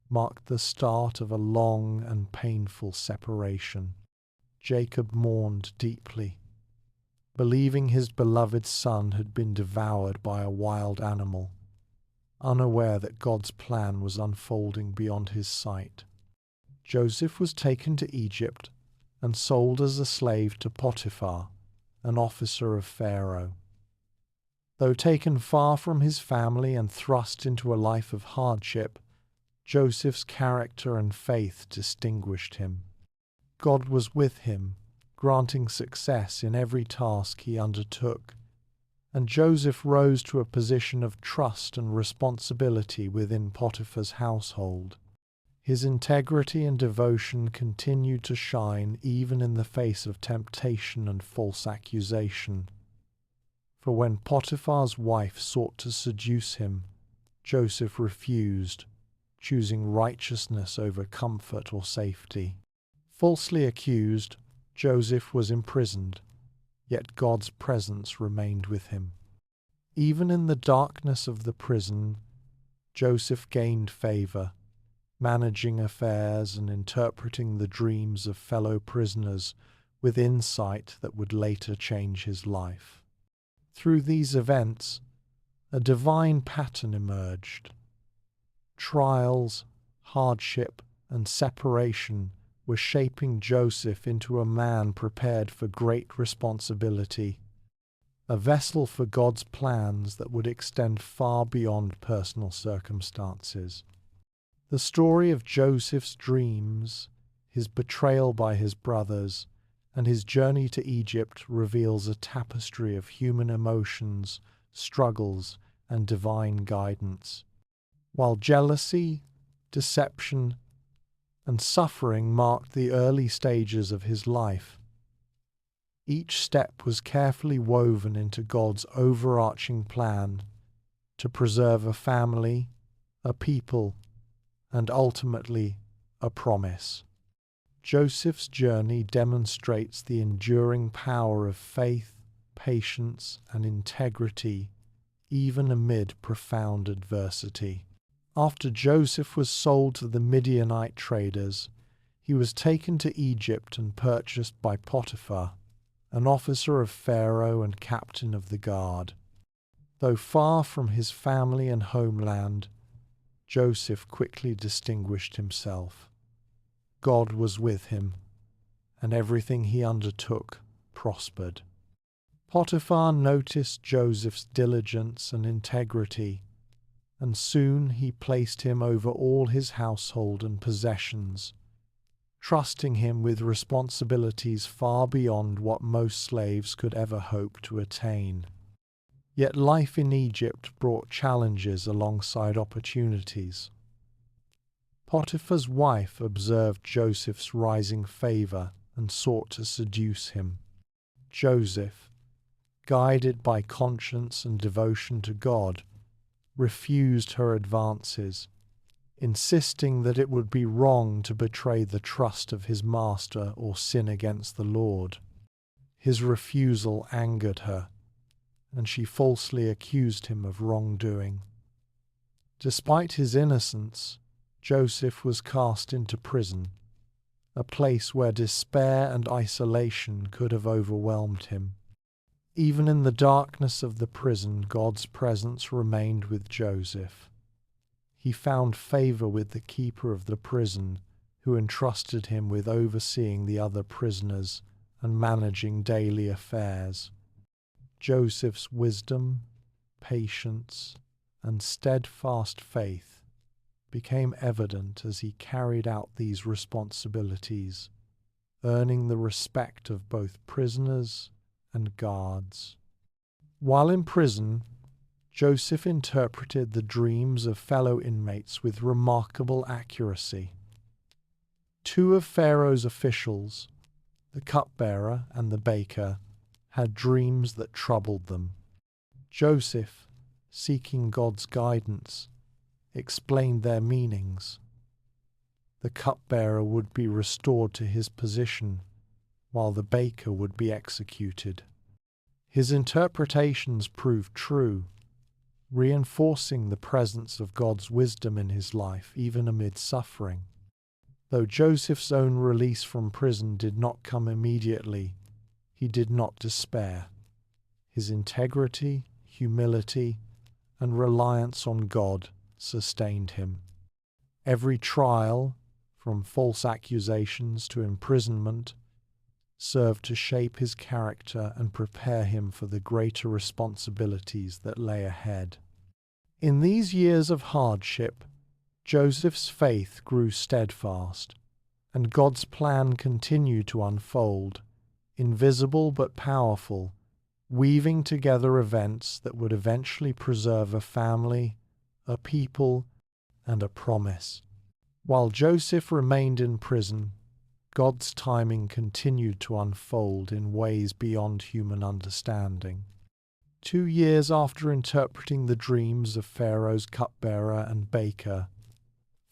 marked the start of a long and painful separation. Jacob mourned deeply, believing his beloved son had been devoured by a wild animal, unaware that God's plan was unfolding beyond his sight. Joseph was taken to Egypt and sold as a slave to Potiphar, an officer of Pharaoh. Though taken far from his family and thrust into a life of hardship, Joseph's character and faith distinguished him. God was with him, granting success in every task he undertook, and Joseph rose to a position of trust and responsibility within Potiphar's household. His integrity and devotion continued to shine even in the face of temptation and false accusation. For when Potiphar's wife sought to seduce him, Joseph refused, choosing righteousness over comfort or safety. Falsely accused, Joseph was imprisoned, yet God's presence remained with him. Even in the darkness of the prison, Joseph gained favor, managing affairs and interpreting the dreams of fellow prisoners with insight that would later change his life. Through these events, a divine pattern emerged. Trials, hardship, and separation were shaping Joseph into a man prepared for great responsibility, a vessel for God's plans that would extend far beyond personal circumstances. The story of Joseph's dreams, his betrayal by his brothers, and his journey to Egypt reveals a tapestry of human emotions, struggles, and divine guidance. While jealousy, deception, and suffering marked the early stages of his life, each step was carefully woven into God's overarching plan to preserve a family, a people, and ultimately a promise. Joseph's journey demonstrates the enduring power of faith, patience, and integrity, even amid profound adversity. After Joseph was sold to the Midianite traders, he was taken to Egypt and purchased by Potiphar, an officer of Pharaoh and captain of the guard. Though far from his family and homeland, Joseph quickly distinguished himself. God was with him, and everything he undertook prospered. Potiphar noticed Joseph's diligence and integrity, and soon he placed him over all his household and possessions, trusting him with responsibilities far beyond what most slaves could ever hope to attain. Yet life in Egypt brought challenges alongside opportunities. Potiphar's wife observed Joseph's rising favor and sought to seduce him. Joseph, guided by conscience and devotion to God, refused her advances, insisting that it would be wrong to betray the trust of his master or sin against the Lord. His refusal angered her, and she falsely accused him of wrongdoing. Despite his innocence, Joseph was cast into prison, a place where despair and isolation could have overwhelmed him. Even in the darkness of the prison, God's presence remained with Joseph. He found favor with the keeper of the prison, who entrusted him with overseeing the other prisoners and managing daily affairs. Joseph's wisdom, patience, and steadfast faith became evident as he carried out these responsibilities, earning the respect of both prisoners and guards. While in prison, Joseph interpreted the dreams of fellow inmates with remarkable accuracy. Two of Pharaoh's officials, the cupbearer and the baker, had dreams that troubled them. Joseph, seeking God's guidance, explained their meanings. The cupbearer would be restored to his position, while the baker would be executed. His interpretations proved true, reinforcing the presence of God's wisdom in his life even amid suffering. Though Joseph's own release from prison did not come immediately, he did not despair. His integrity, humility, and reliance on God sustained him. Every trial, from false accusations to imprisonment, served to shape his character and prepare him for the greater responsibilities that lay ahead. In these years of hardship, Joseph's faith grew steadfast, and God's plan continued to unfold, invisible but powerful, weaving together events that would eventually preserve a family, a people, and a promise. While Joseph remained in prison, God's timing continued to unfold in ways beyond human understanding. 2 years after interpreting the dreams of Pharaoh's cupbearer and baker,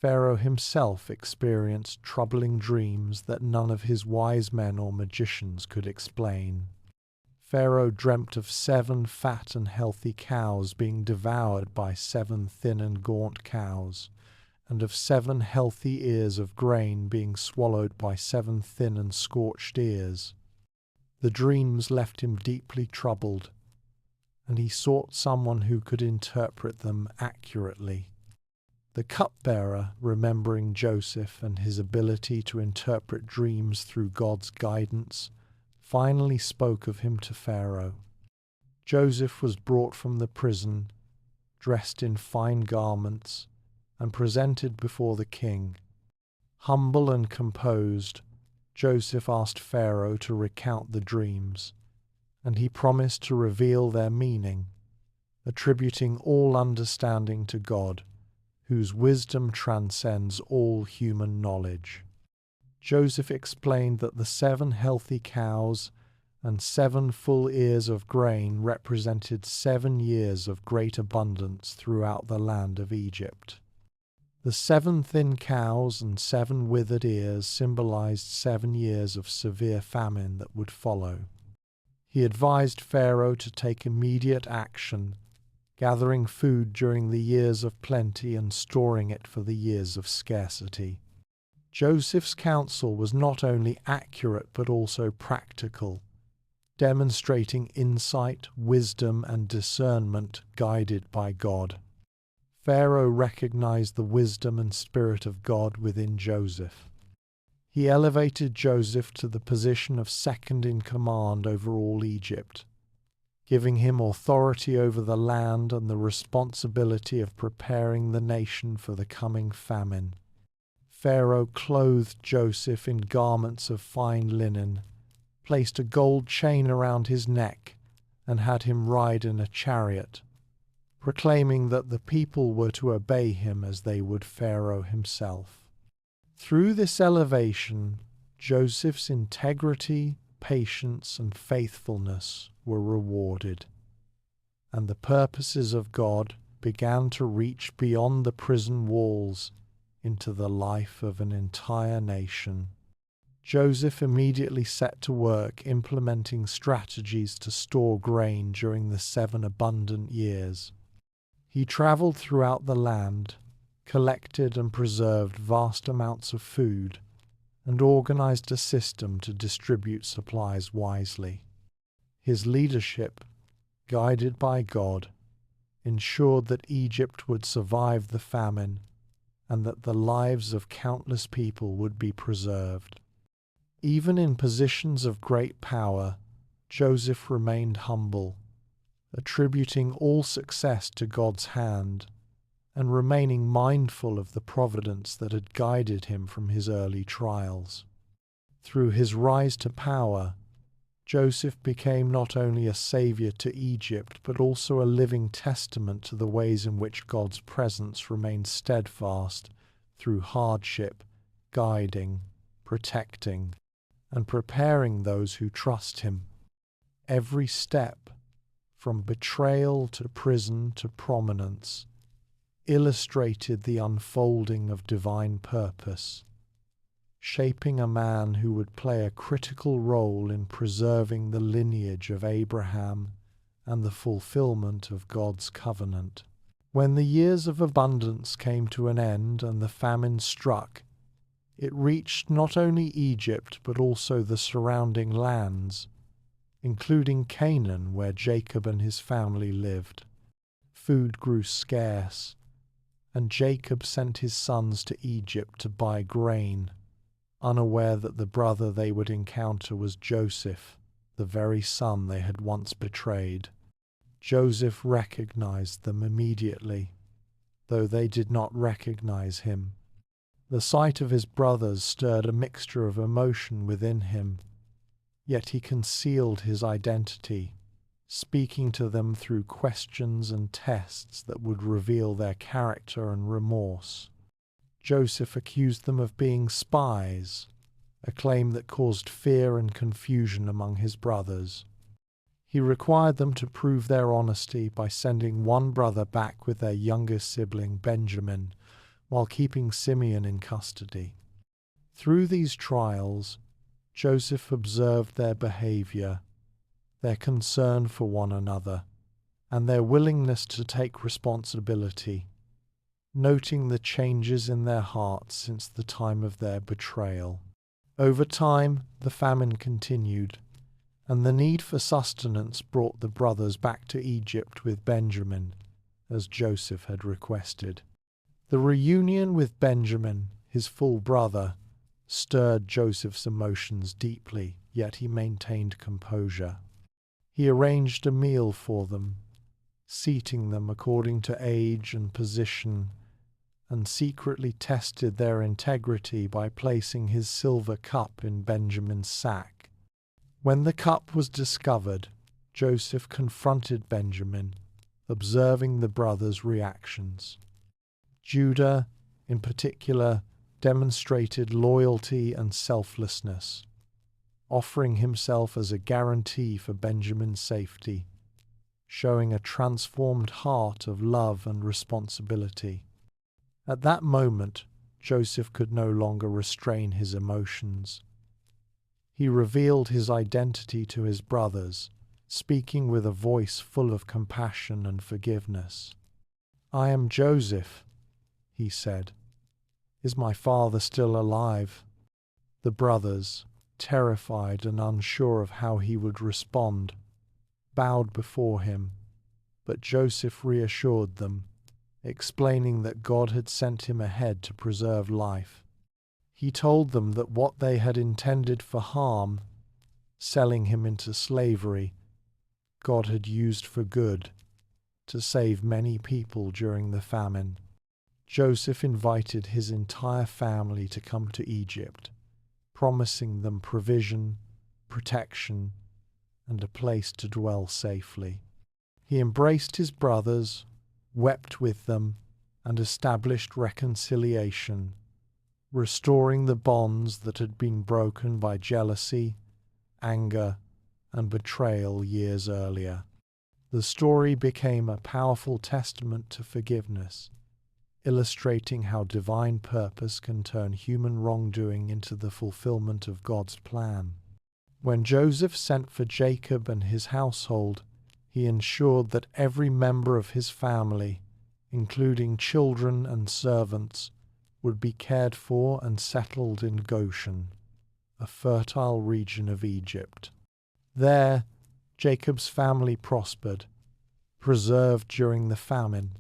Pharaoh himself experienced troubling dreams that none of his wise men or magicians could explain. Pharaoh dreamt of 7 fat and healthy cows being devoured by 7 thin and gaunt cows, and of 7 healthy ears of grain being swallowed by 7 thin and scorched ears. The dreams left him deeply troubled, and he sought someone who could interpret them accurately. The cupbearer, remembering Joseph and his ability to interpret dreams through God's guidance, finally spoke of him to Pharaoh. Joseph was brought from the prison, dressed in fine garments, and presented before the king. Humble and composed, Joseph asked Pharaoh to recount the dreams, and he promised to reveal their meaning, attributing all understanding to God, whose wisdom transcends all human knowledge. Joseph explained that the 7 healthy cows and 7 full ears of grain represented 7 years of great abundance throughout the land of Egypt. The 7 thin cows and 7 withered ears symbolized 7 years of severe famine that would follow. He advised Pharaoh to take immediate action, gathering food during the years of plenty and storing it for the years of scarcity. Joseph's counsel was not only accurate but also practical, demonstrating insight, wisdom, and discernment guided by God. Pharaoh recognized the wisdom and spirit of God within Joseph. He elevated Joseph to the position of second in command over all Egypt, giving him authority over the land and the responsibility of preparing the nation for the coming famine. Pharaoh clothed Joseph in garments of fine linen, placed a gold chain around his neck, and had him ride in a chariot, proclaiming that the people were to obey him as they would Pharaoh himself. Through this elevation, Joseph's integrity, patience, and faithfulness were rewarded, and the purposes of God began to reach beyond the prison walls into the life of an entire nation. Joseph immediately set to work implementing strategies to store grain during the 7 abundant years. He traveled throughout the land, collected and preserved vast amounts of food, and organized a system to distribute supplies wisely. His leadership, guided by God, ensured that Egypt would survive the famine and that the lives of countless people would be preserved. Even in positions of great power, Joseph remained humble, attributing all success to God's hand and remaining mindful of the providence that had guided him from his early trials. Through his rise to power, Joseph became not only a savior to Egypt, but also a living testament to the ways in which God's presence remains steadfast through hardship, guiding, protecting, and preparing those who trust him. Every step, from betrayal to prison to prominence, illustrated the unfolding of divine purpose, shaping a man who would play a critical role in preserving the lineage of Abraham and the fulfillment of God's covenant. When the years of abundance came to an end and the famine struck, it reached not only Egypt but also the surrounding lands, including Canaan, where Jacob and his family lived. Food grew scarce, and Jacob sent his sons to Egypt to buy grain, unaware that the brother they would encounter was Joseph, the very son they had once betrayed. Joseph recognized them immediately, though they did not recognize him. The sight of his brothers stirred a mixture of emotion within him, yet he concealed his identity, speaking to them through questions and tests that would reveal their character and remorse. Joseph accused them of being spies, a claim that caused fear and confusion among his brothers. He required them to prove their honesty by sending one brother back with their younger sibling Benjamin, while keeping Simeon in custody. Through these trials, Joseph observed their behavior, their concern for one another, and their willingness to take responsibility, noting the changes in their hearts since the time of their betrayal. Over time, the famine continued, and the need for sustenance brought the brothers back to Egypt with Benjamin, as Joseph had requested. The reunion with Benjamin, his full brother, stirred Joseph's emotions deeply, yet he maintained composure. He arranged a meal for them, seating them according to age and position, and secretly tested their integrity by placing his silver cup in Benjamin's sack. When the cup was discovered, Joseph confronted Benjamin, observing the brothers' reactions. Judah, in particular, demonstrated loyalty and selflessness, offering himself as a guarantee for Benjamin's safety, showing a transformed heart of love and responsibility. At that moment, Joseph could no longer restrain his emotions. He revealed his identity to his brothers, speaking with a voice full of compassion and forgiveness. "I am Joseph," he said. "Is my father still alive?" The brothers, terrified and unsure of how he would respond, bowed before him, but Joseph reassured them, explaining that God had sent him ahead to preserve life. He told them that what they had intended for harm, selling him into slavery, God had used for good, to save many people during the famine. Joseph invited his entire family to come to Egypt, promising them provision, protection, and a place to dwell safely. He embraced his brothers, wept with them, and established reconciliation, restoring the bonds that had been broken by jealousy, anger, and betrayal years earlier. The story became a powerful testament to forgiveness, illustrating how divine purpose can turn human wrongdoing into the fulfillment of God's plan. When Joseph sent for Jacob and his household, he ensured that every member of his family, including children and servants, would be cared for and settled in Goshen, a fertile region of Egypt. There, Jacob's family prospered, preserved during the famine,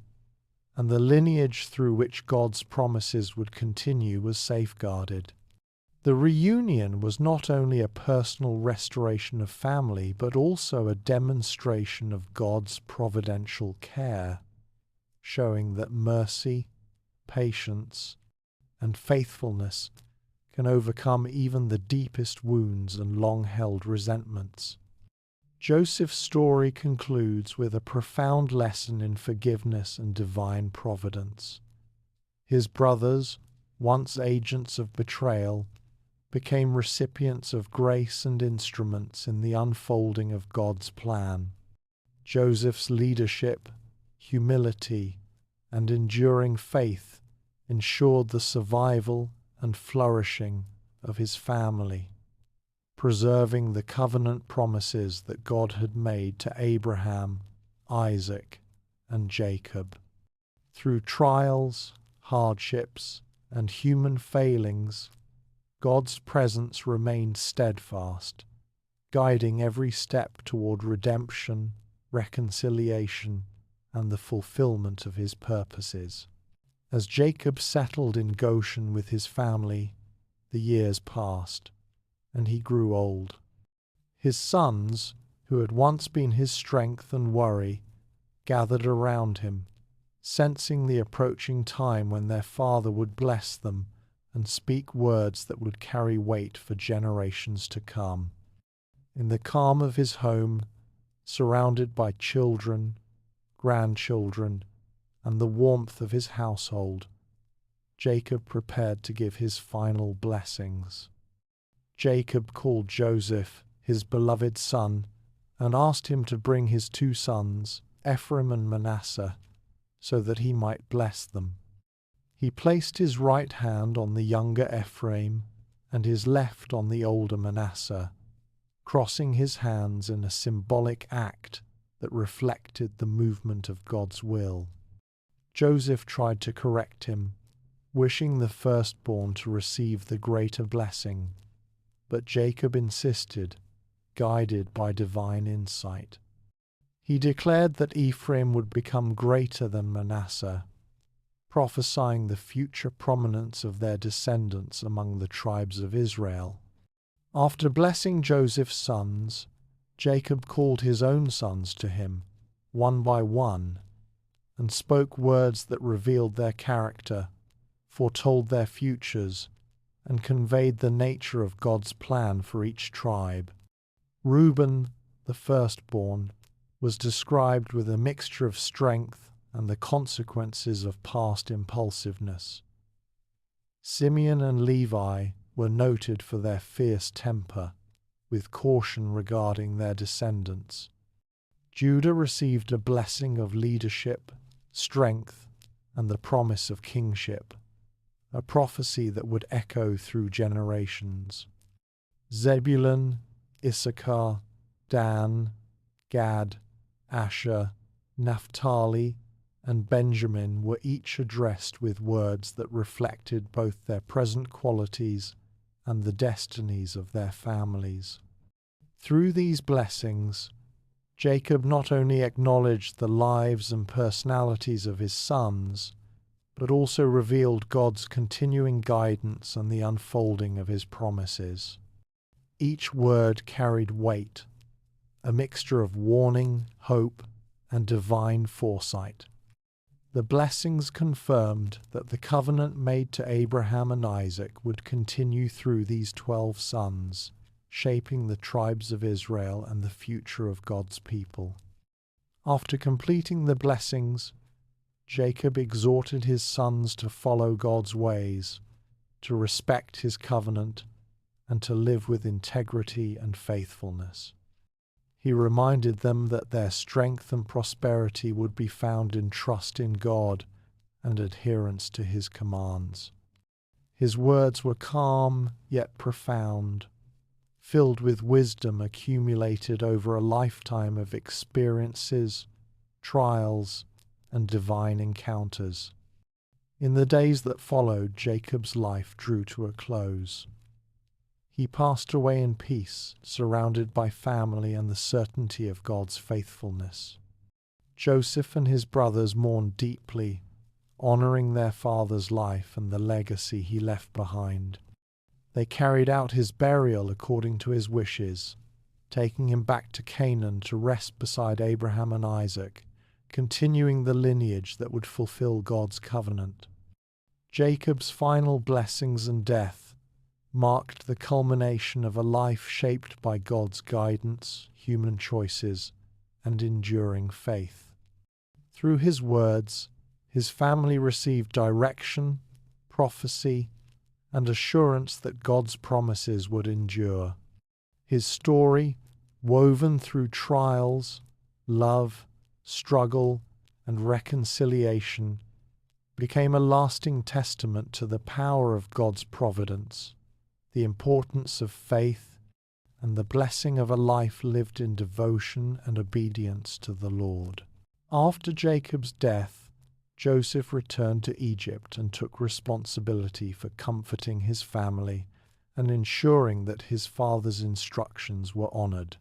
and the lineage through which God's promises would continue was safeguarded. The reunion was not only a personal restoration of family, but also a demonstration of God's providential care, showing that mercy, patience, and faithfulness can overcome even the deepest wounds and long-held resentments. Joseph's story concludes with a profound lesson in forgiveness and divine providence. His brothers, once agents of betrayal, became recipients of grace and instruments in the unfolding of God's plan. Joseph's leadership, humility, and enduring faith ensured the survival and flourishing of his family, preserving the covenant promises that God had made to Abraham, Isaac, and Jacob. Through trials, hardships, and human failings, God's presence remained steadfast, guiding every step toward redemption, reconciliation, and the fulfillment of his purposes. As Jacob settled in Goshen with his family, the years passed, and he grew old. His sons, who had once been his strength and worry, gathered around him, sensing the approaching time when their father would bless them and speak words that would carry weight for generations to come. In the calm of his home, surrounded by children, grandchildren, and the warmth of his household, Jacob prepared to give his final blessings. Jacob called Joseph, his beloved son, and asked him to bring his two sons, Ephraim and Manasseh, so that he might bless them. He placed his right hand on the younger Ephraim and his left on the older Manasseh, crossing his hands in a symbolic act that reflected the movement of God's will. Joseph tried to correct him, wishing the firstborn to receive the greater blessing, but Jacob insisted, guided by divine insight. He declared that Ephraim would become greater than Manasseh, prophesying the future prominence of their descendants among the tribes of Israel. After blessing Joseph's sons, Jacob called his own sons to him, one by one, and spoke words that revealed their character, foretold their futures, and conveyed the nature of God's plan for each tribe. Reuben, the firstborn, was described with a mixture of strength and the consequences of past impulsiveness. Simeon and Levi were noted for their fierce temper, with caution regarding their descendants. Judah received a blessing of leadership, strength, and the promise of kingship, a prophecy that would echo through generations. Zebulun, Issachar, Dan, Gad, Asher, Naphtali, and Benjamin were each addressed with words that reflected both their present qualities and the destinies of their families. Through these blessings, Jacob not only acknowledged the lives and personalities of his sons, but also revealed God's continuing guidance and the unfolding of his promises. Each word carried weight, a mixture of warning, hope, and divine foresight. The blessings confirmed that the covenant made to Abraham and Isaac would continue through these 12 sons, shaping the tribes of Israel and the future of God's people. After completing the blessings, Jacob exhorted his sons to follow God's ways, to respect his covenant, and to live with integrity and faithfulness. He reminded them that their strength and prosperity would be found in trust in God and adherence to his commands. His words were calm yet profound, filled with wisdom accumulated over a lifetime of experiences, trials, and divine encounters. In the days that followed, Jacob's life drew to a close. He passed away in peace, surrounded by family and the certainty of God's faithfulness. Joseph and his brothers mourned deeply, honoring their father's life and the legacy he left behind. They carried out his burial according to his wishes, taking him back to Canaan to rest beside Abraham and Isaac, continuing the lineage that would fulfill God's covenant. Jacob's final blessings and death marked the culmination of a life shaped by God's guidance, human choices, and enduring faith. Through his words, his family received direction, prophecy, and assurance that God's promises would endure. His story, woven through trials, love, struggle, and reconciliation, became a lasting testament to the power of God's providence, the importance of faith, and the blessing of a life lived in devotion and obedience to the Lord. After Jacob's death, Joseph returned to Egypt and took responsibility for comforting his family and ensuring that his father's instructions were honored.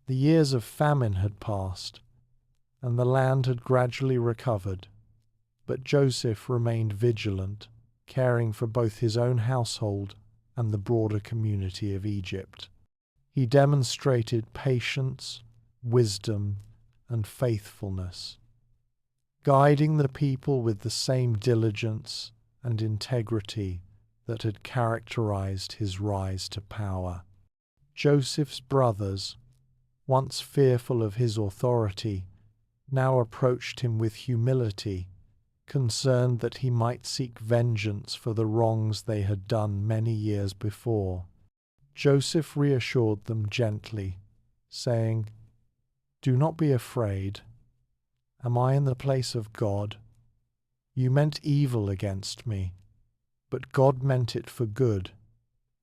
The years of famine had passed, and the land had gradually recovered, but Joseph remained vigilant, caring for both his own household and the broader community of Egypt. He demonstrated patience, wisdom, and faithfulness, guiding the people with the same diligence and integrity that had characterized his rise to power. Joseph's brothers, once fearful of his authority, now approached him with humility, concerned that he might seek vengeance for the wrongs they had done many years before. Joseph reassured them gently, saying, "Do not be afraid. Am I in the place of God? You meant evil against me, but God meant it for good,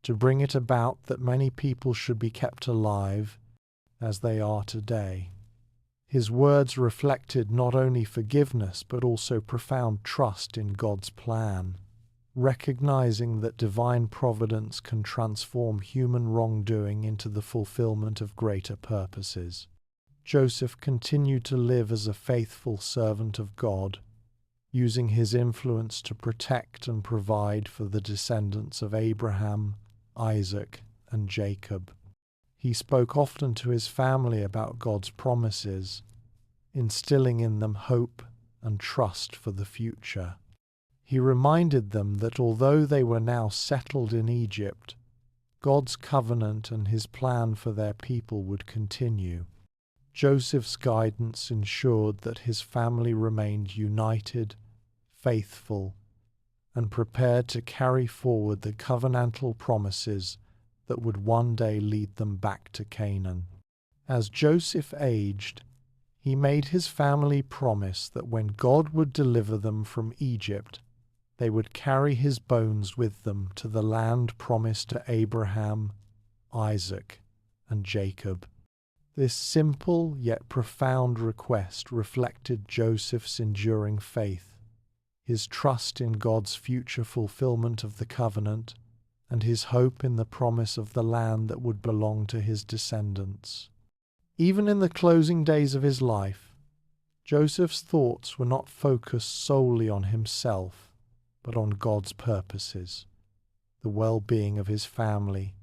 to bring it about that many people should be kept alive, as they are today." His words reflected not only forgiveness but also profound trust in God's plan. recognizing that divine providence can transform human wrongdoing into the fulfillment of greater purposes. Joseph continued to live as a faithful servant of God, using his influence to protect and provide for the descendants of Abraham, Isaac, and Jacob. He spoke often to his family about God's promises, instilling in them hope and trust for the future. He reminded them that although they were now settled in Egypt, God's covenant and his plan for their people would continue. Joseph's guidance ensured that his family remained united, faithful, and prepared to carry forward the covenantal promises that would one day lead them back to Canaan. As Joseph aged, he made his family promise that when God would deliver them from Egypt, they would carry his bones with them to the land promised to Abraham, Isaac, and Jacob. This simple yet profound request reflected Joseph's enduring faith, his trust in God's future fulfillment of the covenant, and his hope in the promise of the land that would belong to his descendants. Even in the closing days of his life, Joseph's thoughts were not focused solely on himself, but on God's purposes, the well-being of his family,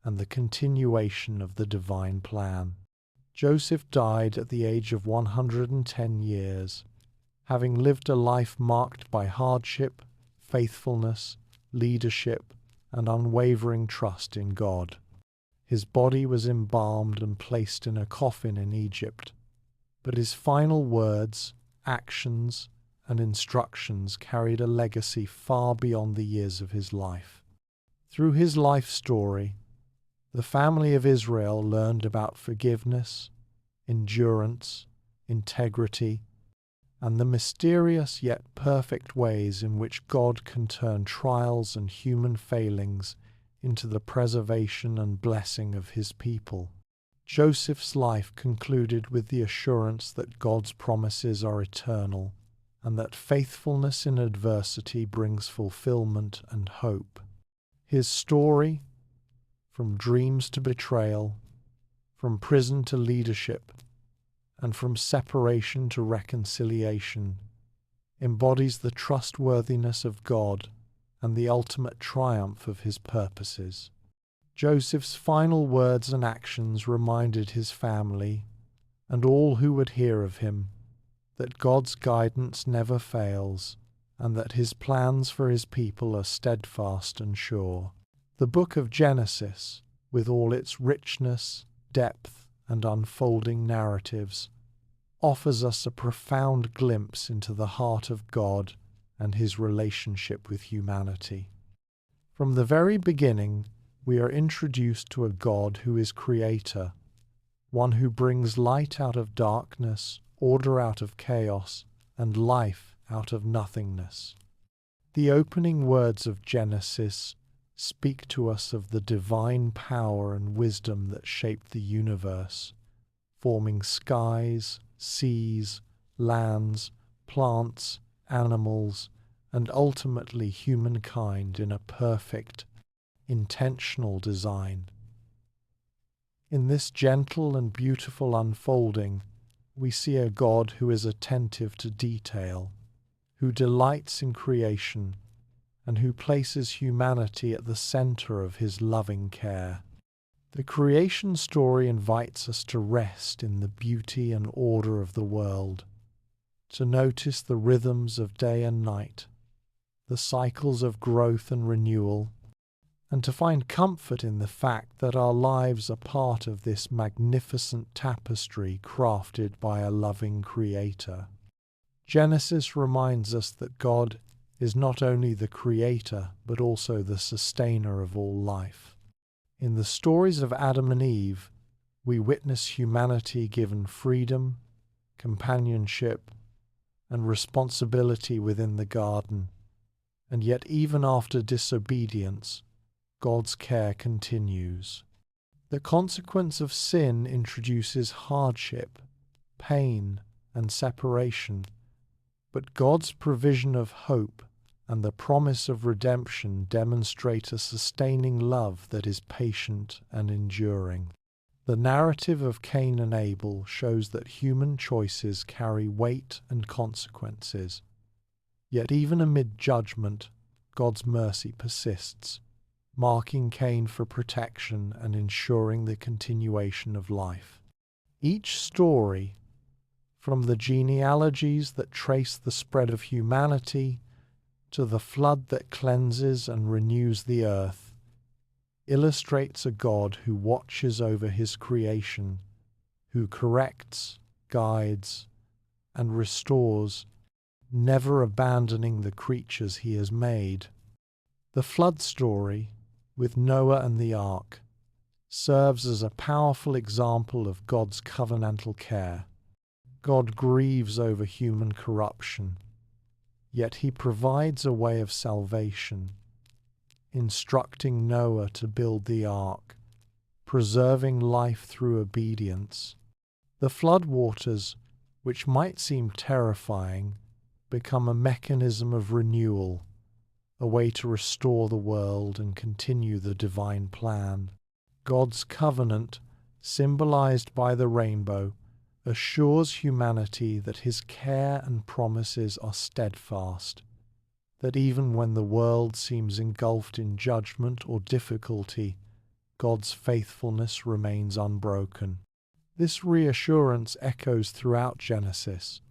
and the continuation of the divine plan. Joseph died at the age of 110 years, having lived a life marked by hardship, faithfulness, leadership, and unwavering trust in God. His body was embalmed and placed in a coffin in Egypt, but his final words, actions, and instructions carried a legacy far beyond the years of his life. Through his life story, the family of Israel learned about forgiveness, endurance, integrity, and the mysterious yet perfect ways in which God can turn trials and human failings into the preservation and blessing of his people. Joseph's life concluded with the assurance that God's promises are eternal, and that faithfulness in adversity brings fulfillment and hope. His story, from dreams to betrayal, from prison to leadership, and from separation to reconciliation, embodies the trustworthiness of God and the ultimate triumph of his purposes. Joseph's final words and actions reminded his family, and all who would hear of him, that God's guidance never fails, and that his plans for his people are steadfast and sure. The book of Genesis, with all its richness, depth, and unfolding narratives, offers us a profound glimpse into the heart of God and his relationship with humanity. From the very beginning, we are introduced to a God who is creator, one who brings light out of darkness, order out of chaos, and life out of nothingness. The opening words of Genesis speak to us of the divine power and wisdom that shaped the universe, forming skies, seas, lands, plants, animals, and ultimately humankind in a perfect, intentional design. In this gentle and beautiful unfolding, we see a God who is attentive to detail, who delights in creation, and who places humanity at the center of his loving care. The creation story invites us to rest in the beauty and order of the world, to notice the rhythms of day and night, the cycles of growth and renewal, and to find comfort in the fact that our lives are part of this magnificent tapestry crafted by a loving Creator. Genesis reminds us that God is not only the Creator, but also the sustainer of all life. In the stories of Adam and Eve, we witness humanity given freedom, companionship, and responsibility within the garden, and yet even after disobedience, God's care continues. The consequence of sin introduces hardship, pain, and separation, but God's provision of hope and the promise of redemption demonstrate a sustaining love that is patient and enduring. The narrative of Cain and Abel shows that human choices carry weight and consequences. Yet even amid judgment, God's mercy persists, marking Cain for protection and ensuring the continuation of life. Each story, from the genealogies that trace the spread of humanity to the flood that cleanses and renews the earth, illustrates a God who watches over his creation, who corrects, guides, and restores, never abandoning the creatures he has made. The flood story, with Noah and the ark, serves as a powerful example of God's covenantal care. God grieves over human corruption, yet he provides a way of salvation, instructing Noah to build the ark, preserving life through obedience. The flood waters, which might seem terrifying, become a mechanism of renewal, a way to restore the world and continue the divine plan. God's covenant, symbolized by the rainbow, assures humanity that his care and promises are steadfast, that even when the world seems engulfed in judgment or difficulty, God's faithfulness remains unbroken. This reassurance echoes throughout Genesis,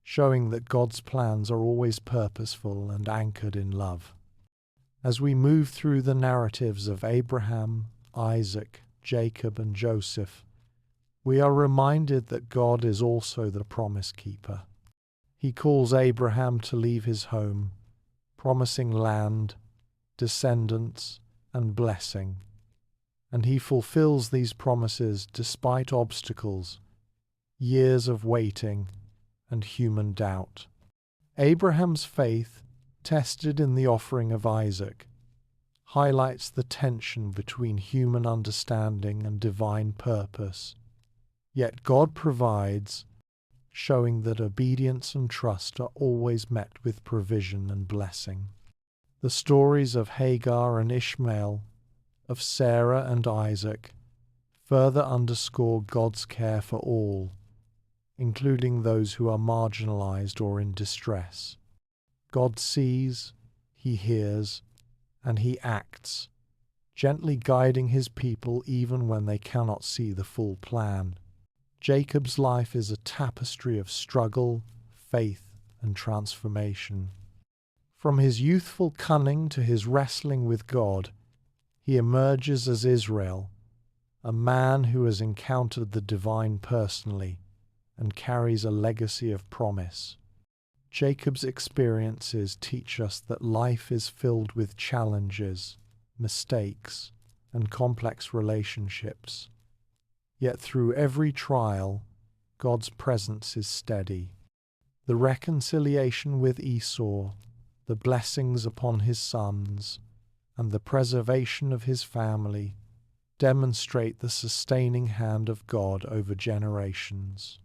showing that God's plans are always purposeful and anchored in love. As we move through the narratives of Abraham, Isaac, Jacob, and Joseph, we are reminded that God is also the promise keeper. He calls Abraham to leave his home, promising land, descendants, and blessing, and he fulfills these promises despite obstacles, years of waiting, and human doubt. Abraham's faith, tested in the offering of Isaac, highlights the tension between human understanding and divine purpose. Yet God provides, showing that obedience and trust are always met with provision and blessing. The stories of Hagar and Ishmael, of Sarah and Isaac, further underscore God's care for all, including those who are marginalized or in distress. God sees, he hears, and he acts, gently guiding his people even when they cannot see the full plan. Jacob's life is a tapestry of struggle, faith, and transformation. From his youthful cunning to his wrestling with God, he emerges as Israel, a man who has encountered the divine personally and carries a legacy of promise. Jacob's experiences teach us that life is filled with challenges, mistakes, and complex relationships. Yet through every trial, God's presence is steady. The reconciliation with Esau, the blessings upon his sons, and the preservation of his family demonstrate the sustaining hand of God over generations.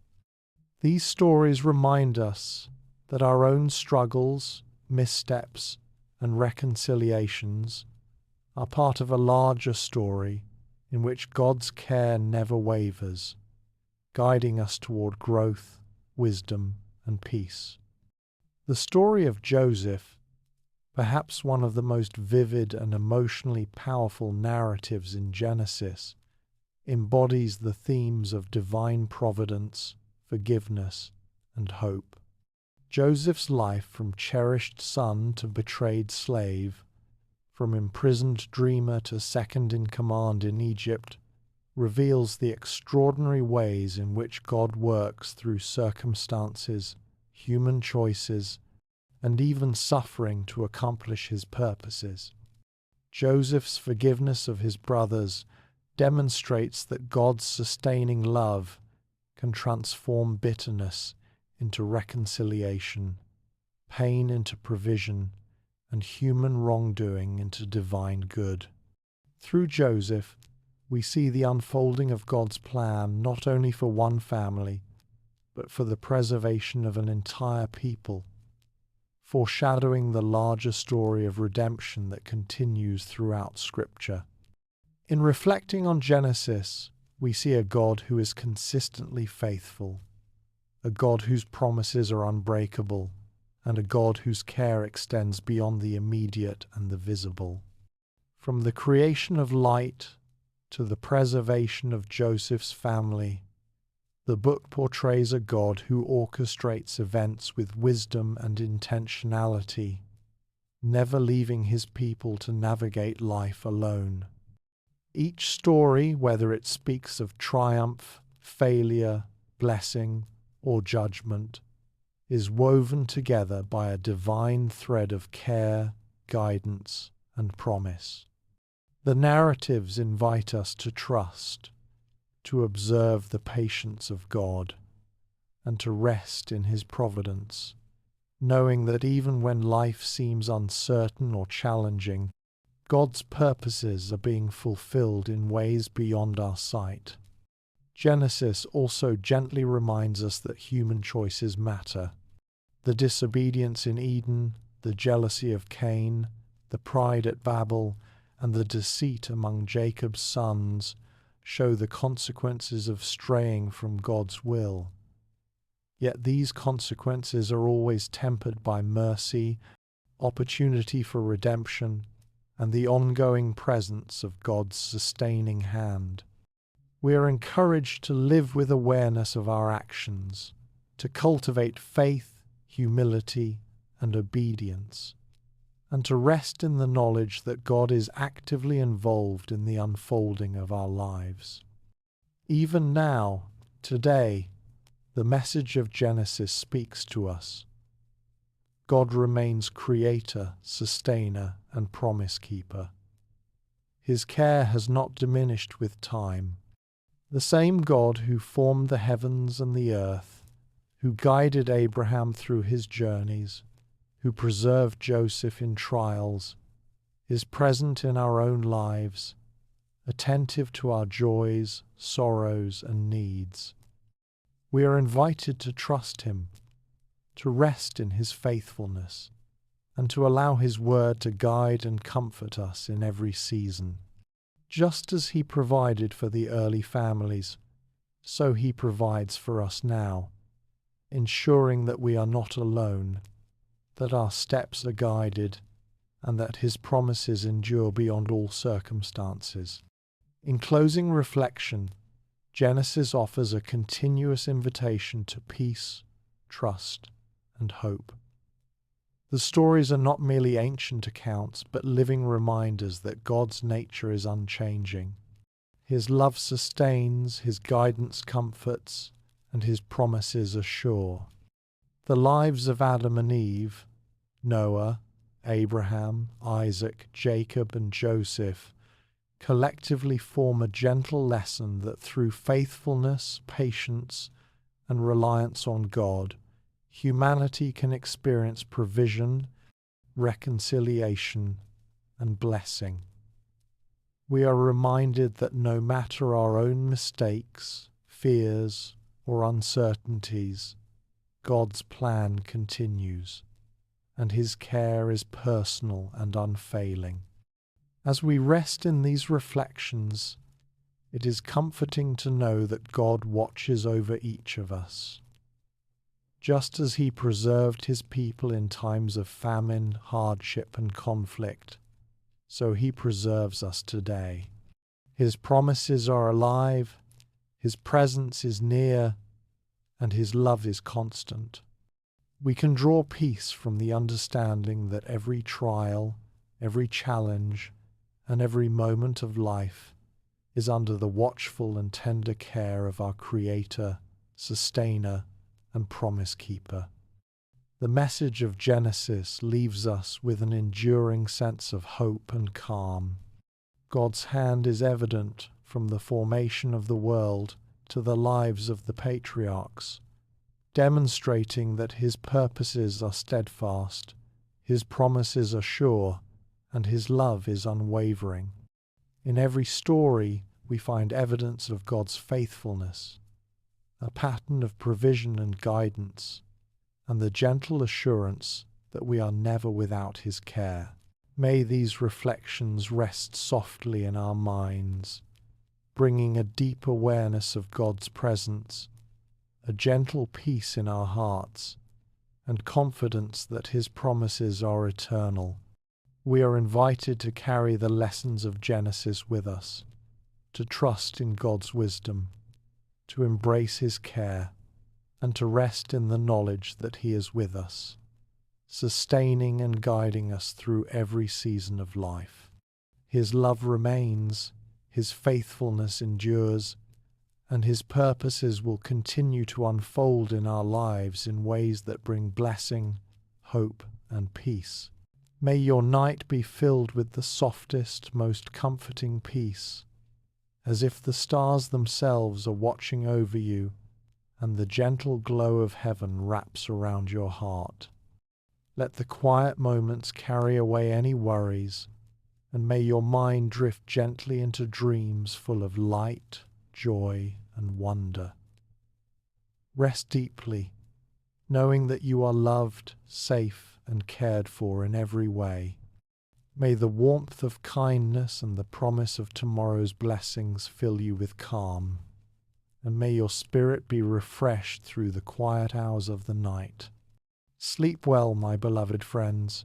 These stories remind us that our own struggles, missteps, and reconciliations are part of a larger story in which God's care never wavers, guiding us toward growth, wisdom, and peace. The story of Joseph, perhaps one of the most vivid and emotionally powerful narratives in Genesis, embodies the themes of divine providence, forgiveness, and hope. Joseph's life, from cherished son to betrayed slave, from imprisoned dreamer to second in command in Egypt, reveals the extraordinary ways in which God works through circumstances, human choices, and even suffering to accomplish his purposes. Joseph's forgiveness of his brothers demonstrates that God's sustaining love can transform bitterness into reconciliation, pain into provision, and human wrongdoing into divine good. Through Joseph, we see the unfolding of God's plan not only for one family, but for the preservation of an entire people. foreshadowing the larger story of redemption that continues throughout Scripture. In reflecting on Genesis, we see a God who is consistently faithful, a God whose promises are unbreakable, and a God whose care extends beyond the immediate and the visible. From the creation of light to the preservation of Joseph's family, the book portrays a God who orchestrates events with wisdom and intentionality, never leaving his people to navigate life alone. Each story, whether it speaks of triumph, failure, blessing, or judgment, is woven together by a divine thread of care, guidance, and promise. The narratives invite us to trust, to observe the patience of God, and to rest in His providence, knowing that even when life seems uncertain or challenging, God's purposes are being fulfilled in ways beyond our sight. Genesis also gently reminds us that human choices matter. The disobedience in Eden, the jealousy of Cain, the pride at Babel, and the deceit among Jacob's sons show the consequences of straying from God's will. Yet these consequences are always tempered by mercy, opportunity for redemption, and the ongoing presence of God's sustaining hand. We are encouraged to live with awareness of our actions, to cultivate faith, humility, and obedience, and to rest in the knowledge that God is actively involved in the unfolding of our lives. Even now, today, the message of Genesis speaks to us. God remains creator, sustainer, and promise keeper. His care has not diminished with time. The same God who formed the heavens and the earth, who guided Abraham through his journeys, who preserved Joseph in trials, is present in our own lives, attentive to our joys, sorrows, and needs. We are invited to trust Him, to rest in His faithfulness, and to allow His word to guide and comfort us in every season. Just as He provided for the early families, so He provides for us now, ensuring that we are not alone, that our steps are guided, and that His promises endure beyond all circumstances. In closing reflection, Genesis offers a continuous invitation to peace, trust, and hope. The stories are not merely ancient accounts, but living reminders that God's nature is unchanging. His love sustains, His guidance comforts, and His promises are sure. The lives of Adam and Eve, Noah, Abraham, Isaac, Jacob, and Joseph collectively form a gentle lesson that through faithfulness, patience, and reliance on God, humanity can experience provision, reconciliation, and blessing. We are reminded that no matter our own mistakes, fears, or uncertainties, God's plan continues, and His care is personal and unfailing. As we rest in these reflections, it is comforting to know that God watches over each of us. Just as He preserved His people in times of famine, hardship, and conflict, so He preserves us today. His promises are alive, His presence is near, and His love is constant. We can draw peace from the understanding that every trial, every challenge, and every moment of life is under the watchful and tender care of our Creator, Sustainer, and Promise Keeper. The message of Genesis leaves us with an enduring sense of hope and calm. God's hand is evident from the formation of the world to the lives of the patriarchs, demonstrating that His purposes are steadfast, His promises are sure, and His love is unwavering. In every story, we find evidence of God's faithfulness, a pattern of provision and guidance, and the gentle assurance that we are never without his care. May these reflections rest softly in our minds, bringing a deep awareness of God's presence, a gentle peace in our hearts, and confidence that his promises are eternal. We are invited to carry the lessons of Genesis with us, to trust in God's wisdom, to embrace his care, and to rest in the knowledge that he is with us, sustaining and guiding us through every season of life. His love remains, his faithfulness endures, and his purposes will continue to unfold in our lives in ways that bring blessing, hope, and peace. May your night be filled with the softest, most comforting peace, as if the stars themselves are watching over you and the gentle glow of heaven wraps around your heart. Let the quiet moments carry away any worries, and may your mind drift gently into dreams full of light, joy, and wonder. Rest deeply, knowing that you are loved, safe, and cared for in every way. May the warmth of kindness and the promise of tomorrow's blessings fill you with calm, and may your spirit be refreshed through the quiet hours of the night. Sleep well, my beloved friends,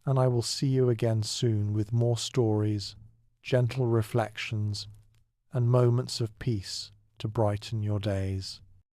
and I will see you again soon with more stories, gentle reflections, and moments of peace to brighten your days.